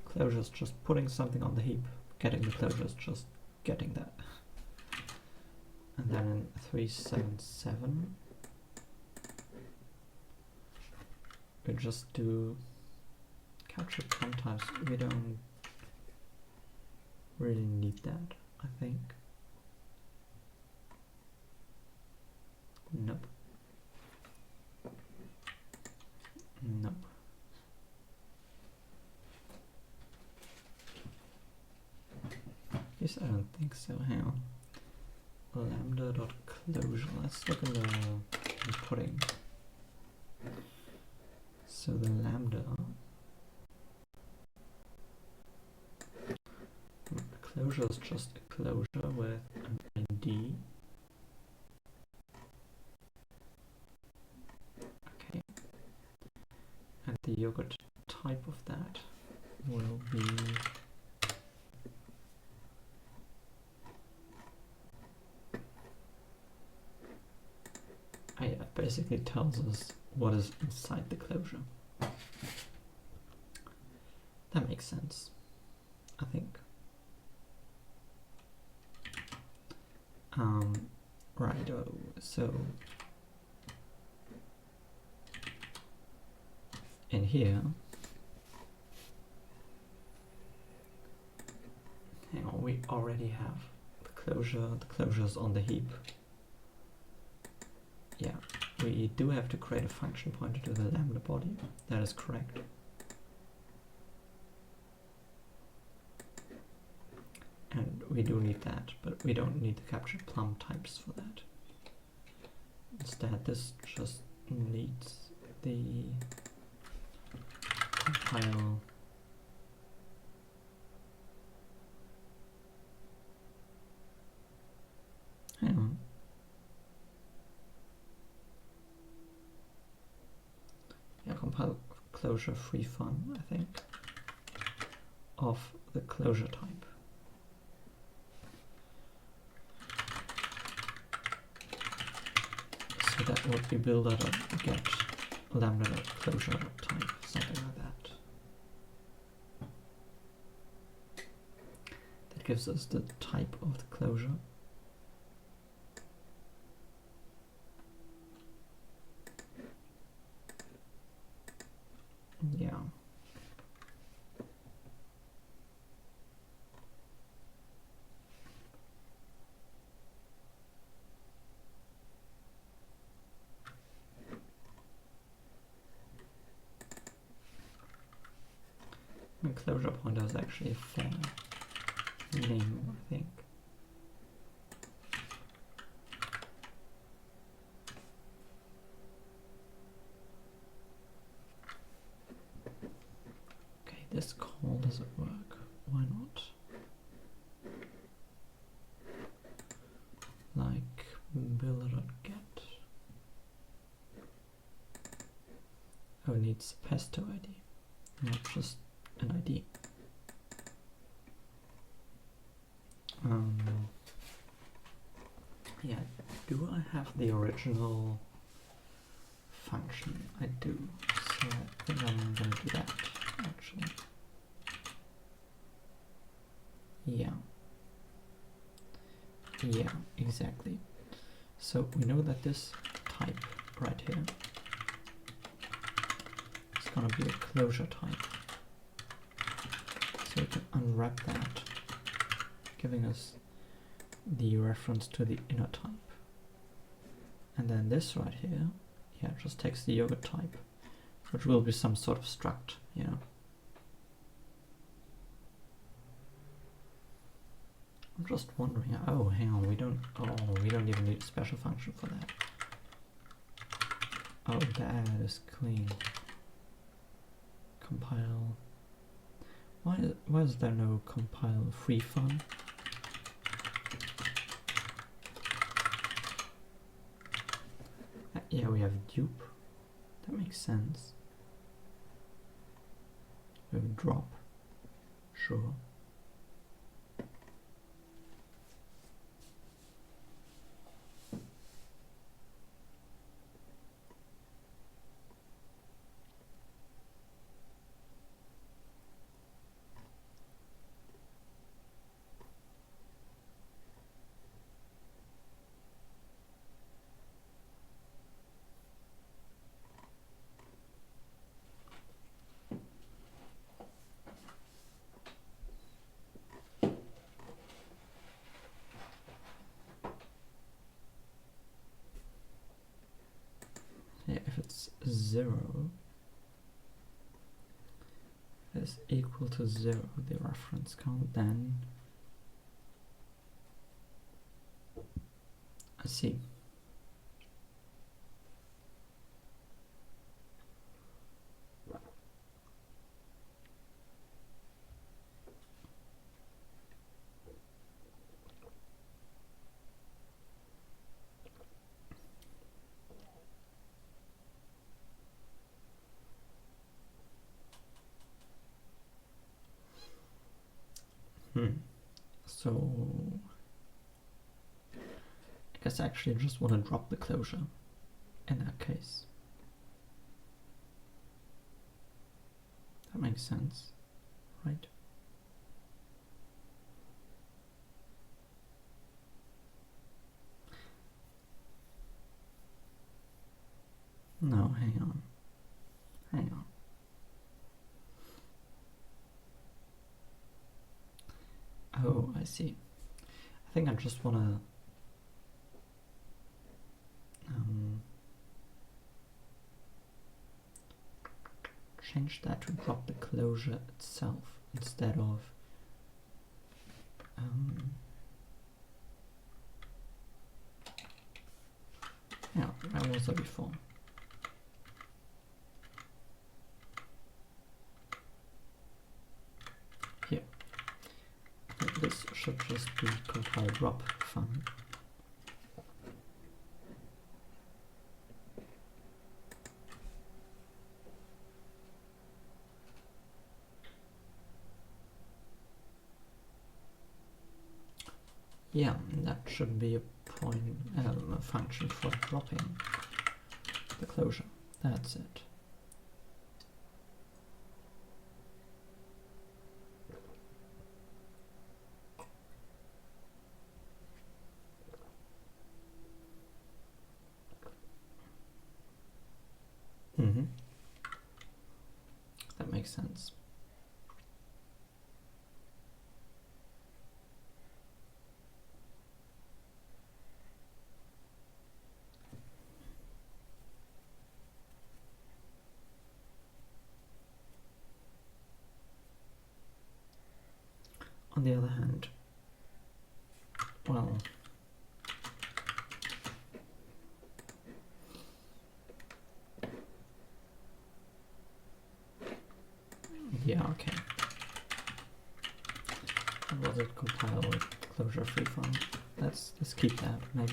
Closure is just putting something on the heap. Getting the closure is just getting that. And then in 377 we just do capture plum types. We don't really need that, I think. Nope. Nope. Yes, I don't think so. Hang on. Lambda.closure. Let's look in the pudding. So the lambda closure is just a closure with an ID. Okay. And the yogurt type of that will be it basically tells us what is inside the closure. That makes sense, I think. Righto, so in here, hang on, we already have the closure is on the heap. Yeah, we do have to create a function pointer to the lambda body, that is correct. And we do need that, but we don't need the captured plum types for that. Instead, this just needs the compile hang on. Yeah, compile closure free fun, I think, of the closure type. So that would be builder.get lambda.closure type, something like that. That gives us the type of the closure. Yeah. And closure pointer is actually a fair name, I think. Okay, this call doesn't work. Why not? Like builder.get. Oh, it needs pesto ID, not just an ID. Yeah, do I have the original function? I do, so I think I'm gonna do that, actually. Yeah. Yeah, exactly. So we know that this type right here is gonna be a closure type. So we can unwrap that, giving us the reference to the inner type. And then this right here, yeah, just takes the yogurt type, which will be some sort of struct, you know. I'm just wondering, oh, hang on, we don't even need a special function for that. Oh, that is clean. Compile. Why is there no compile free fun? Yeah, we have dupe. That makes sense. We have drop. Sure. Yeah, if it's 0 is equal to 0, the reference count, then I see. So I guess I actually just want to drop the closure in that case. That makes sense, right? No, hang on. Hang on. Oh, I see. I think I just want to change that to drop the closure itself instead of yeah, that was there before. Here. This should just be compile drop fun. Yeah, that should be a point, a function for dropping the closure. That's it. Mm-hmm. That makes sense. On the other hand, well, yeah, okay. And was it compile with closure free from? Let's keep that maybe.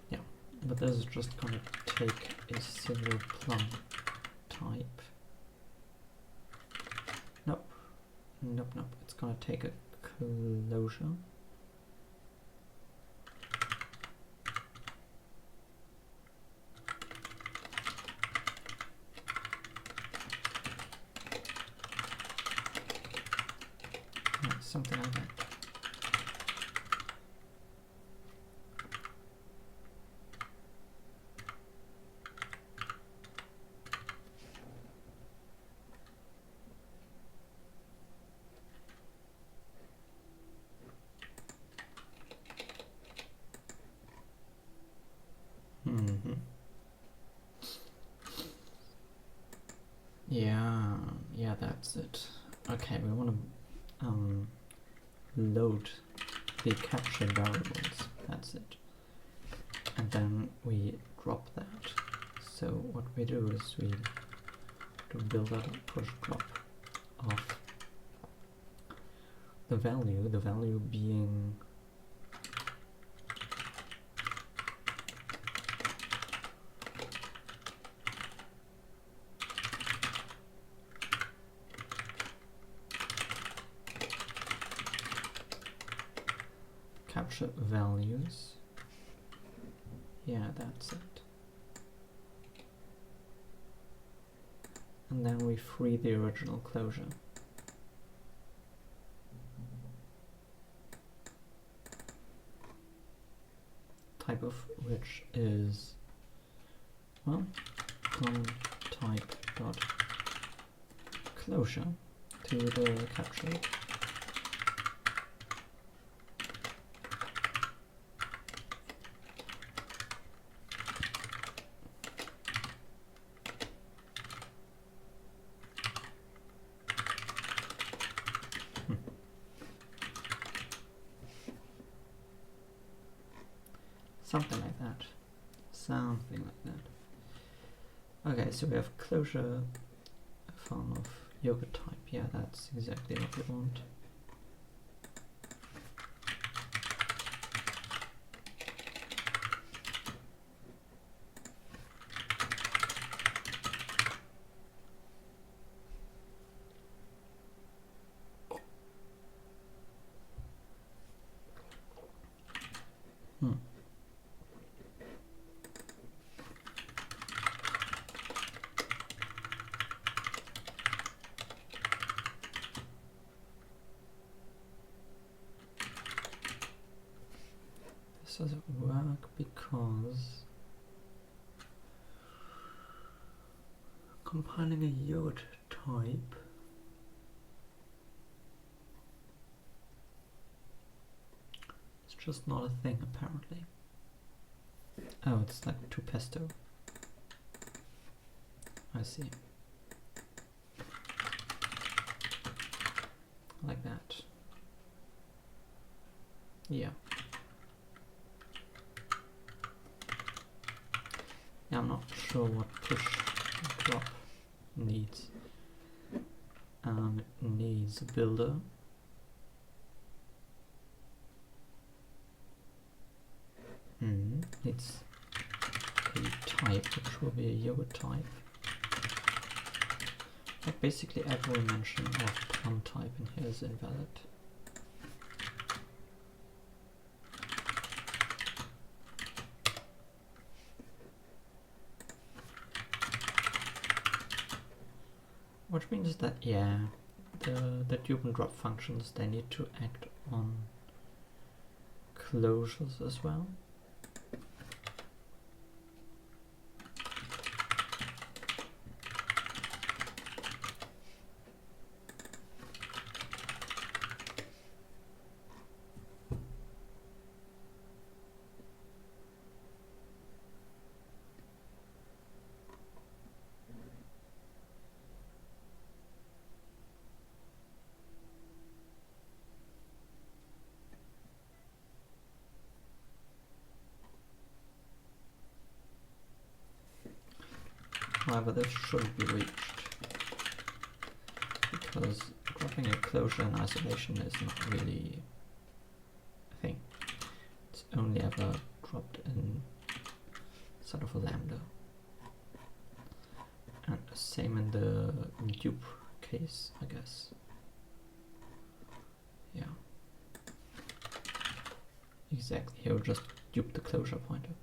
Yeah, but this is just gonna take a single plum type. Nope. Nope, nope. It's gonna take a closure. Yeah, something like that. Mm-hmm. Yeah, that's it. Okay, we want to load the captured variables. That's it. And then we drop that. So what we do is we do build up a push drop of the value being capture values. Yeah, that's it. And then we free the original closure. Type of which is, well, plum type dot closure to the capture. Something like that. Something like that. Okay, so we have closure form of yogurt type. Yeah, that's exactly what we want. This doesn't work because compiling a yogurt type is just not a thing apparently. Oh, it's like to pesto. I see. Like that. Yeah. Yeah, I'm not sure what push drop needs. It needs a builder. Needs a type, which will be a yogurt type. Like basically every mention of plum type in here is invalid. Which means that, yeah, the dupe and drop functions, they need to act on closures as well. However, this shouldn't be reached, because dropping a closure in isolation is not really a thing. It's only ever dropped in sort of a lambda. And same in the dupe case, I guess. Yeah. Exactly, here we just dupe the closure pointer.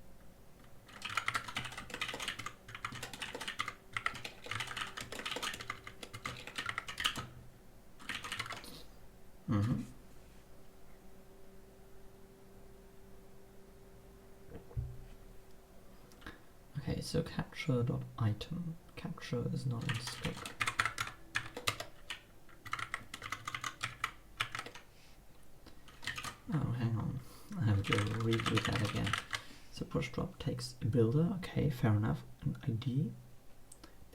Okay, so capture.item. Capture is not in scope. Oh, hang on. I have to redo that again. So push drop takes a builder. Okay, fair enough. An ID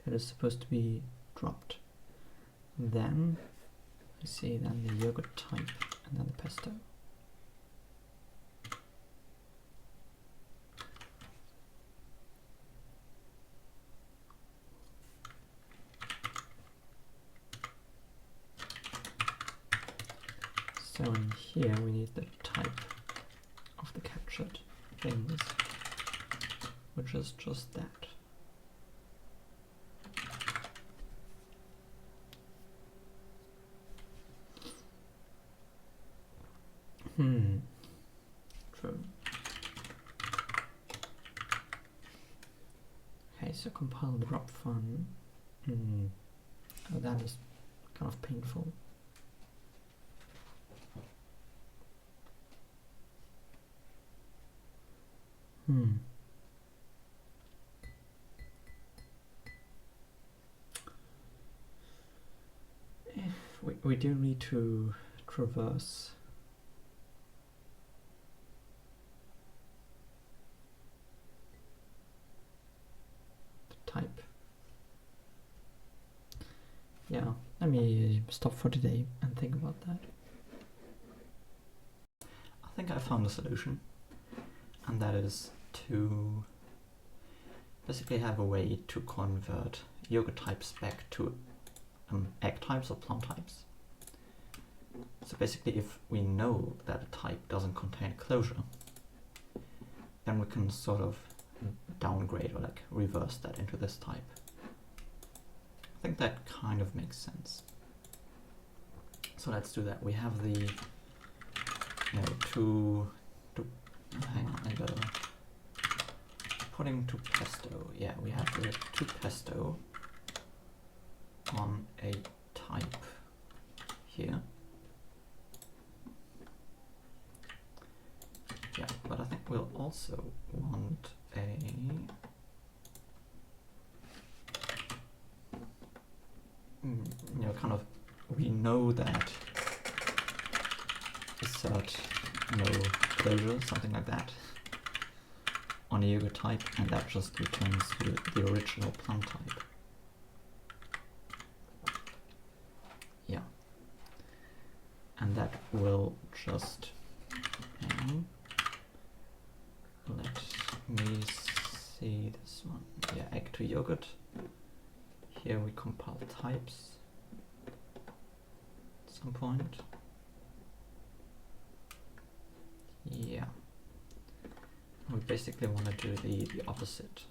that is supposed to be dropped. Then I see then the yogurt type and then the pesto. So in here we need the type of the captured things, which is just that. True. Okay, so compile the drop fun. Oh, that is kind of painful. We do need to traverse the type. Yeah, let me stop for today and think about that. I think I found a solution, and that is to basically have a way to convert yogurt types back to egg types or plum types. So basically, if we know that a type doesn't contain closure, then we can sort of downgrade or like reverse that into this type. I think that kind of makes sense. So let's do that. We have the hang on, and putting to pesto. Yeah, we have the to pesto on a type here. Yeah, but I think we'll also want a kind of, we know that assert no closure, something like that, on a yogurt type, and that just returns the original plum type. Yeah. And that will just, let me see this one. Yeah, egg to yogurt. Here we compile types at some point. Yeah. We basically want to do the opposite.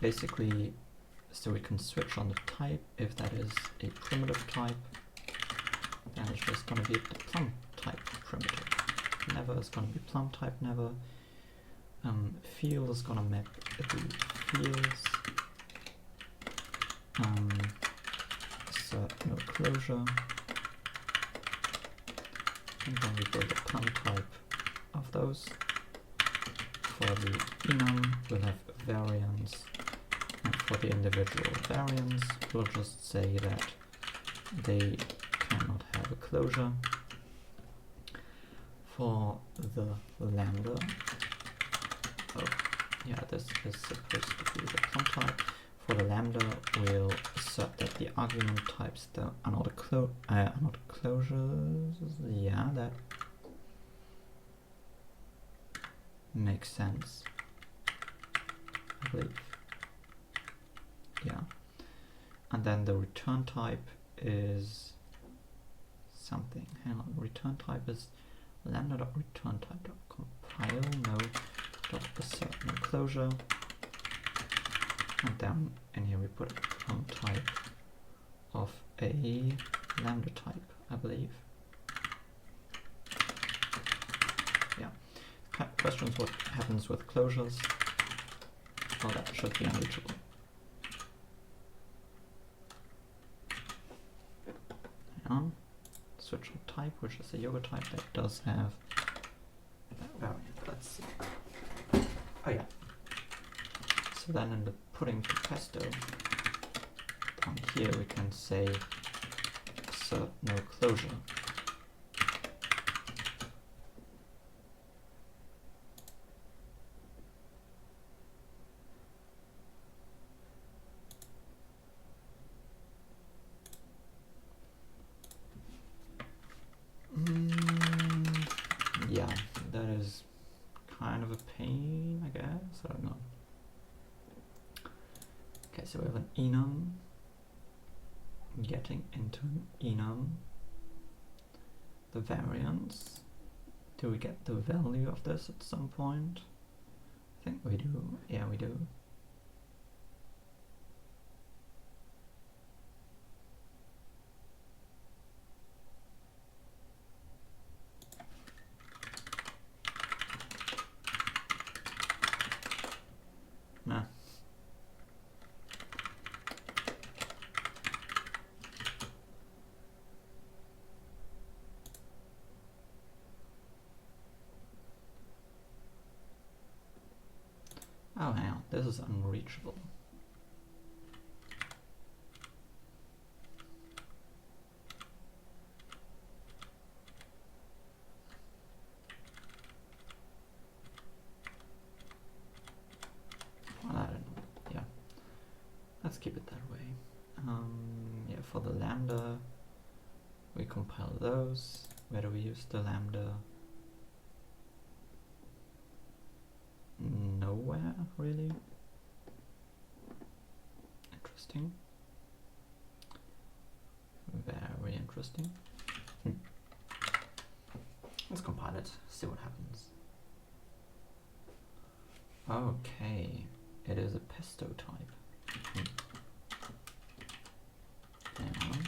basically, so we can switch on the type. If that is a primitive type, then it's just going to be the plum type primitive. Never is going to be plum type never. Field is going to map the fields. Assert no closure. And then we build a plum type of those. For the enum, we'll have variance. And for the individual variants, we'll just say that they cannot have a closure. For the lambda, oh yeah, this is supposed to be the plum type. For the lambda, we'll assert that the argument types are not closures. Yeah, that makes sense, I believe. Yeah, and then the return type is something. Hang on, return type is lambda.return type.compile no dot assert no closure, and then in here we put a plum type of a lambda type, I believe. Yeah. Questions: what happens with closures? Well, that should be unreachable. Switch on type, which is a yoga type that does have that variant. Let's see. Oh yeah. So then in the putting to pesto, down here we can say assert no closure. Yeah, that is kind of a pain, I guess. I don't know. Okay, so we have an enum getting into an enum. The variance. Do we get the value of this at some point? I think we do. Yeah, we do. Nah. Oh, hang on. This is unreachable. Well, I don't know. Yeah. Let's keep it that way. Yeah, for the lambda, we compile those. Where do we use the lambda? Nowhere, really. Interesting. Very interesting. Let's compile it, see what happens. Okay, it is a pesto type. Hang on.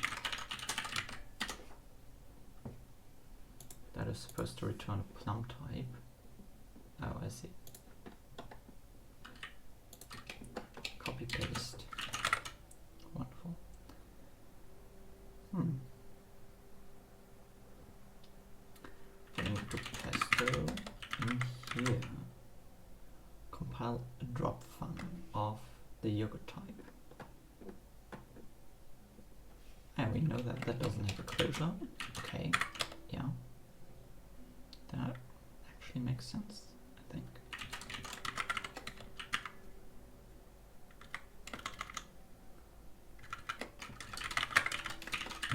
That is supposed to return a plum type. Oh, I see. Copy paste. Wonderful. Getting to pesto in here. Compile a drop fun of the yogurt type. And we know that that doesn't have a closure. Okay, yeah. That actually makes sense, I think.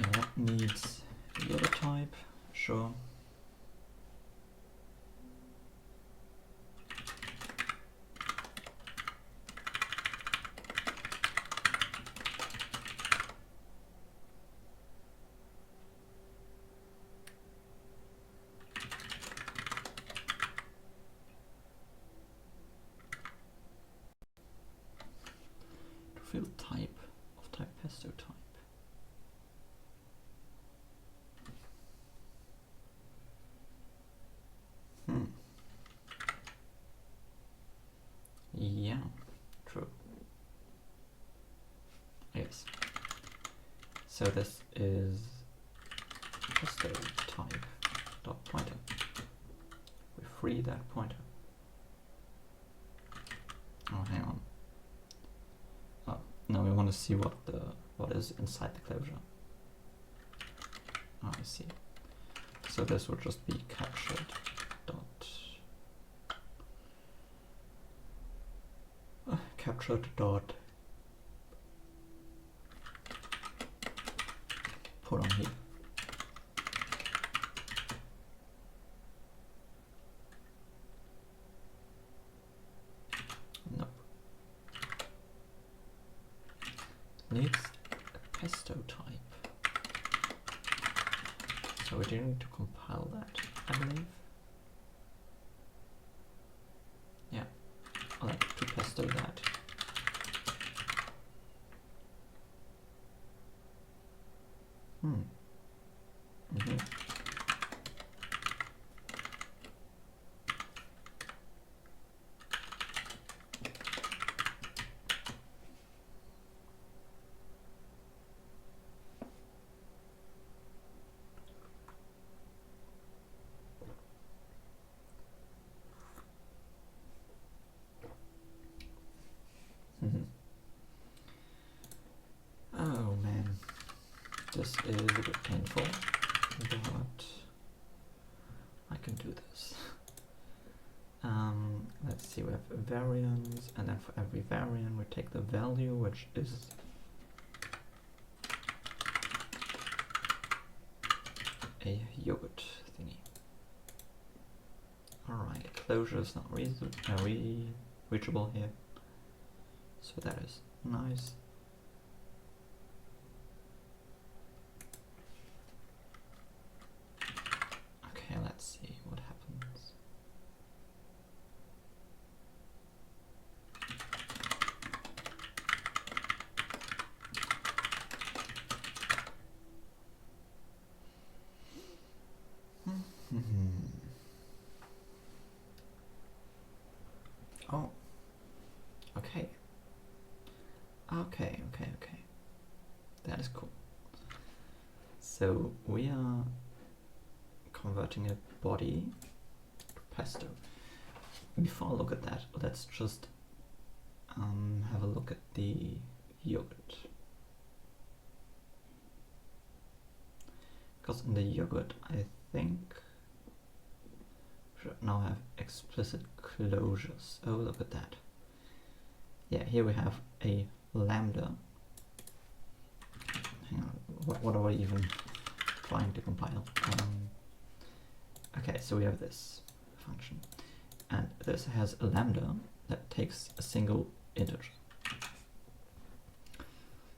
Yeah, that needs the other type, sure. field type of type pesto type. Yeah, true. Yes. So this is pesto type dot pointer. We free that pointer. Oh, hang on. Oh, no, we want to see what is inside the closure. Oh, I see. So this would just be captured dot put on heap. Nope. Needs a pesto type. So we do need to compile that, I believe. Yeah, I'll have to pesto that. Oh man, this is a bit painful, but I can do this. Let's see, we have variance, and then for every variant we take the value, which is a yogurt thingy. Alright, closure is not reachable here, so that is nice. Okay, let's see what happens. Oh, okay. Okay. That is cool. So we are converting a body to pesto. Before I look at that, let's just have a look at the yogurt. Because in the yogurt, I think should now have explicit closures. Oh, look at that. Yeah, here we have a lambda. Hang on, what are we even trying to compile? Okay, so we have this function, and this has a lambda that takes a single integer.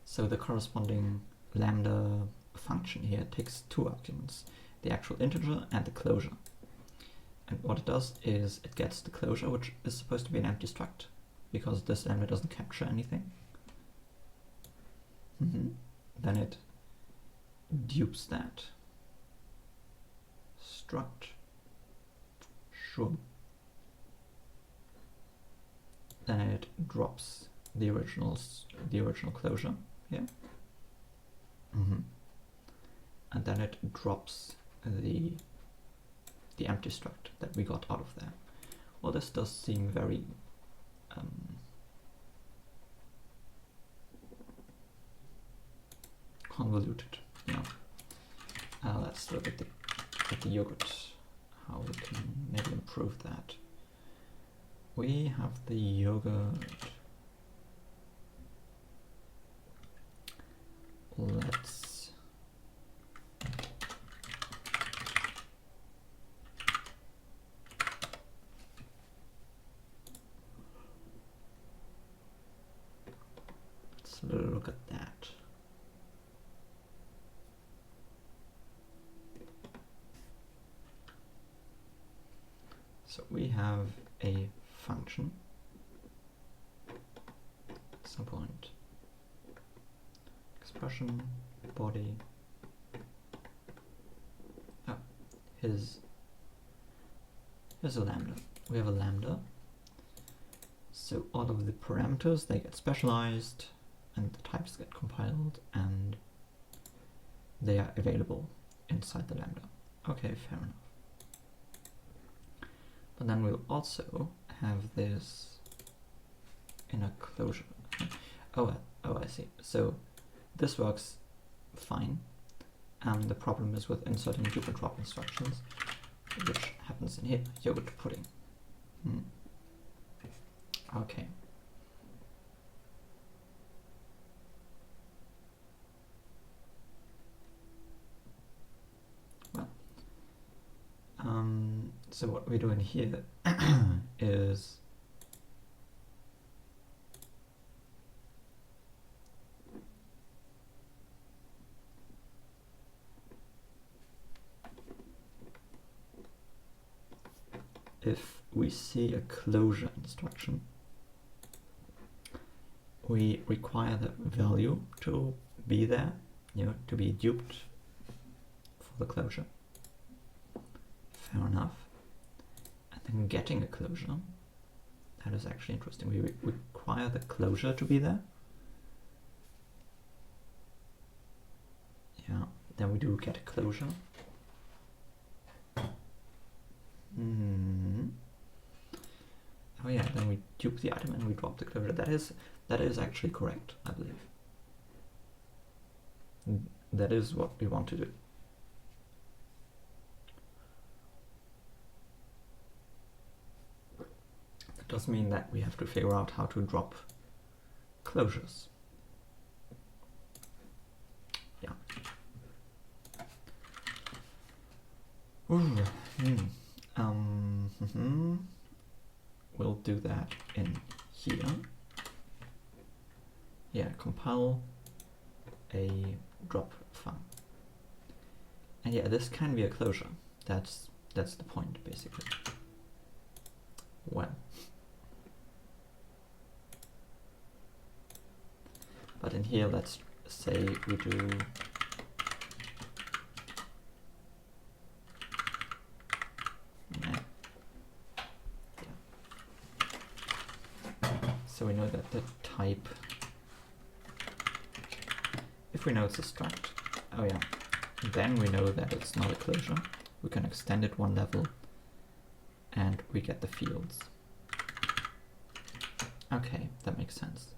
So the corresponding lambda function here takes two arguments, the actual integer and the closure. And what it does is it gets the closure, which is supposed to be an empty struct, because this lambda doesn't capture anything. Then it dupes that struct. Sure. Then it drops the original closure here. And then it drops the empty struct that we got out of there. Well, this does seem very convoluted. Let's look at the yogurt, how we can maybe improve that. We have the yogurt. Let's look at that. So we have a function, some point expression body. Oh, here's a lambda. We have a lambda. So all of the parameters, they get specialized and the types get compiled and they are available inside the lambda. Okay, fair enough. But then we'll also have this in a closure. Oh, I see. So this works fine. The problem is with inserting dupe and drop instructions, which happens in here. Yogurt pudding. Okay. Well, so what we're doing here is if we see a closure instruction, we require the value to be there, to be duped for the closure. Fair enough. And then getting a closure, that is actually interesting. We require the closure to be there. Yeah, then we do get a closure. Oh yeah, then we dupe the item and we drop the closure. That is actually correct, I believe. That is what we want to do. That does mean that we have to figure out how to drop closures. Yeah. We'll do that in here. Yeah, compile a drop fun. And yeah, this can be a closure. That's the point, basically. Well. But in here, let's say we do so we know that the type, if we know it's a struct, oh yeah, then we know that it's not a closure. We can extend it one level and we get the fields. Okay, that makes sense.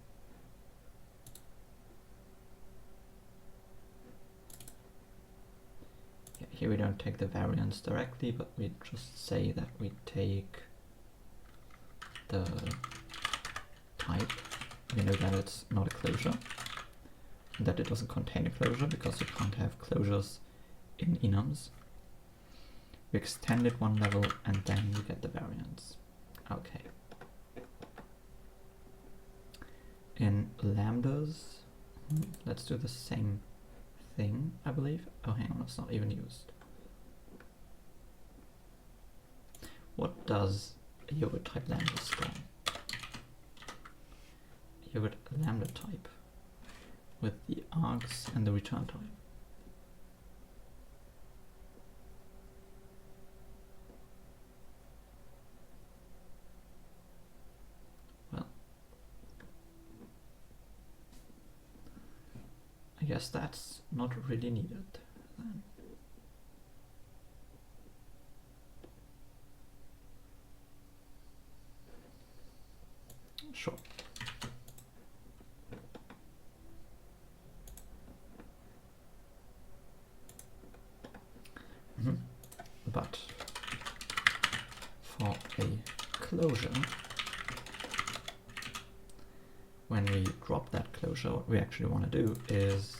Yeah, here we don't take the variance directly, but we just say that we take the type. We know that it's not a closure, and that it doesn't contain a closure because you can't have closures in enums. We extend it one level and then we get the variance. Okay. In lambdas, let's do the same thing, I believe. Oh, hang on, it's not even used. What does a yogurt type lambda store? Yogurt lambda type with the args and the return type. Well, I guess that's not really needed then. Sure. But for a closure, when we drop that closure, what we actually want to do is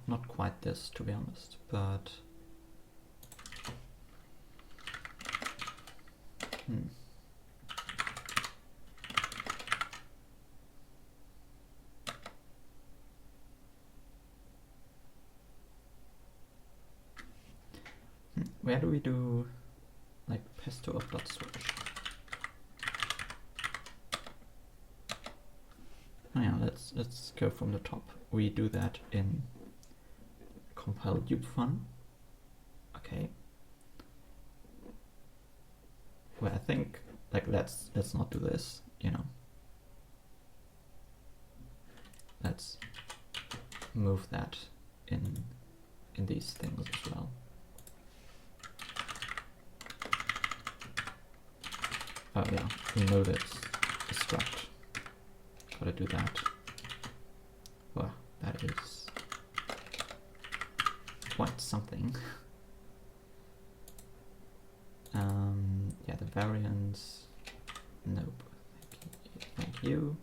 not quite this, to be honest, but where do we do like pesto or dot switch? let's go from the top. We do that in compile dupe fun. Okay. Well, I think like let's not do this, you know. Let's move that in these things as well. Oh yeah, we know that's a struct. Gotta do that. Well, that is quite something. Yeah, the variance. Nope. Thank you.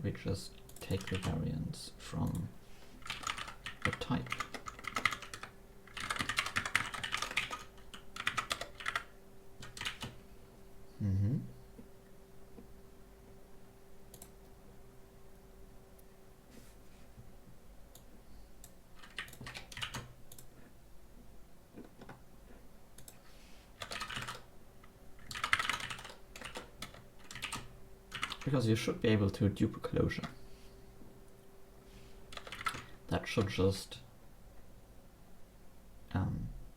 We just take the variance from the type. Because you should be able to dupe a closure. That should just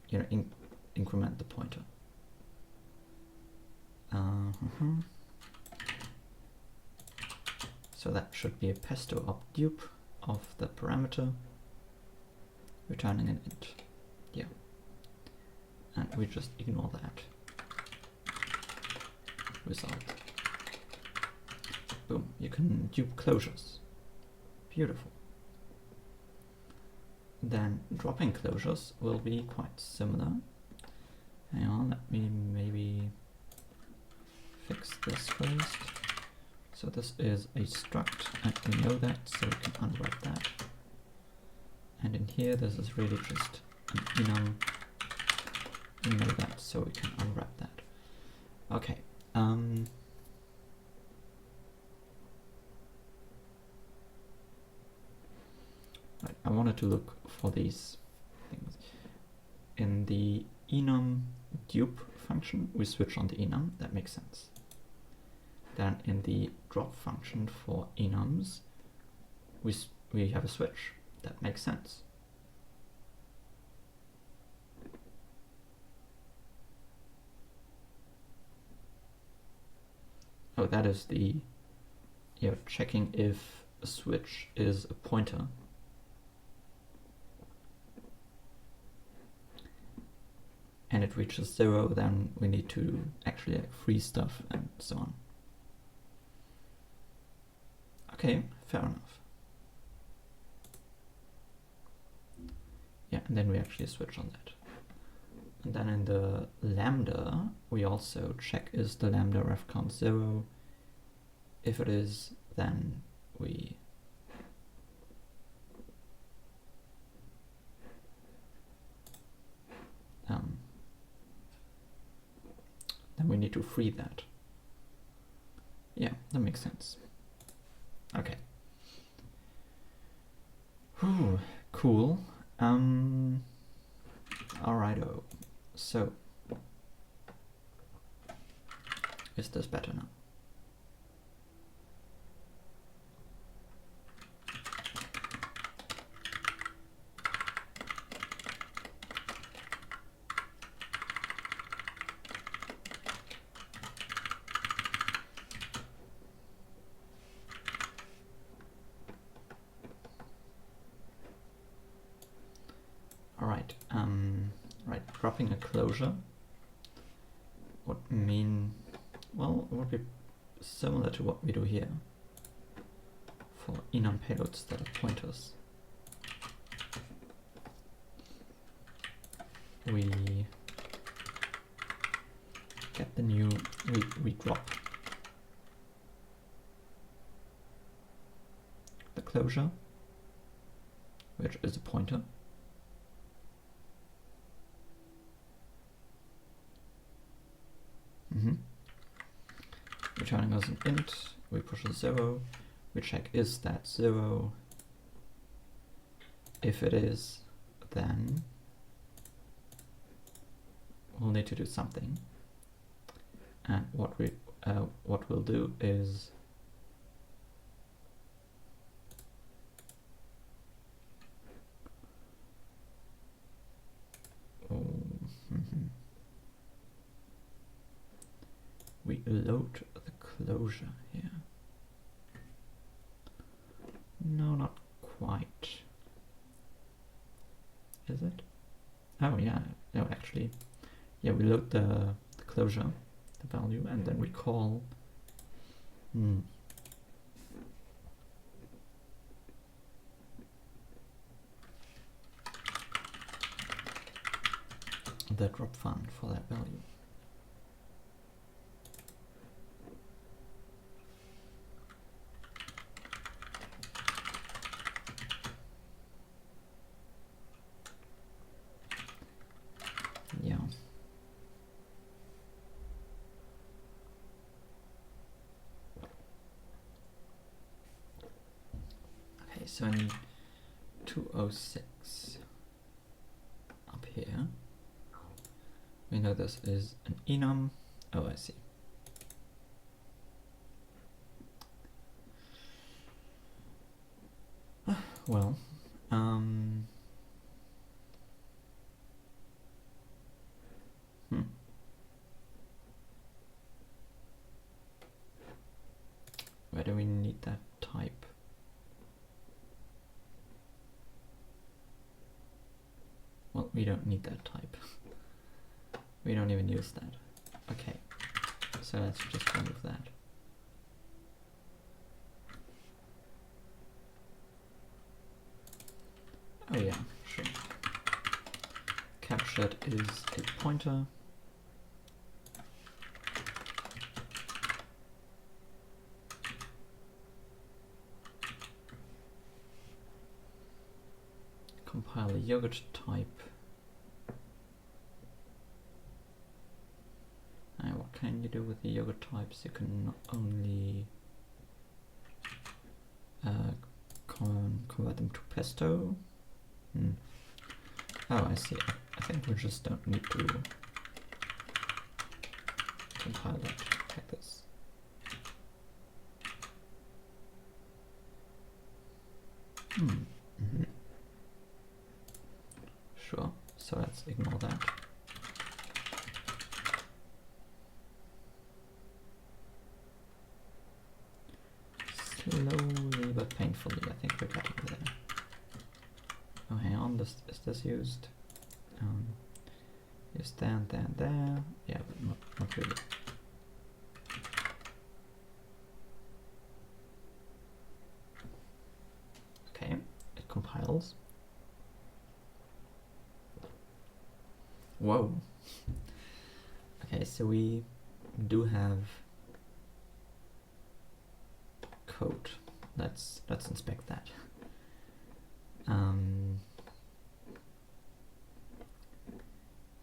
you know, increment the pointer. So that should be a pesto op dupe of the parameter, returning an int. Yeah. And we just ignore that result. Boom, you can dupe closures. Beautiful. Then dropping closures will be quite similar. Hang on, let me maybe fix this first. So this is a struct, and we know that, so we can unwrap that. And in here, this is really just an enum. We know that, so we can unwrap that. Okay. Right, I wanted to look for these things. In the enum dupe function, we switch on the enum. That makes sense. Then in the drop function for enums, we have a switch. That makes sense. Oh, that is the, yeah, checking if a switch is a pointer. And it reaches 0, then we need to actually like freeze stuff and so on. Okay, fair enough. Yeah, and then we actually switch on that. And then in the lambda, we also check is the lambda ref count 0. If it is, then we need to free that. Yeah, that makes sense. Okay. Whew, cool. Alrighto. So, is this better now? Alright, right, dropping a closure would mean, well, it would be similar to what we do here for enum payloads that are pointers. We get the new, we drop the closure, which is a pointer. Returning us an int, we push a 0, we check is that 0. If it is, then we'll need to do something. And what we'll do is we load the closure here. No, not quite. Is it? Oh yeah, no actually. Yeah, we load the closure, the value, and then we call the drop fun for that value. Yeah. Okay, so I need 206 up here. We know this is an enum. Oh, I see. Well, where do we need that type? Well, we don't need that type. We don't even use that. Okay, so let's just remove that. Oh yeah, sure. Captured is a pointer. Compile a yogurt type. And what can you do with the yogurt types? You can not only convert them to pesto. Oh, I see. I think we just don't need to compile that like this. Sure, so let's ignore that. Slowly but painfully, I think we're getting there. Oh, hang on, is this used? Is there and there and there? Yeah, but not really. Okay, it compiles. Whoa. Okay, so we do have code. Let's inspect that.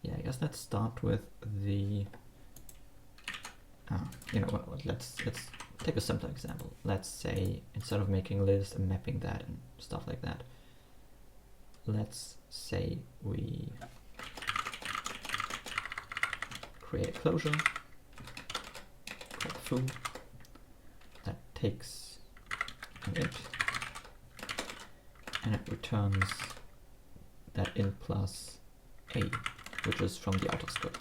Yeah, I guess let's start with the. You know what? Let's take a simpler example. Let's say instead of making a list and mapping that and stuff like that, let's say we create a closure called foo that takes an int and it returns that int plus a, which is from the outer scope.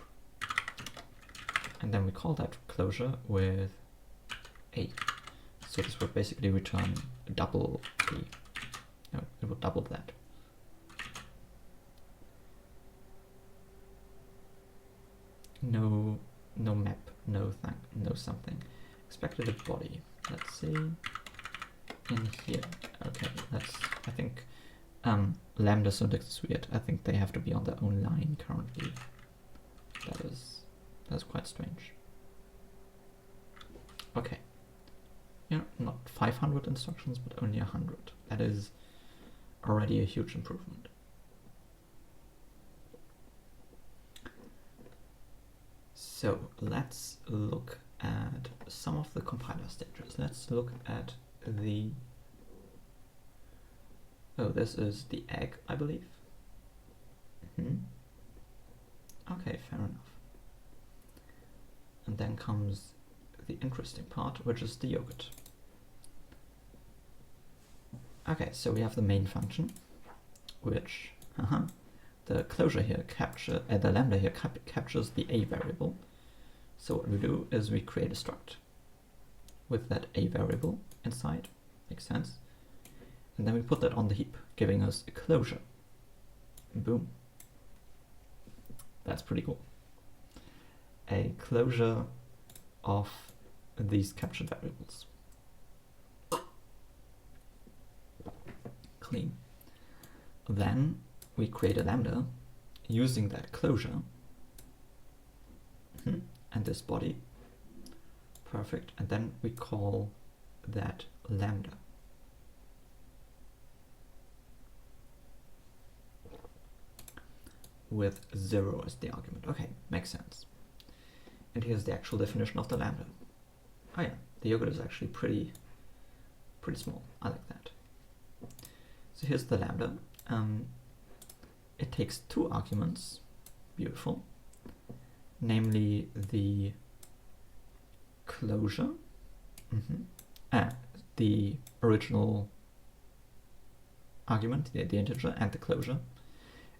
And then we call that closure with a. So this would basically return double a. No, it would double that. No map, no something. Expected a body. Let's see. In here. Okay, I think lambda syntax is weird. I think they have to be on their own line currently. That's quite strange. Okay. Yeah, not 500 instructions, but only 100. That is already a huge improvement. So let's look at some of the compiler stages. Let's look at the. Oh, this is the egg, I believe. Okay, fair enough. And then comes the interesting part, which is the yogurt. Okay, so we have the main function, which the closure here the lambda here captures the a variable. So what we do is we create a struct with that a variable inside, makes sense, and then we put that on the heap, giving us a closure. Boom. That's pretty cool. A closure of these captured variables. Clean. Then we create a lambda using that closure and this body. Perfect. And then we call that lambda. With 0 as the argument. Okay, makes sense. And here's the actual definition of the lambda. Oh yeah, the yogurt is actually pretty small. I like that. So here's the lambda. It takes 2 arguments. Beautiful. Namely the closure, the original argument, the integer, and the closure.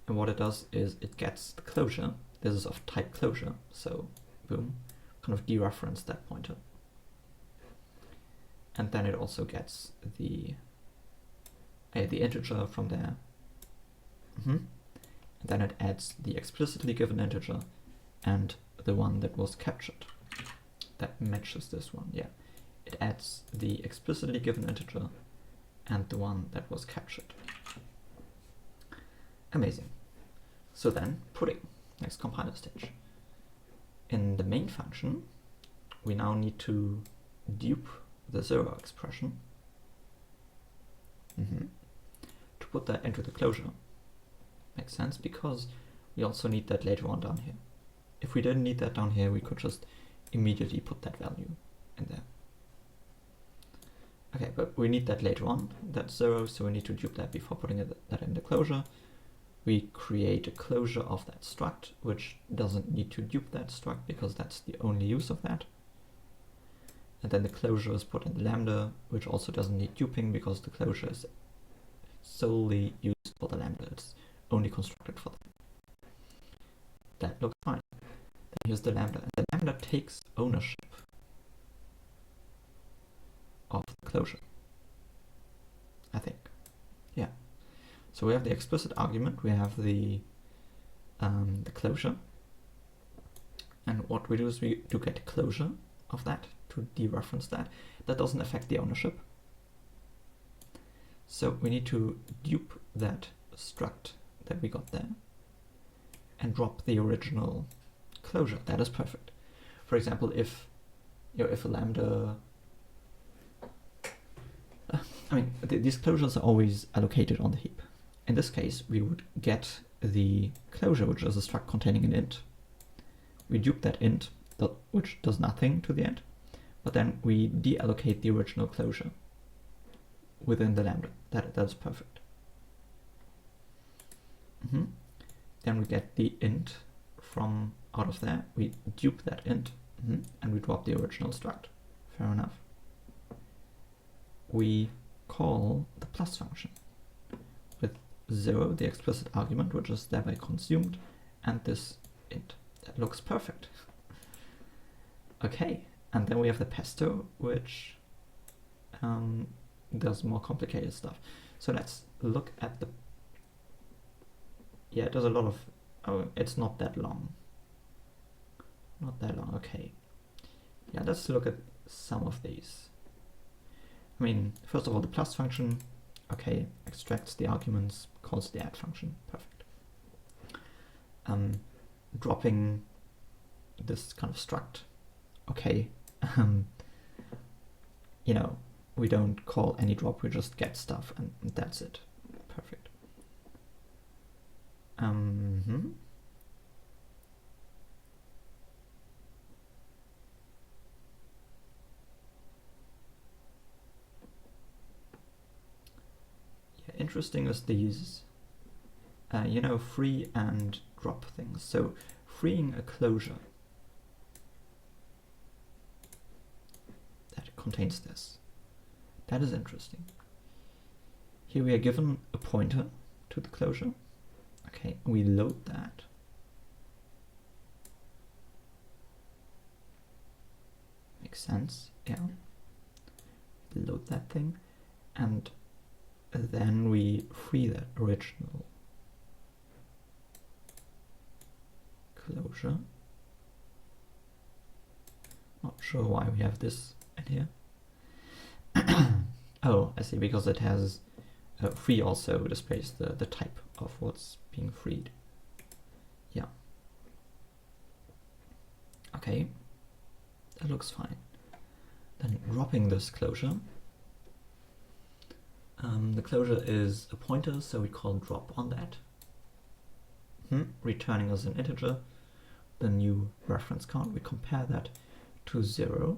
And what it does is it gets the closure. This is of type closure, so boom, kind of dereference that pointer. And then it also gets the integer from there. And then it adds the explicitly given integer and the one that was captured. That matches this one, yeah. It adds the explicitly given integer and the one that was captured. Amazing. So then, pudding, next compiler stage. In the main function, we now need to dupe the 0 expression to put that into the closure. Makes sense, because we also need that later on down here. If we didn't need that down here, we could just immediately put that value in there. Okay, but we need that later on, that's 0, so we need to dupe that before putting that in the closure. We create a closure of that struct, which doesn't need to dupe that struct because that's the only use of that. And then the closure is put in the lambda, which also doesn't need duping because the closure is solely used for the lambda. It's only constructed for that. That looks fine. Then here's the lambda. And the lambda takes ownership of the closure, I think. Yeah. So we have the explicit argument, we have the closure, and what we do is we do get a closure of that to dereference that. That doesn't affect the ownership. So we need to dupe that struct that we got there and drop the original closure. That is perfect. For example, if a lambda, these closures are always allocated on the heap. In this case, we would get the closure, which is a struct containing an int. We dupe that int, which does nothing to the end, but then we deallocate the original closure within the lambda. That's perfect. Then we get the int from out of there. We dupe that int, and we drop the original struct. Fair enough. We call the plus function with 0, the explicit argument, which is thereby consumed, and this int. That looks perfect. Okay, and then we have the pesto, which does more complicated stuff. So let's look at the... Yeah, it does a lot of... Oh, it's not that long. Not that long, okay. Yeah, let's look at some of these. I mean, first of all, the plus function, okay, extracts the arguments, calls the add function, perfect. Dropping this kind of struct, okay. You know, we don't call any drop, we just get stuff, and that's it. Perfect. Interesting is these, free and drop things. So freeing a closure that contains this. That is interesting. Here we are given a pointer to the closure. Okay, we load that. Makes sense, yeah. Load that thing, and then we free that original closure. Not sure why we have this in here. Oh, I see, because it has free also displays the type of what's being freed. Yeah. Okay, that looks fine. Then dropping this closure. The closure is a pointer, so we call drop on that. Returning as an integer the new reference count. We compare that to 0.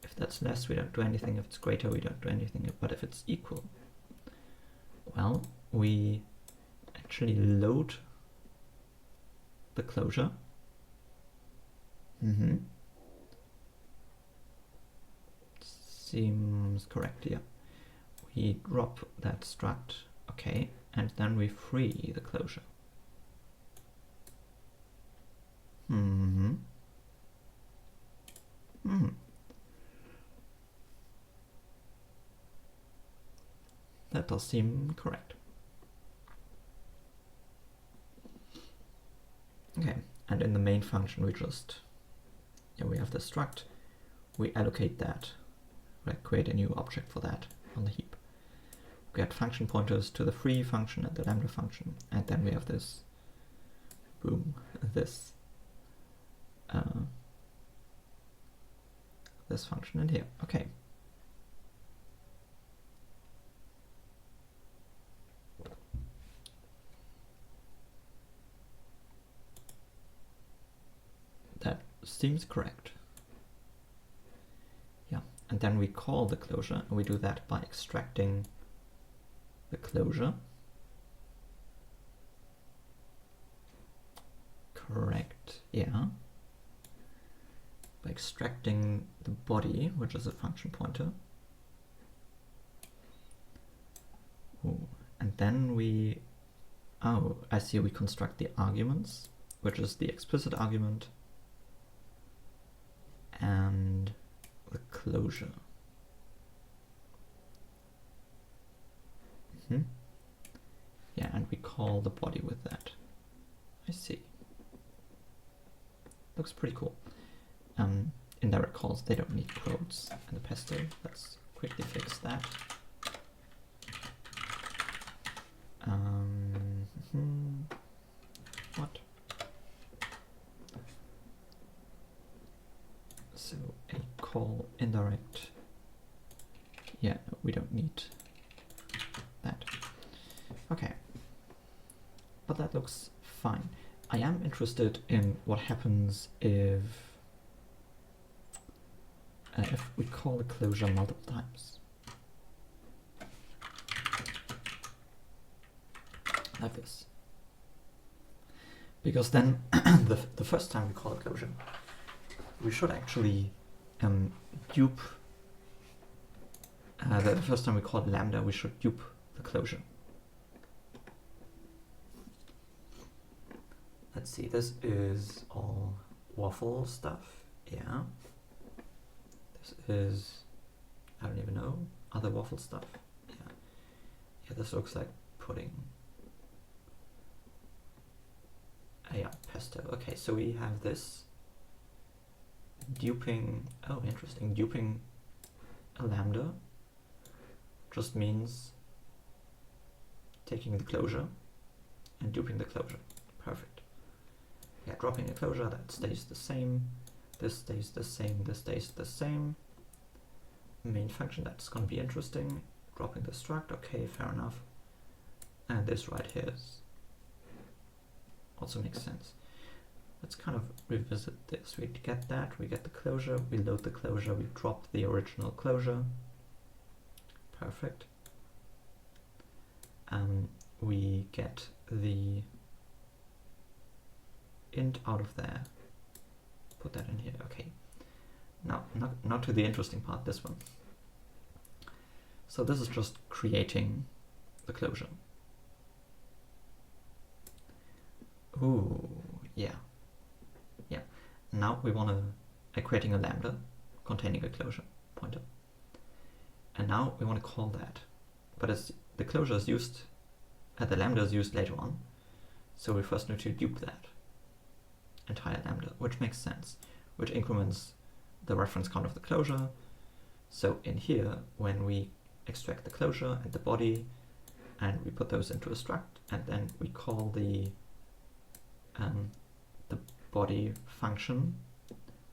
If that's less, we don't do anything. If it's greater, we don't do anything. But if it's equal, well, we actually load the closure. Seems correct, yeah. We drop that struct, okay, and then we free the closure. That does seem correct. Okay, and in the main function we just, we have the struct, we allocate that, we create a new object for that on the heap. We get function pointers to the free function and the lambda function, and then we have this, boom, this function in here. Okay. That seems correct. Yeah, and then we call the closure, and we do that by extracting the closure. Correct, yeah. By extracting the body, which is a function pointer. Ooh. And then we, I see, we construct the arguments, which is the explicit argument and the closure. Yeah, and we call the body with that. I see. Looks pretty cool. Indirect calls, they don't need quotes in the pesto. Let's quickly fix that. What? So a call indirect. Yeah, no, we don't need that. Okay. But that looks fine. I am interested in what happens if we call the closure multiple times. Like this. Because then the first time we call a closure, we should actually dupe, the first time we call lambda, we should dupe the closure. Let's see, this is all waffle stuff, yeah. This is, I don't even know, other waffle stuff, yeah. Yeah, this looks like pudding. Yeah, pesto. Okay, so we have this duping, oh interesting, duping a lambda just means taking the closure and duping the closure. Perfect. Yeah, dropping a closure, that stays the same, this stays the same, this stays the same. Main function, that's going to be interesting. Dropping the struct, okay, fair enough. And this right here is also makes sense. Let's kind of revisit this. We get that, we get the closure, we load the closure, we drop the original closure. Perfect. We get the int out of there. Put that in here, okay. Now, not to the interesting part, this one. So this is just creating the closure. Ooh, yeah. Yeah. Now we want to creating a lambda, containing a closure pointer. And now we want to call that, but as the closure is used, the lambda is used later on, so we first need to dupe that entire lambda, which makes sense, which increments the reference count of the closure. So in here, when we extract the closure and the body, and we put those into a struct, and then we call the body function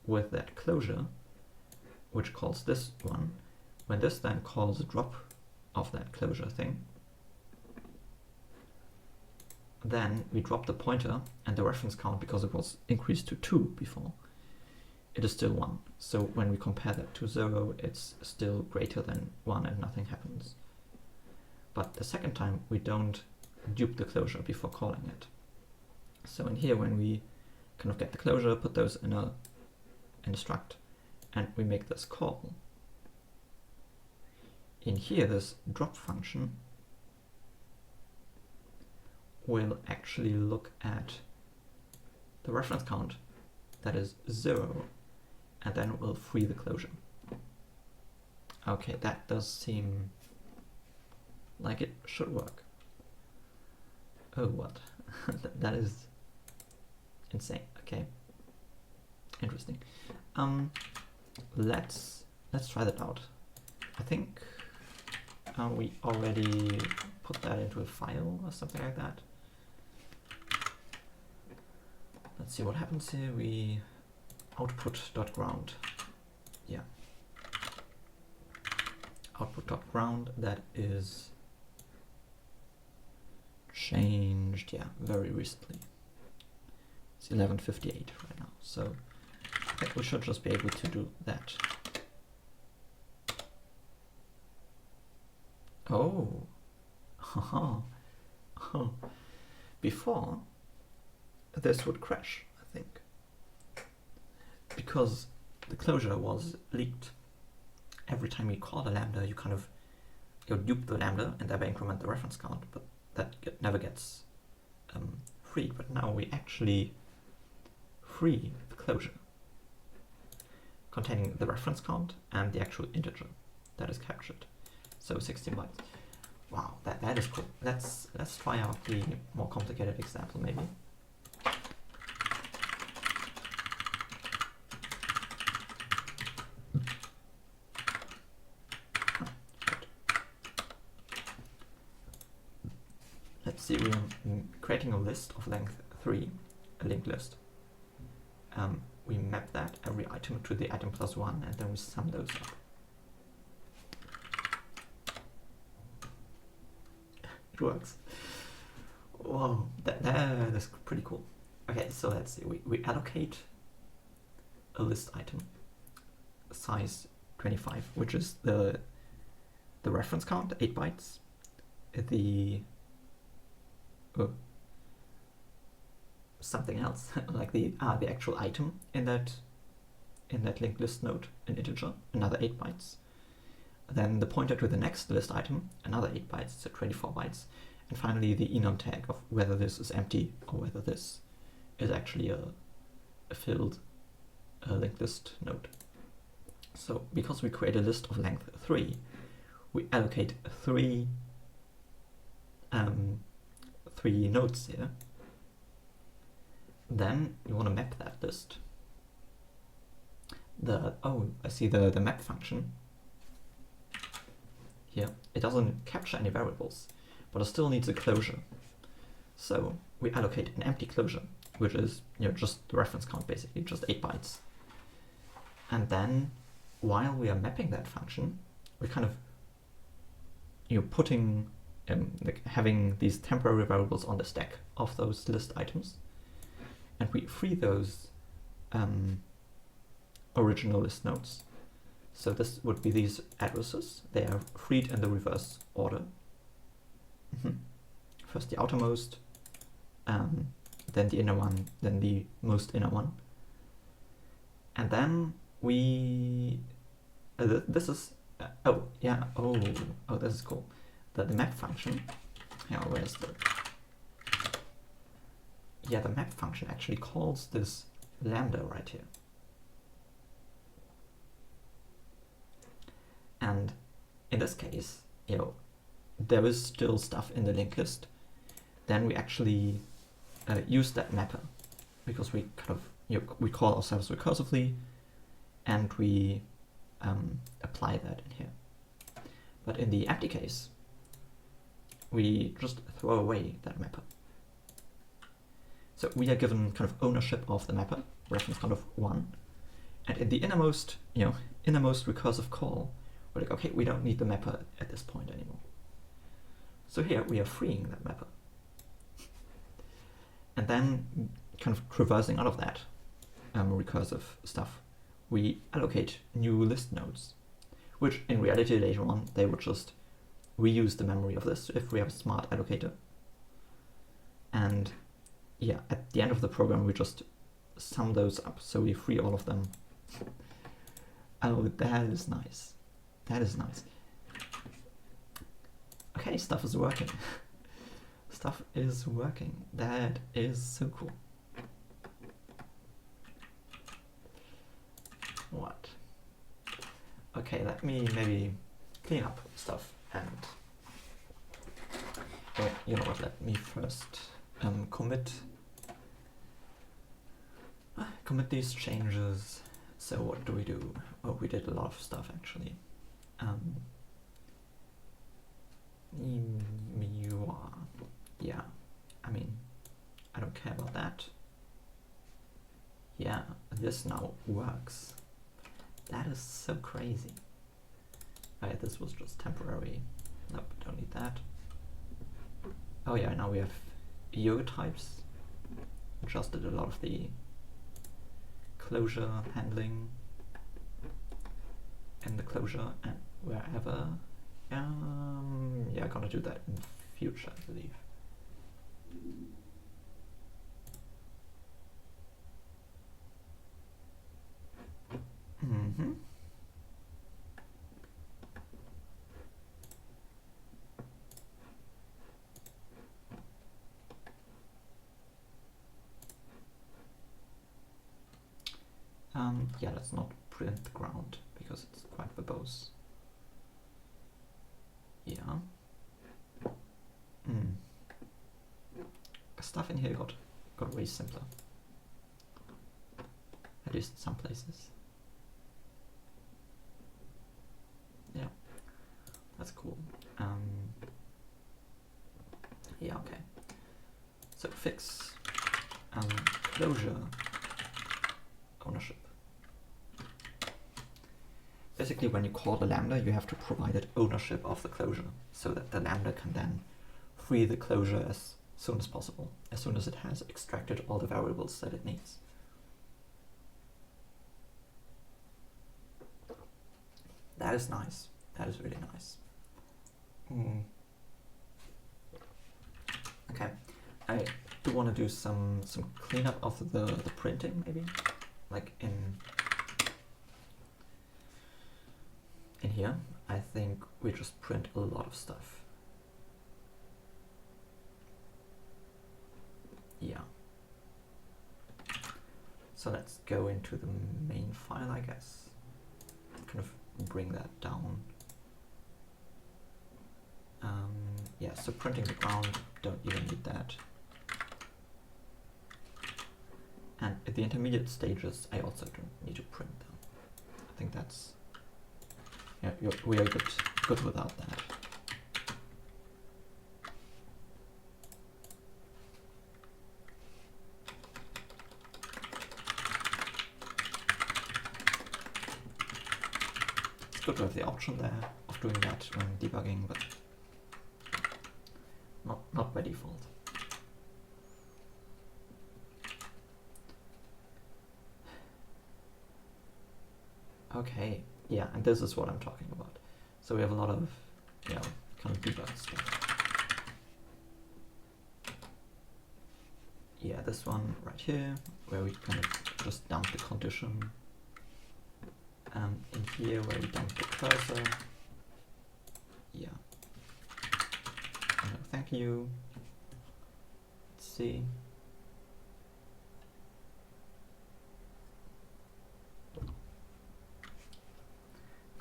with that closure, which calls this one. When this then calls a drop of that closure thing, then we drop the pointer, and the reference count, because it was increased to 2 before, it is still 1. So when we compare that to 0, it's still greater than 1 and nothing happens. But the second time, we don't dupe the closure before calling it. So in here, when we kind of get the closure, put those in a struct, and we make this call, in here, this drop function will actually look at the reference count that is 0, and then we'll free the closure. Okay, that does seem like it should work. Oh, what? That is insane. Okay, interesting. Let's try that out. I think we already put that into a file or something like that. Let's see what happens here. We output.ground. Yeah. Output.ground, that is changed, yeah, very recently. It's 11:58 right now, so I think we should just be able to do that. Oh, oh. Before, this would crash, I think, because the closure was leaked. Every time you call a lambda, you dupe the lambda and thereby increment the reference count, but that never gets freed. But now we actually free the closure containing the reference count and the actual integer that is captured. So 16 bytes. Wow, that is cool. Let's try out the more complicated example maybe. Let's see, we're creating a list of length 3, a linked list. We map that every item to the item plus 1, and then we sum those up. It works. Whoa, that is pretty cool. Okay, so let's see, we allocate a list item, size 25, which is the reference count, 8 bytes, the something else like the actual item in that linked list node, an integer, another 8 bytes. Then the pointer to the next list item, another 8 bytes, so 24 bytes. And finally the enum tag of whether this is empty or whether this is actually a filled linked list node. So because we create a list of length 3, we allocate three nodes here. Then you want to map that list. I see the map function here. It doesn't capture any variables, but it still needs a closure. So we allocate an empty closure, which is just the reference count, basically just 8 bytes. And then while we are mapping that function, we're kind of putting having these temporary variables on the stack of those list items, and we free those original list nodes. So this would be these addresses. They are freed in the reverse order. First the outermost, then the inner one, then the most inner one. And then we, this is, this is cool. The map function, where's the map function actually calls this lambda right here. And in this case, there is still stuff in the linked list. Then we actually use that mapper, because we kind of we call ourselves recursively, and we apply that in here. But in the empty case, we just throw away that mapper. So we are given kind of ownership of the mapper, reference kind of 1, and in the innermost recursive call, we're like, okay, we don't need the mapper at this point anymore. So here we are freeing that mapper. And then, kind of traversing out of that recursive stuff, we allocate new list nodes, which in reality later on, they would just reuse the memory of this if we have a smart allocator. And yeah, at the end of the program, we just sum those up, so we free all of them. Oh, that is nice. That is nice. Okay, stuff is working. Stuff is working. That is so cool. What? Okay, let me maybe clean up stuff and you know what, let me first commit these changes. So what do we do? Oh, we did a lot of stuff actually. Yeah, I mean, I don't care about that. Yeah, this now works. That is so crazy. Right, this was just temporary. Nope, don't need that. Oh yeah, now we have yoga types. Adjusted a lot of the closure handling in the closure and wherever. Yeah, gonna do that in the future, I believe. Mm-hmm. Yeah, let's not print the ground because it's quite verbose. Yeah. Stuff in here got way simpler. At least in some places. Yeah, that's cool. Yeah, okay. So fix closure ownership. Basically, when you call the lambda, you have to provide it ownership of the closure so that the lambda can then free the closure as soon as possible, as soon as it has extracted all the variables that it needs. That is nice. That is really nice. Okay, I do want to do some cleanup of the printing, maybe, like in here. I think we just print a lot of stuff. Yeah. So let's go into the main file, I guess. Kind of bring that down. Yeah, so printing the ground, don't even need that. And at the intermediate stages, I also don't need to print them. I think that's, yeah, we are good without that. It's good to have the option there of doing that when debugging, but not by default. Okay, yeah, and this is what I'm talking about. So we have a lot of, kind of debug stuff. Yeah, this one right here, where we kind of just dump the condition. In here, where we dump the cursor. Yeah. No, thank you. Let's see.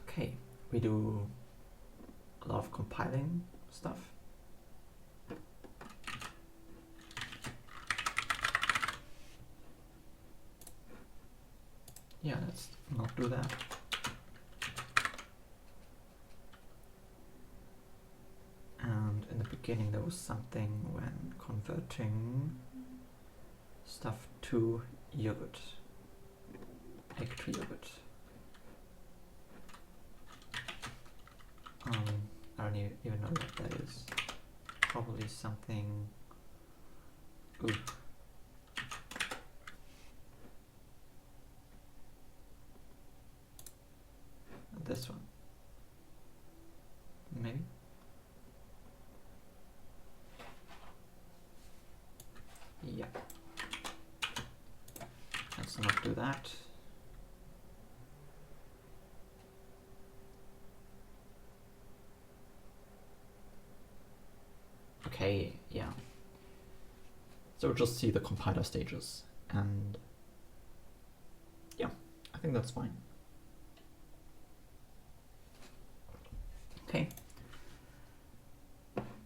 Okay, we do a lot of compiling stuff. Yeah, let's not do that. And in the beginning there was something when converting stuff to yogurt, egg to yogurt. I don't even know what that is. Probably something. Ooh. This one. Maybe. Yeah. Let's not do that. Okay, yeah. So just see the compiler stages, and yeah, I think that's fine. Okay.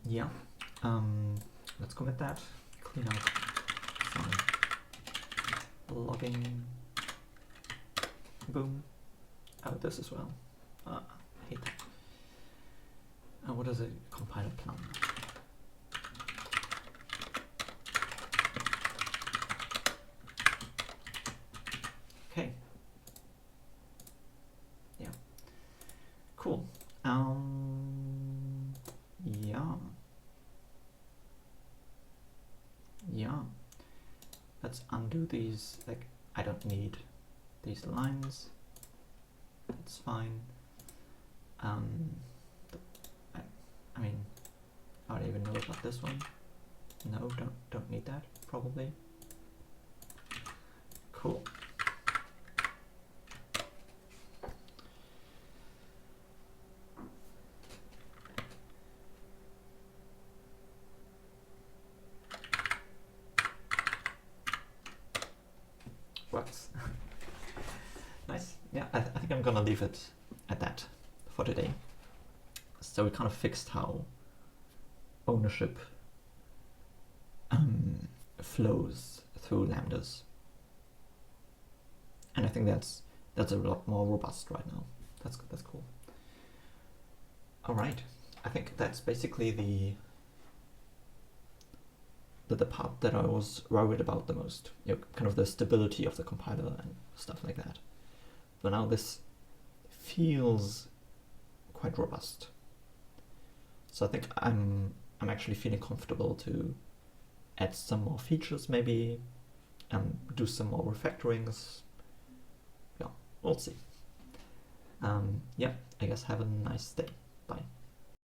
Yeah. Let's commit that. Clean out some logging. Boom. Oh, this as well. I hate that. What is a compiler plan? Okay. Yeah. Cool. Yeah. Yeah. Let's undo these. Like, I don't need these lines. That's fine. I mean, I don't even know about this one. No, don't need that, probably. Cool. Works. Nice. Yeah, I think I'm gonna leave it at that for today. So we kind of fixed how ownership flows through lambdas, and I think that's a lot more robust right now. That's cool. All right, I think that's basically the part that I was worried about the most. You know, kind of the stability of the compiler and stuff like that. But now this feels quite robust. So I think I'm actually feeling comfortable to add some more features, maybe, and do some more refactorings. Yeah, we'll see. Yeah, I guess have a nice day. Bye.